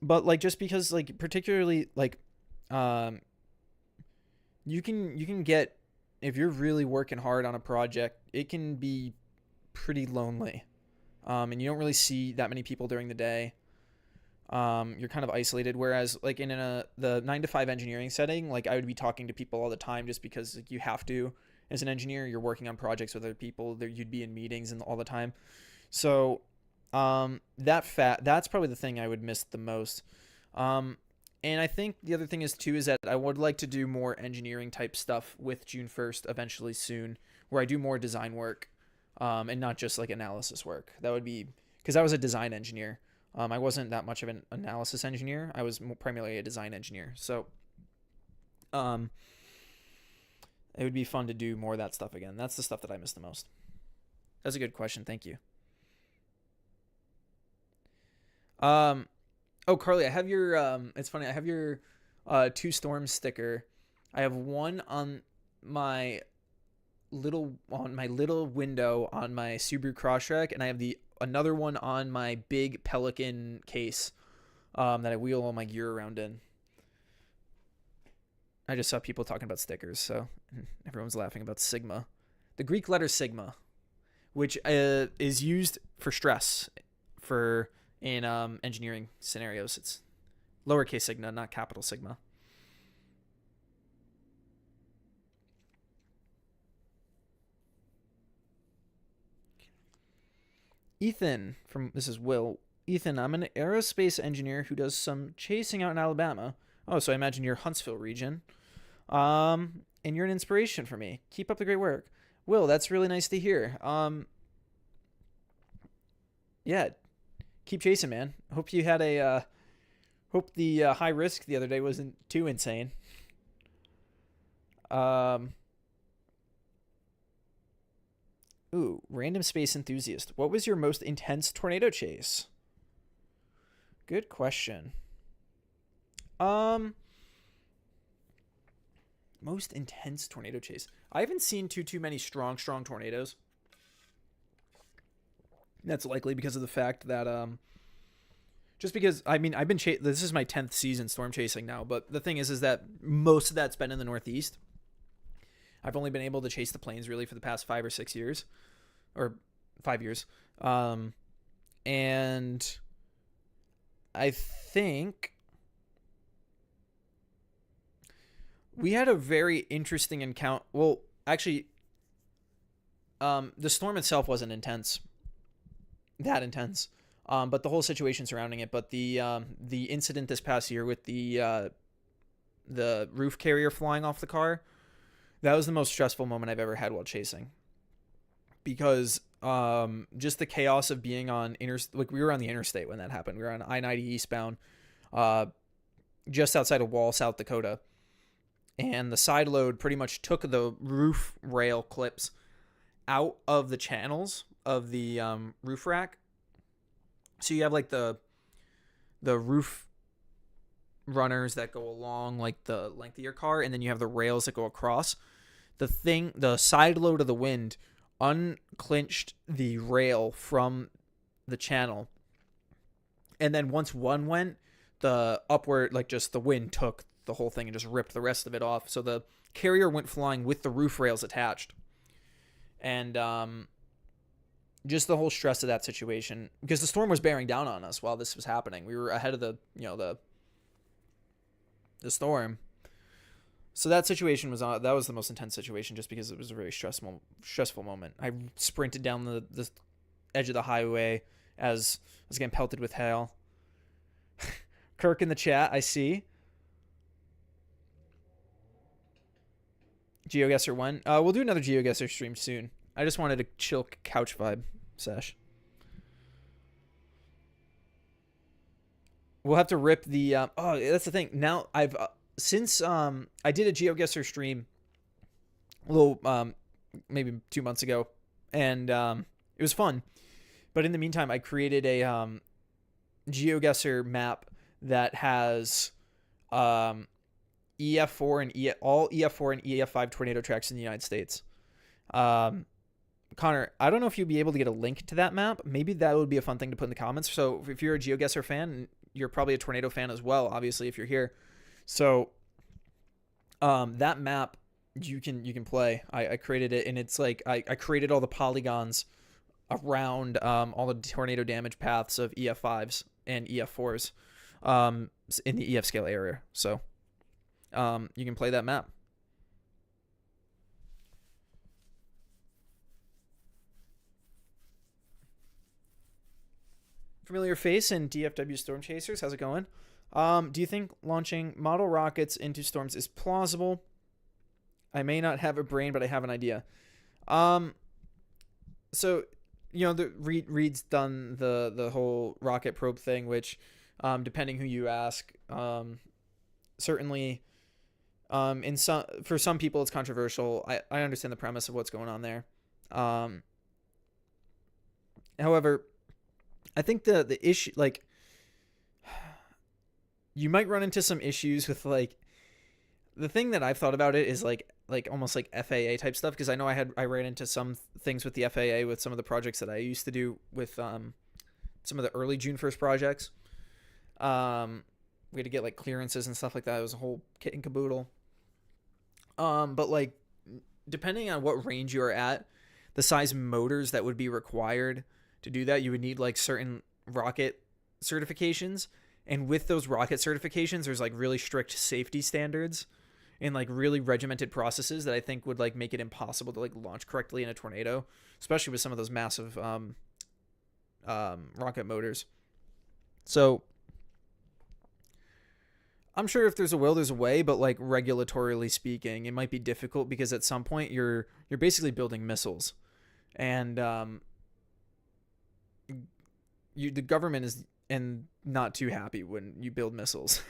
but like just because like particularly like um you can get, if you're really working hard on a project, it can be pretty lonely. And you don't really see that many people during the day. You're kind of isolated. Whereas like in the 9 to 5 engineering setting, like I would be talking to people all the time just because like, you have to. As an engineer, you're working on projects with other people. You'd be in meetings and all the time. So that's probably the thing I would miss the most. Um, and I think the other thing is that I would like to do more engineering type stuff with June 1st eventually soon, where I do more design work, and not just like analysis work. That would be because I was a design engineer. I wasn't that much of an analysis engineer. I was primarily a design engineer. So um, it would be fun to do more of that stuff again. That's the stuff that I miss the most. That's a good question. Thank you. Um, oh, Carly, I have your. It's funny. I have your two storms sticker. I have one my on my little window on my Subaru Crosstrek, and I have the another one on my big Pelican case that I wheel all my gear around in. I just saw people talking about stickers, so everyone's laughing about sigma, the Greek letter sigma, which is used for stress for in engineering scenarios. It's lowercase sigma, not capital sigma. Ethan this is Will. Ethan, I'm an aerospace engineer who does some chasing out in Alabama. Oh, so I imagine you're Huntsville region. And you're an inspiration for me. Keep up the great work. Will, that's really nice to hear. Yeah, keep chasing, man. Hope you had hope the high risk the other day wasn't too insane. Um, Ooh, random space enthusiast. What was your most intense tornado chase? Good question. Um, Most intense tornado chase. I haven't seen too many strong tornadoes. That's likely because of the fact that just because I mean I've been this is my 10th season storm chasing now, but the thing is that most of that's been in the Northeast. I've only been able to chase the plains really for the past 5 or 6 years, or 5 years, and I think we had a very interesting encounter. Well, actually, the storm itself wasn't that intense, but the whole situation surrounding it. But the incident this past year with the roof carrier flying off the car. That was the most stressful moment I've ever had while chasing, because just the chaos of being on like we were on the interstate when that happened. We were on I-90 eastbound, uh, just outside of Wall, South Dakota, and the side load pretty much took the roof rail clips out of the channels of the roof rack. So you have like the roof runners that go along like the length of your car, and then you have the rails that go across. The side load of the wind unclinched the rail from the channel, and then once one went, the upward, like just the wind took the whole thing and just ripped the rest of it off. So the carrier went flying with the roof rails attached, and just the whole stress of that situation, because the storm was bearing down on us while this was happening. We were ahead of the storm. So that situation was that was the most intense situation, just because it was a very stressful moment. I sprinted down the edge of the highway as I was getting pelted with hail. Kirk in the chat, I see. GeoGuessr when? We'll do another GeoGuessr stream soon. I just wanted a chill couch vibe sesh. We'll have to rip the. Oh, that's the thing. Now I've since I did a GeoGuessr stream a little maybe 2 months ago, and it was fun. But in the meantime, I created a GeoGuessr map that has EF4 and all EF4 and EF5 tornado tracks in the United States. Connor, I don't know if you'd be able to get a link to that map. Maybe that would be a fun thing to put in the comments. So if you're a GeoGuessr fan, you're probably a tornado fan as well, obviously, if you're here. So that map you can play. I created it, and it's like I created all the polygons around all the tornado damage paths of EF5s and EF4s in the EF scale area. So you can play that map. Familiar face in DFW Storm Chasers. How's it going? Do you think launching model rockets into storms is plausible? I may not have a brain, but I have an idea. So, the Reed's done the whole rocket probe thing, which, depending who you ask, certainly, for some people it's controversial. I understand the premise of what's going on there. However, I think the issue, like, you might run into some issues with, like, the thing that I've thought about it is like almost like FAA type stuff, because I know I ran into some things with the FAA with some of the projects that I used to do with some of the early June 1st projects. We had to get like clearances and stuff like that. It was a whole kit and caboodle. But like, depending on what range you're at, the size motors that would be required to do that, you would need like certain rocket certifications. And with those rocket certifications, there's like really strict safety standards and like really regimented processes that I think would like make it impossible to like launch correctly in a tornado, especially with some of those massive rocket motors. So I'm sure if there's a will, there's a way, but like regulatorily speaking, it might be difficult, because at some point you're basically building missiles, and the government is not too happy when you build missiles.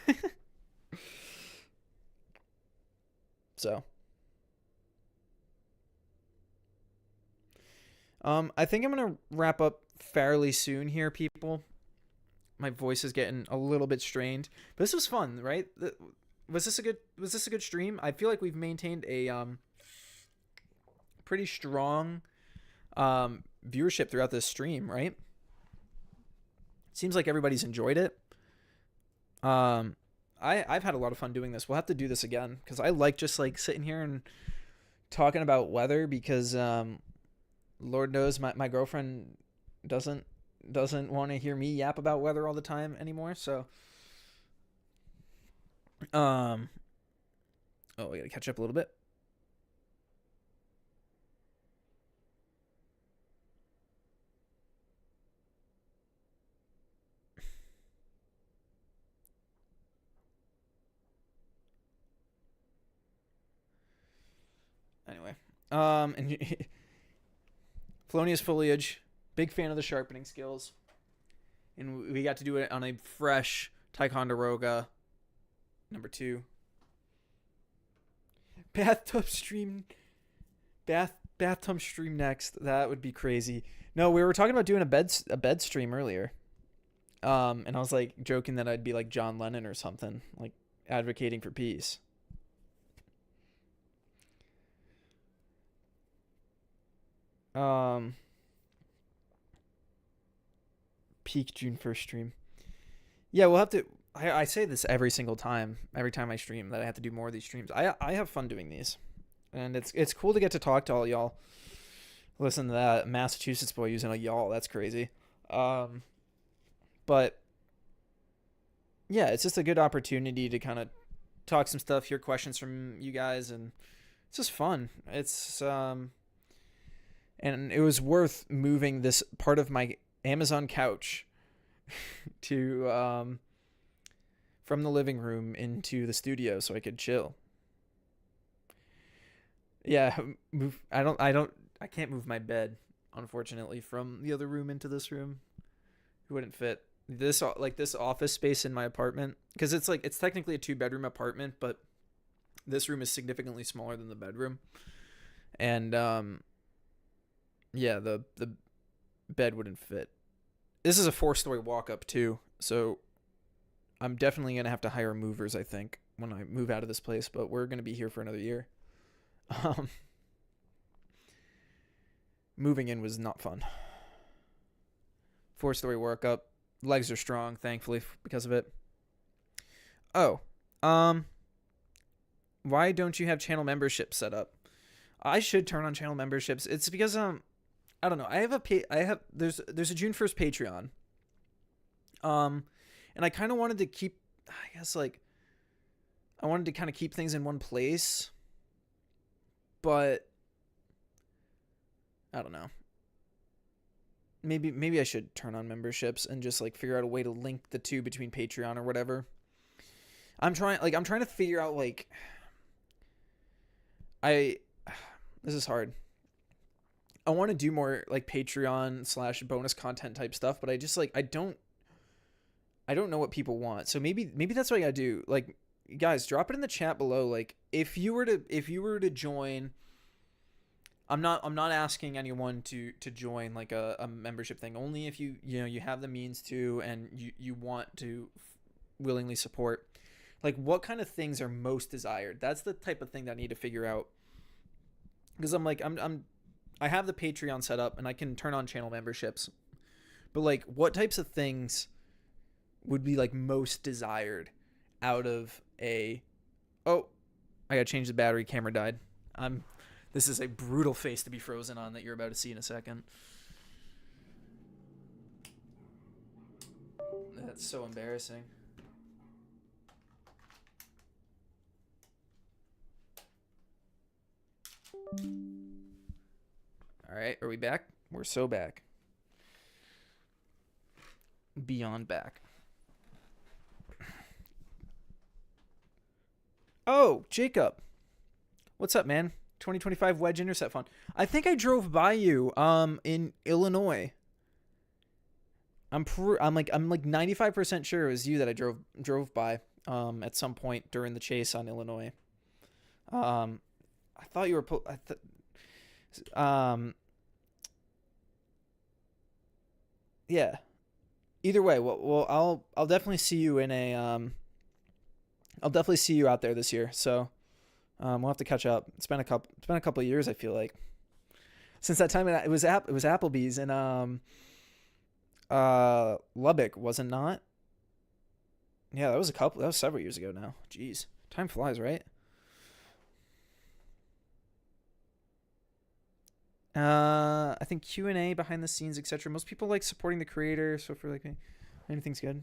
So I think I'm gonna wrap up fairly soon here, people. My voice is getting a little bit strained, but this was fun, right? Was this a good stream? I feel like we've maintained a pretty strong viewership throughout this stream, right? Seems like everybody's enjoyed it. I've had a lot of fun doing this. We'll have to do this again, because I like just like sitting here and talking about weather, because Lord knows my girlfriend doesn't want to hear me yap about weather all the time anymore. So I gotta catch up a little bit. And Felonious Foliage, big fan of the sharpening skills. And we got to do it on a fresh Ticonderoga #2. Bathtub stream bathtub stream next. That would be crazy. No, we were talking about doing a bed stream earlier. And I was like joking that I'd be like John Lennon or something, like advocating for peace. Peak June 1st stream. Yeah, we'll have to. I say this every single time, every time I stream, that I have to do more of these streams. I have fun doing these, and it's cool to get to talk to all y'all. Listen to that Massachusetts boy using a y'all. That's crazy. But yeah, it's just a good opportunity to kind of talk some stuff, hear questions from you guys, and it's just fun. And it was worth moving this part of my Amazon couch to from the living room into the studio so I could chill. Yeah, I can't move my bed, unfortunately, from the other room into this room. It wouldn't fit. This office space in my apartment, because it's technically a 2-bedroom apartment, but this room is significantly smaller than the bedroom. And yeah, the bed wouldn't fit. This is a 4-story walk up too, so I'm definitely gonna have to hire movers, I think, when I move out of this place. But we're gonna be here for another year. Moving in was not fun. 4-story walk up. Legs are strong, thankfully, because of it. Oh, why don't you have channel memberships set up? I should turn on channel memberships. It's because I don't know. There's a June 1st Patreon. And I kind of wanted to keep, I guess, like, I wanted to kind of keep things in one place, but I don't know. Maybe I should turn on memberships and just like figure out a way to link the two between Patreon or whatever. I'm trying to figure out this is hard. I want to do more like Patreon / bonus content type stuff, but I just I don't know what people want. So maybe that's what I gotta do. Like, guys, drop it in the chat below. Like, if you were to join, I'm not asking anyone to join like a membership thing. Only if you have the means to, and you want to willingly support. Like, what kind of things are most desired? That's the type of thing that I need to figure out. Because I have the Patreon set up and I can turn on channel memberships. But like, what types of things would be like most desired out of I gotta change the battery. Camera died. This is a brutal face to be frozen on that you're about to see in a second. That's so embarrassing. All right, are we back? We're so back. Beyond back. Oh, Jacob. What's up, man? 2025 wedge intercept fun. I think I drove by you in Illinois. I'm like 95% sure it was you that I drove by at some point during the chase on Illinois. I thought you were yeah. Either way, well I'll definitely see you in a I'll definitely see you out there this year. So we'll have to catch up. It's been a couple of years, I feel like, since that time. It was Applebee's in Lubbock, was it not? Yeah, that was several years ago now. Jeez, time flies, right? I think Q&A, behind the scenes, etc. Most people like supporting the creator, so for like anything's good.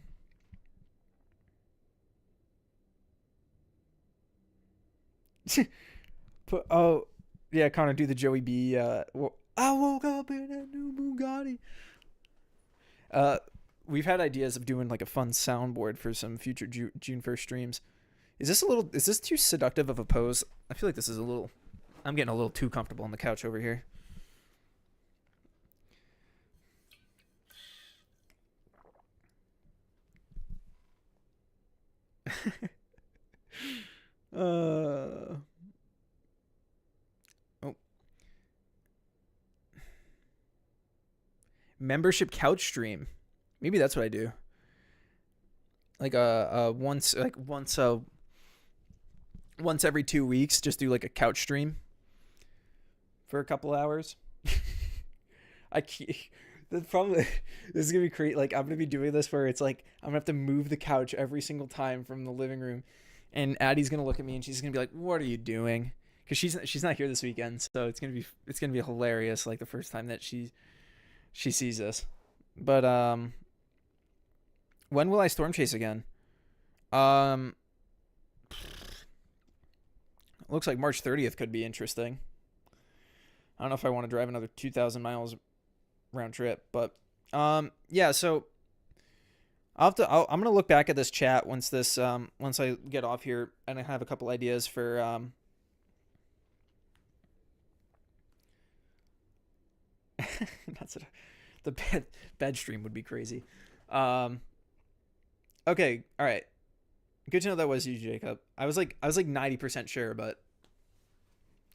But oh yeah, Connor, do the Joey B. I woke up in a new Bugatti. We've had ideas of doing like a fun soundboard for some future June 1st streams. Is this too seductive of a pose? I feel like this is a little. I'm getting a little too comfortable on the couch over here. Oh. Membership couch stream. Maybe that's what I do. Like once every 2 weeks, just do like a couch stream for a couple hours. I can't. The problem, this is gonna be crazy. Like I'm gonna be doing this where it's like I'm gonna have to move the couch every single time from the living room, and Addie's gonna look at me and she's gonna be like, "What are you doing?" Because she's not here this weekend, so it's gonna be hilarious. Like the first time that she sees this. But when will I storm chase again? Um, looks like March 30th could be interesting. I don't know if I want to drive another 2,000 miles round trip, but yeah. So I'm gonna look back at this chat once I get off here, and I have a couple ideas for that's it. The bed stream would be crazy. Okay, all right. Good to know that was you, Jacob. I was like 90% sure, but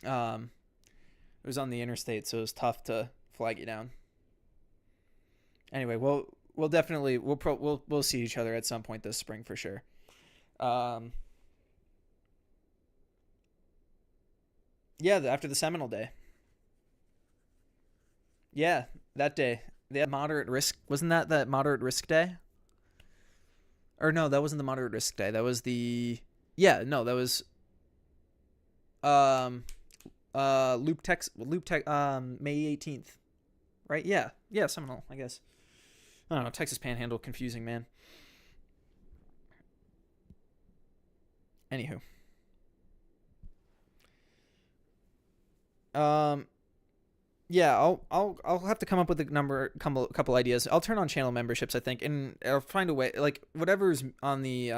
it was on the interstate, so it was tough to flag you down. Anyway, we'll definitely we'll see each other at some point this spring for sure. Um, yeah, after the Seminole Day. Yeah, that day. They had moderate risk. Wasn't that moderate risk day? Or no, that wasn't the moderate risk day. That was the yeah, no, that was um Loop Tech May 18th. Right? Yeah. Yeah, Seminole, I guess. I don't know, Texas Panhandle confusing, man. Anywho. Um yeah, I'll have to come up with a couple ideas. I'll turn on channel memberships, I think, and I'll find a way like whatever's on the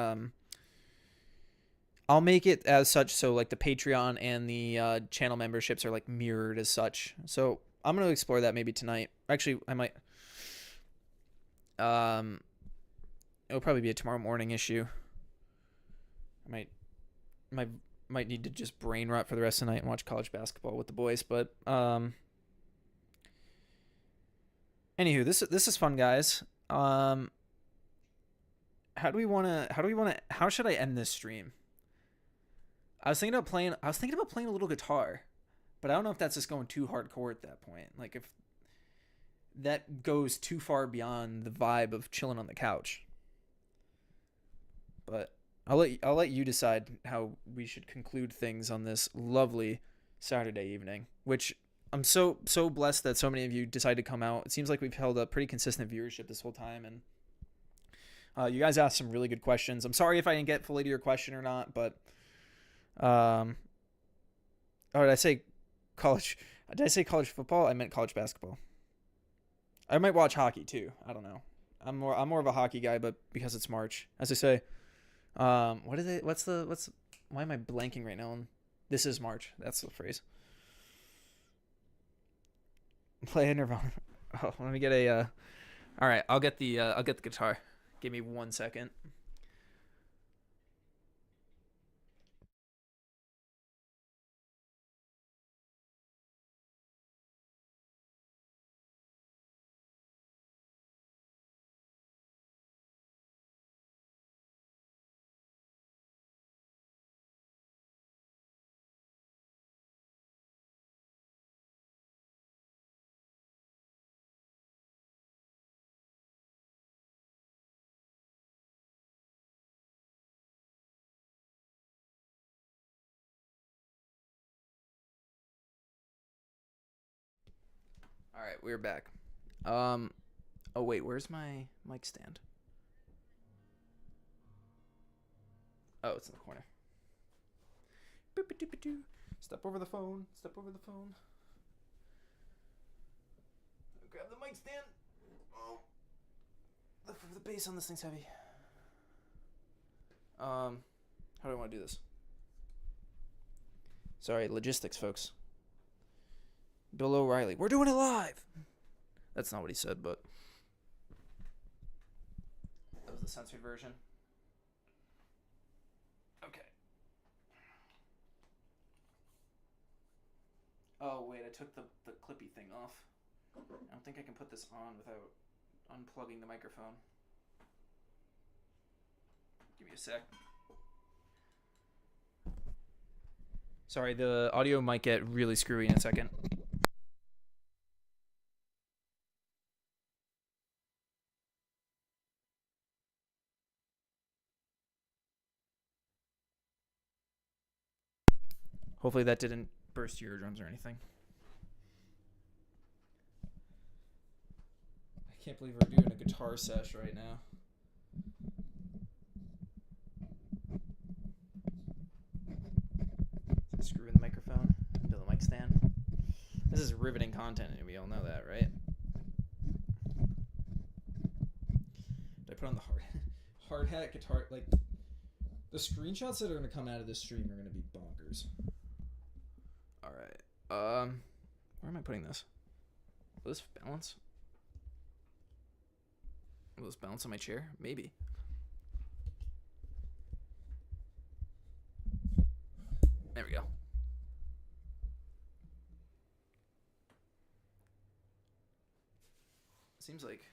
I'll make it as such so like the Patreon and the channel memberships are like mirrored as such. So I'm gonna explore that maybe tonight. Actually, I might. Um, it'll probably be a tomorrow morning issue. I might might need to just brain rot for the rest of the night and watch college basketball with the boys. But anywho, this is fun, guys. How should I end this stream? I was thinking about playing a little guitar, but I don't know if that's just going too hardcore at that point. Like if that goes too far beyond the vibe of chilling on the couch. But I'll let you decide how we should conclude things on this lovely Saturday evening, which I'm so blessed that so many of you decided to come out. It seems like we've held a pretty consistent viewership this whole time, and you guys asked some really good questions. I'm sorry if I didn't get fully to your question or not, but oh, did I say college? Did I say college football? I meant college basketball. I might watch hockey too. I don't know. I'm more of a hockey guy, but because it's March, as I say, what is it? What's why am I blanking right now? This is March. That's the phrase. Play a Nirvana. Oh, let me get a. All right, I'll get the guitar. Give me 1 second. All right, we're back. Um, oh wait, where's my mic stand? Oh, it's in the corner. Step over the phone. Step over the phone. Grab the mic stand. Oh, the bass on this thing's heavy. How do I want to do this? Sorry, logistics, folks. Bill O'Reilly, we're doing it live. That's not what he said, but that was the censored version. Okay. Oh, wait, I took the clippy thing off. I don't think I can put this on without unplugging the microphone. Give me a sec. Sorry, the audio might get really screwy in a second. Hopefully that didn't burst your eardrums or anything. I can't believe we're doing a guitar sesh right now. Screw in the microphone into the mic stand. This is riveting content, and we all know that, right? Did I put on the hard hat guitar? Like, the screenshots that are going to come out of this stream are going to be bonkers. All right. Where am I putting this? Will this balance? Will this balance on my chair? Maybe. There we go. Seems like...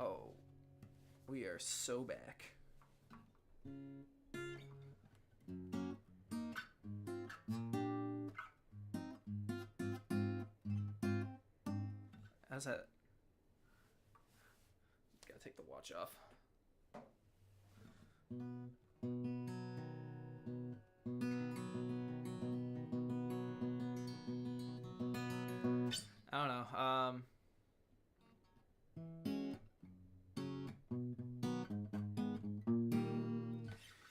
Oh. We are so back. How's that? Gotta take the watch off. I don't know.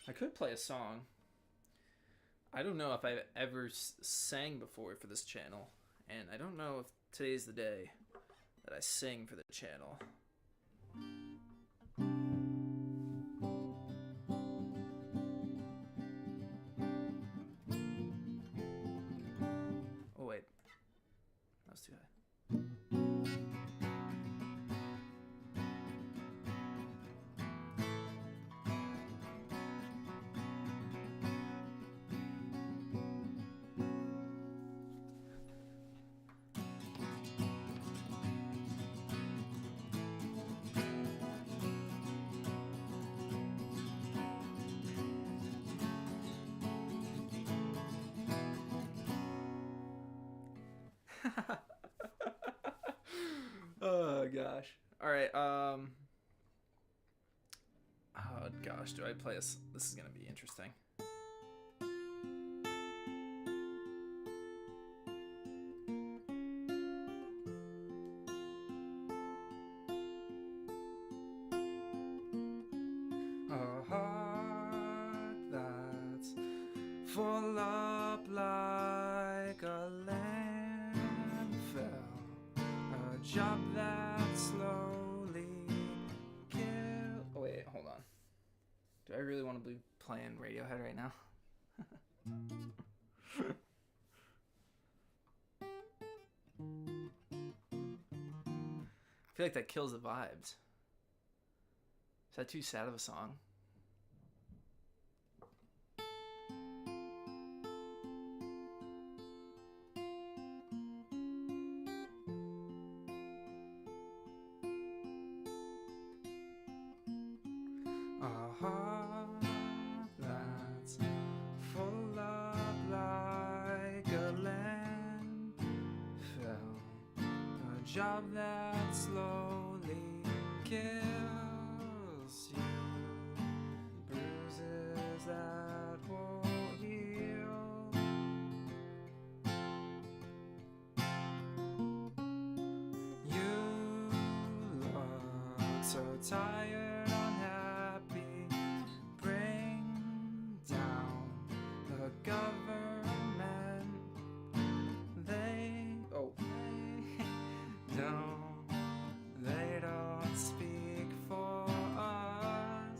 I could play a song. I don't know if I've ever sang before for this channel, and I don't know if today's the day that I sing for the channel. Oh wait, that was too high. Oh gosh. All right. Oh gosh, do I play this? This is gonna be interesting. A heart that's full up like a landfill. A job that slowly kills. Oh wait, hold on. Do I really want to be playing Radiohead right now? I feel like that kills the vibes. Is that too sad of a song? A heart that's full up like a landfill. A job that slowly kills you. Bruises that won't heal. You look so tired, unhappy. Bring down the government. They don't speak for us.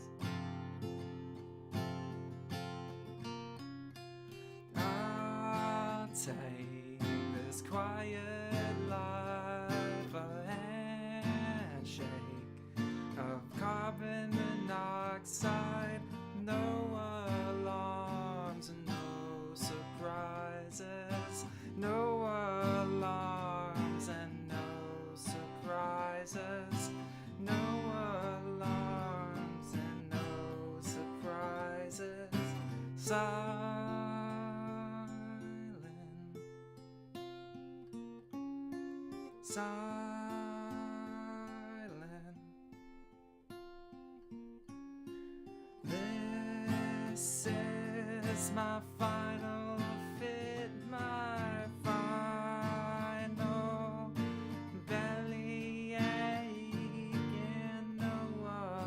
take this quiet life, a handshake of carbon monoxide, no alarms and no surprises, no alarms and no surprises, no alarms and no surprises. Silent. This is my final fit, my final belly ache, and no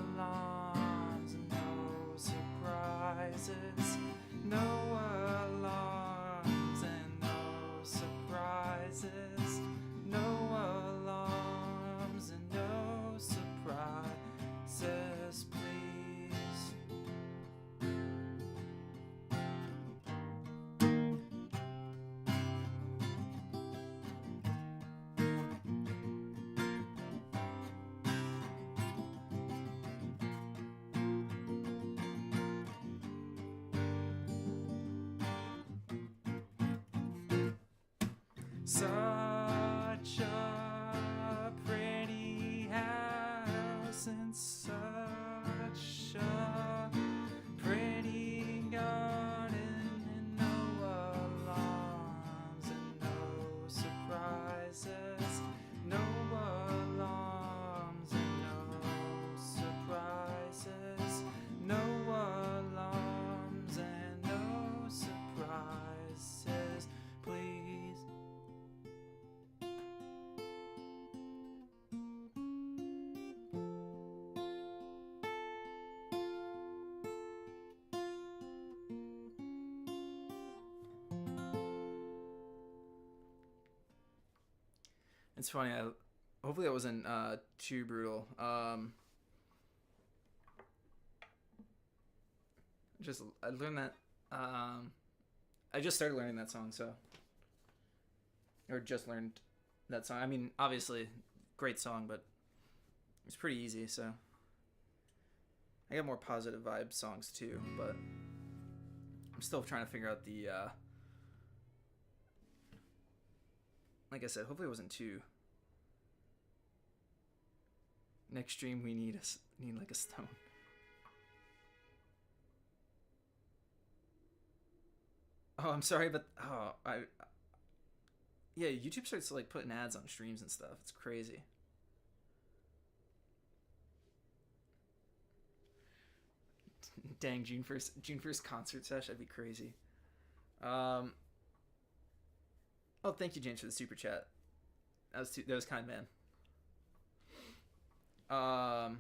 alarms, no surprises, no alarms and no surprises, no alarms and no surprises, please. Such a pretty house and such a pretty garden, and no alarms and no surprises, no alarms and no surprises, no alarms and no surprises, please. It's funny. Hopefully that wasn't too brutal. I learned that. I just started learning that song, or just learned that song. I mean, obviously, great song, but it's pretty easy. So I got more positive vibe songs too, but I'm still trying to figure out the. Like I said, hopefully it wasn't too. Next stream we need like a stone. Oh, I'm sorry, but yeah, YouTube starts like putting ads on streams and stuff. It's crazy. Dang, June 1st concert sesh, that'd be crazy. Oh, thank you, James, for the super chat. That was kind, man. I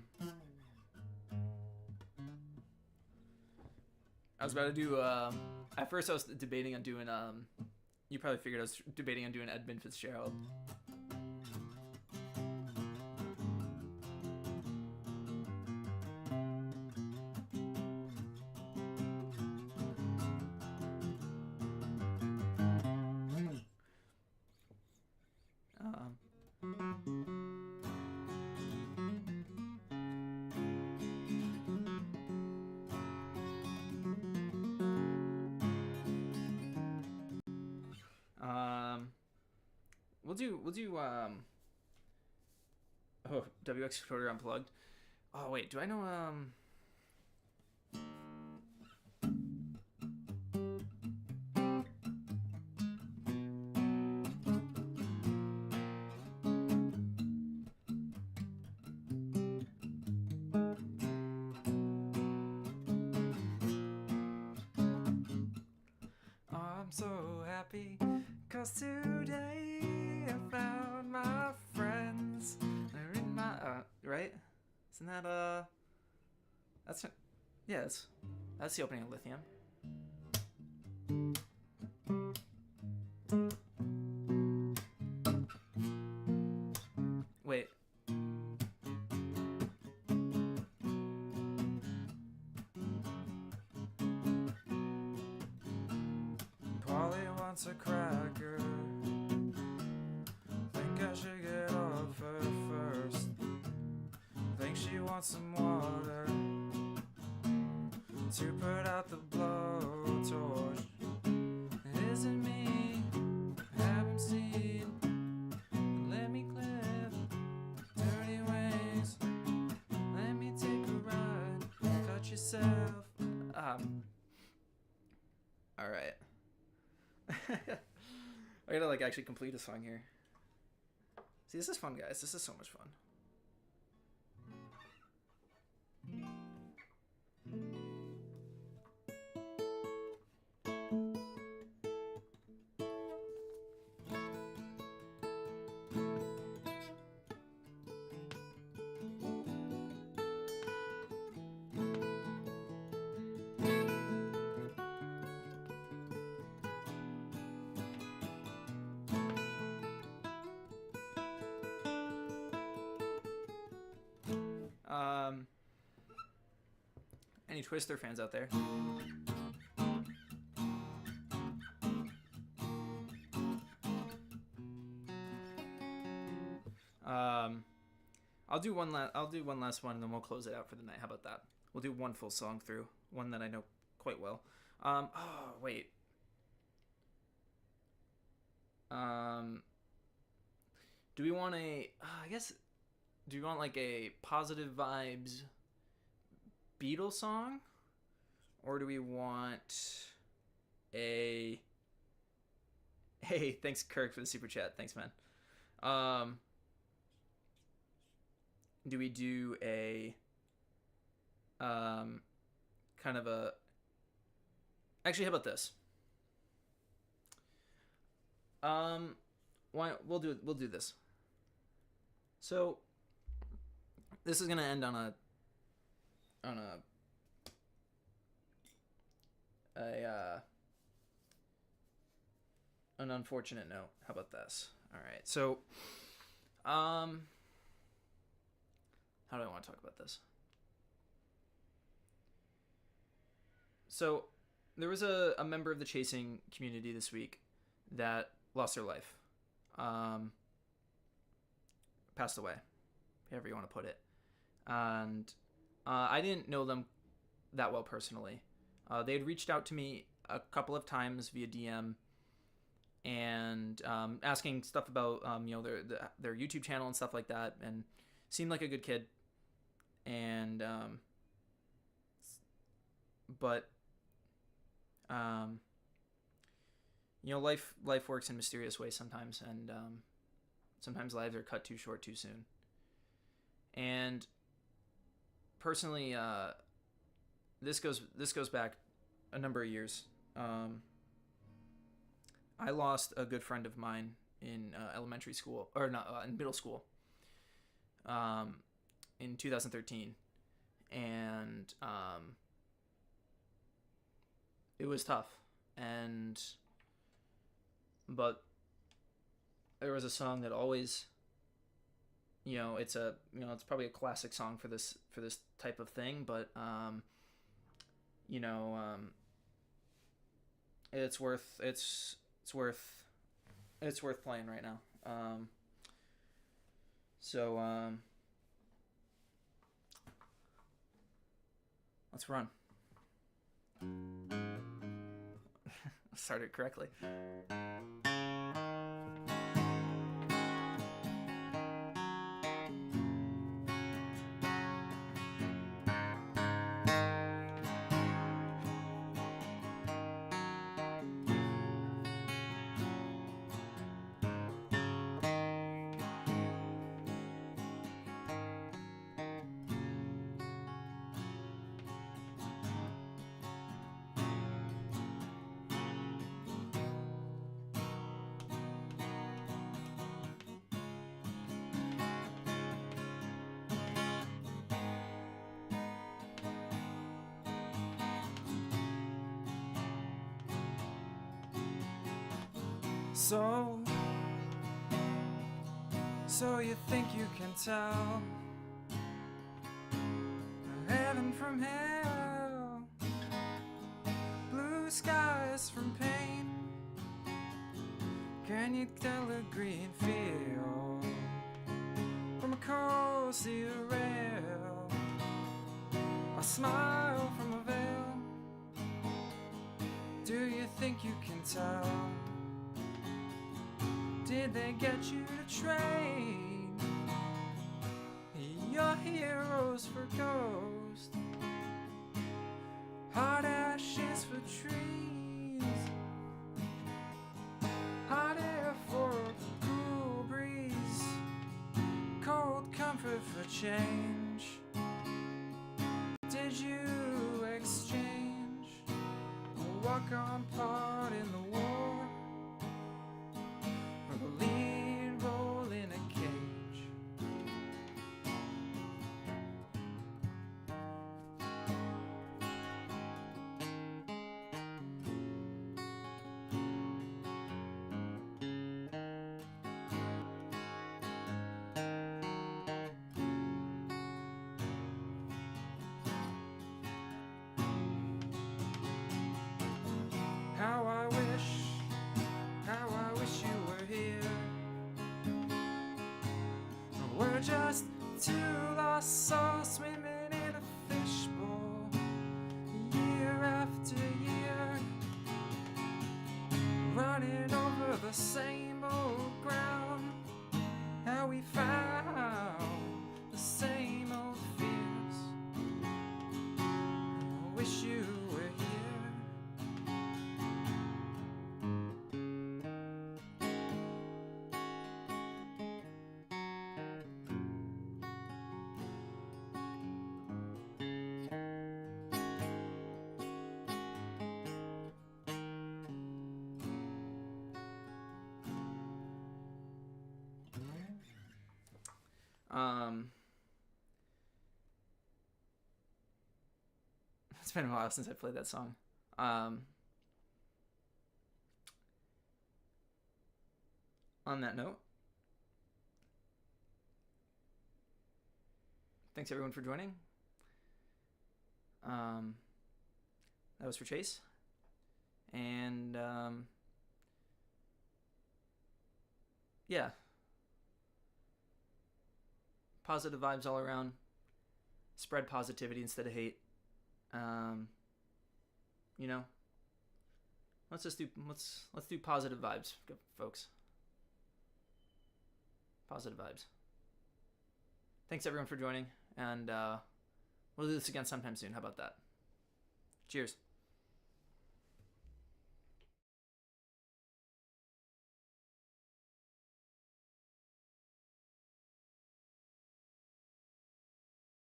was about to do. At first, I was debating on doing. You probably figured I was debating on doing Edmund Fitzgerald. We'll do oh, WX Recorder Unplugged. Oh wait, do I know I'm so happy 'cause today I found my friends. They're in my right? Isn't that that's yeah, that's the opening of Lithium. Wait. Polly wants a crack her. Think I should get off her first. Think she wants some water to put out the blowtorch. Is it me? Haven't seen. Let me clip dirty wings. Let me take a ride. Cut yourself. All right. I gotta like actually complete a song here. See, this is fun, guys. This is so much fun. Any Twister fans out there? I'll do one last one, and then we'll close it out for the night. How about that? We'll do one full song through, one that I know quite well. Oh wait. Do we want a? I guess. Do you want like a positive vibes Beatles song, or do we want a? Hey, thanks Kirk for the super chat. Thanks, man. Do we do a kind of a? Actually, how about this? Why we'll do this. So this is gonna end on an unfortunate note. How about this? All right. So how do I want to talk about this? So there was a member of the chasing community this week that lost their life. Passed away, however you want to put it. And I didn't know them that well personally. They had reached out to me a couple of times via DM and asking stuff about their YouTube channel and stuff like that, and seemed like a good kid. And life works in mysterious ways sometimes, and sometimes lives are cut too short too soon. And personally, this goes back a number of years. I lost a good friend of mine in elementary school, or not, in middle school, in 2013, and it was tough. But there was a song that always, it's probably a classic song for this type of thing, but it's worth playing right now. Let's run. Started correctly. So you think you can tell heaven from hell, blue skies from pain, Can you tell a green field from a cozy rail? A smile from a veil. Do you think you can tell? Did they get you to train your heroes for ghosts? Hot ashes for trees, hot air for a cool breeze, cold comfort for change. Did you exchange a walk-on part in the war, or the lead role in a cage? How I wish you were here. We're just two lost souls swimming in a fishbowl, year after year, running over the same old ground. How we found the same old fears. I wish you were here. It's been a while since I played that song. On that note, thanks everyone for joining. That was for Chase. And yeah. Positive vibes all around. Spread positivity instead of hate. You know, let's do positive vibes, folks. Positive vibes. Thanks everyone for joining, and we'll do this again sometime soon. How about that? Cheers.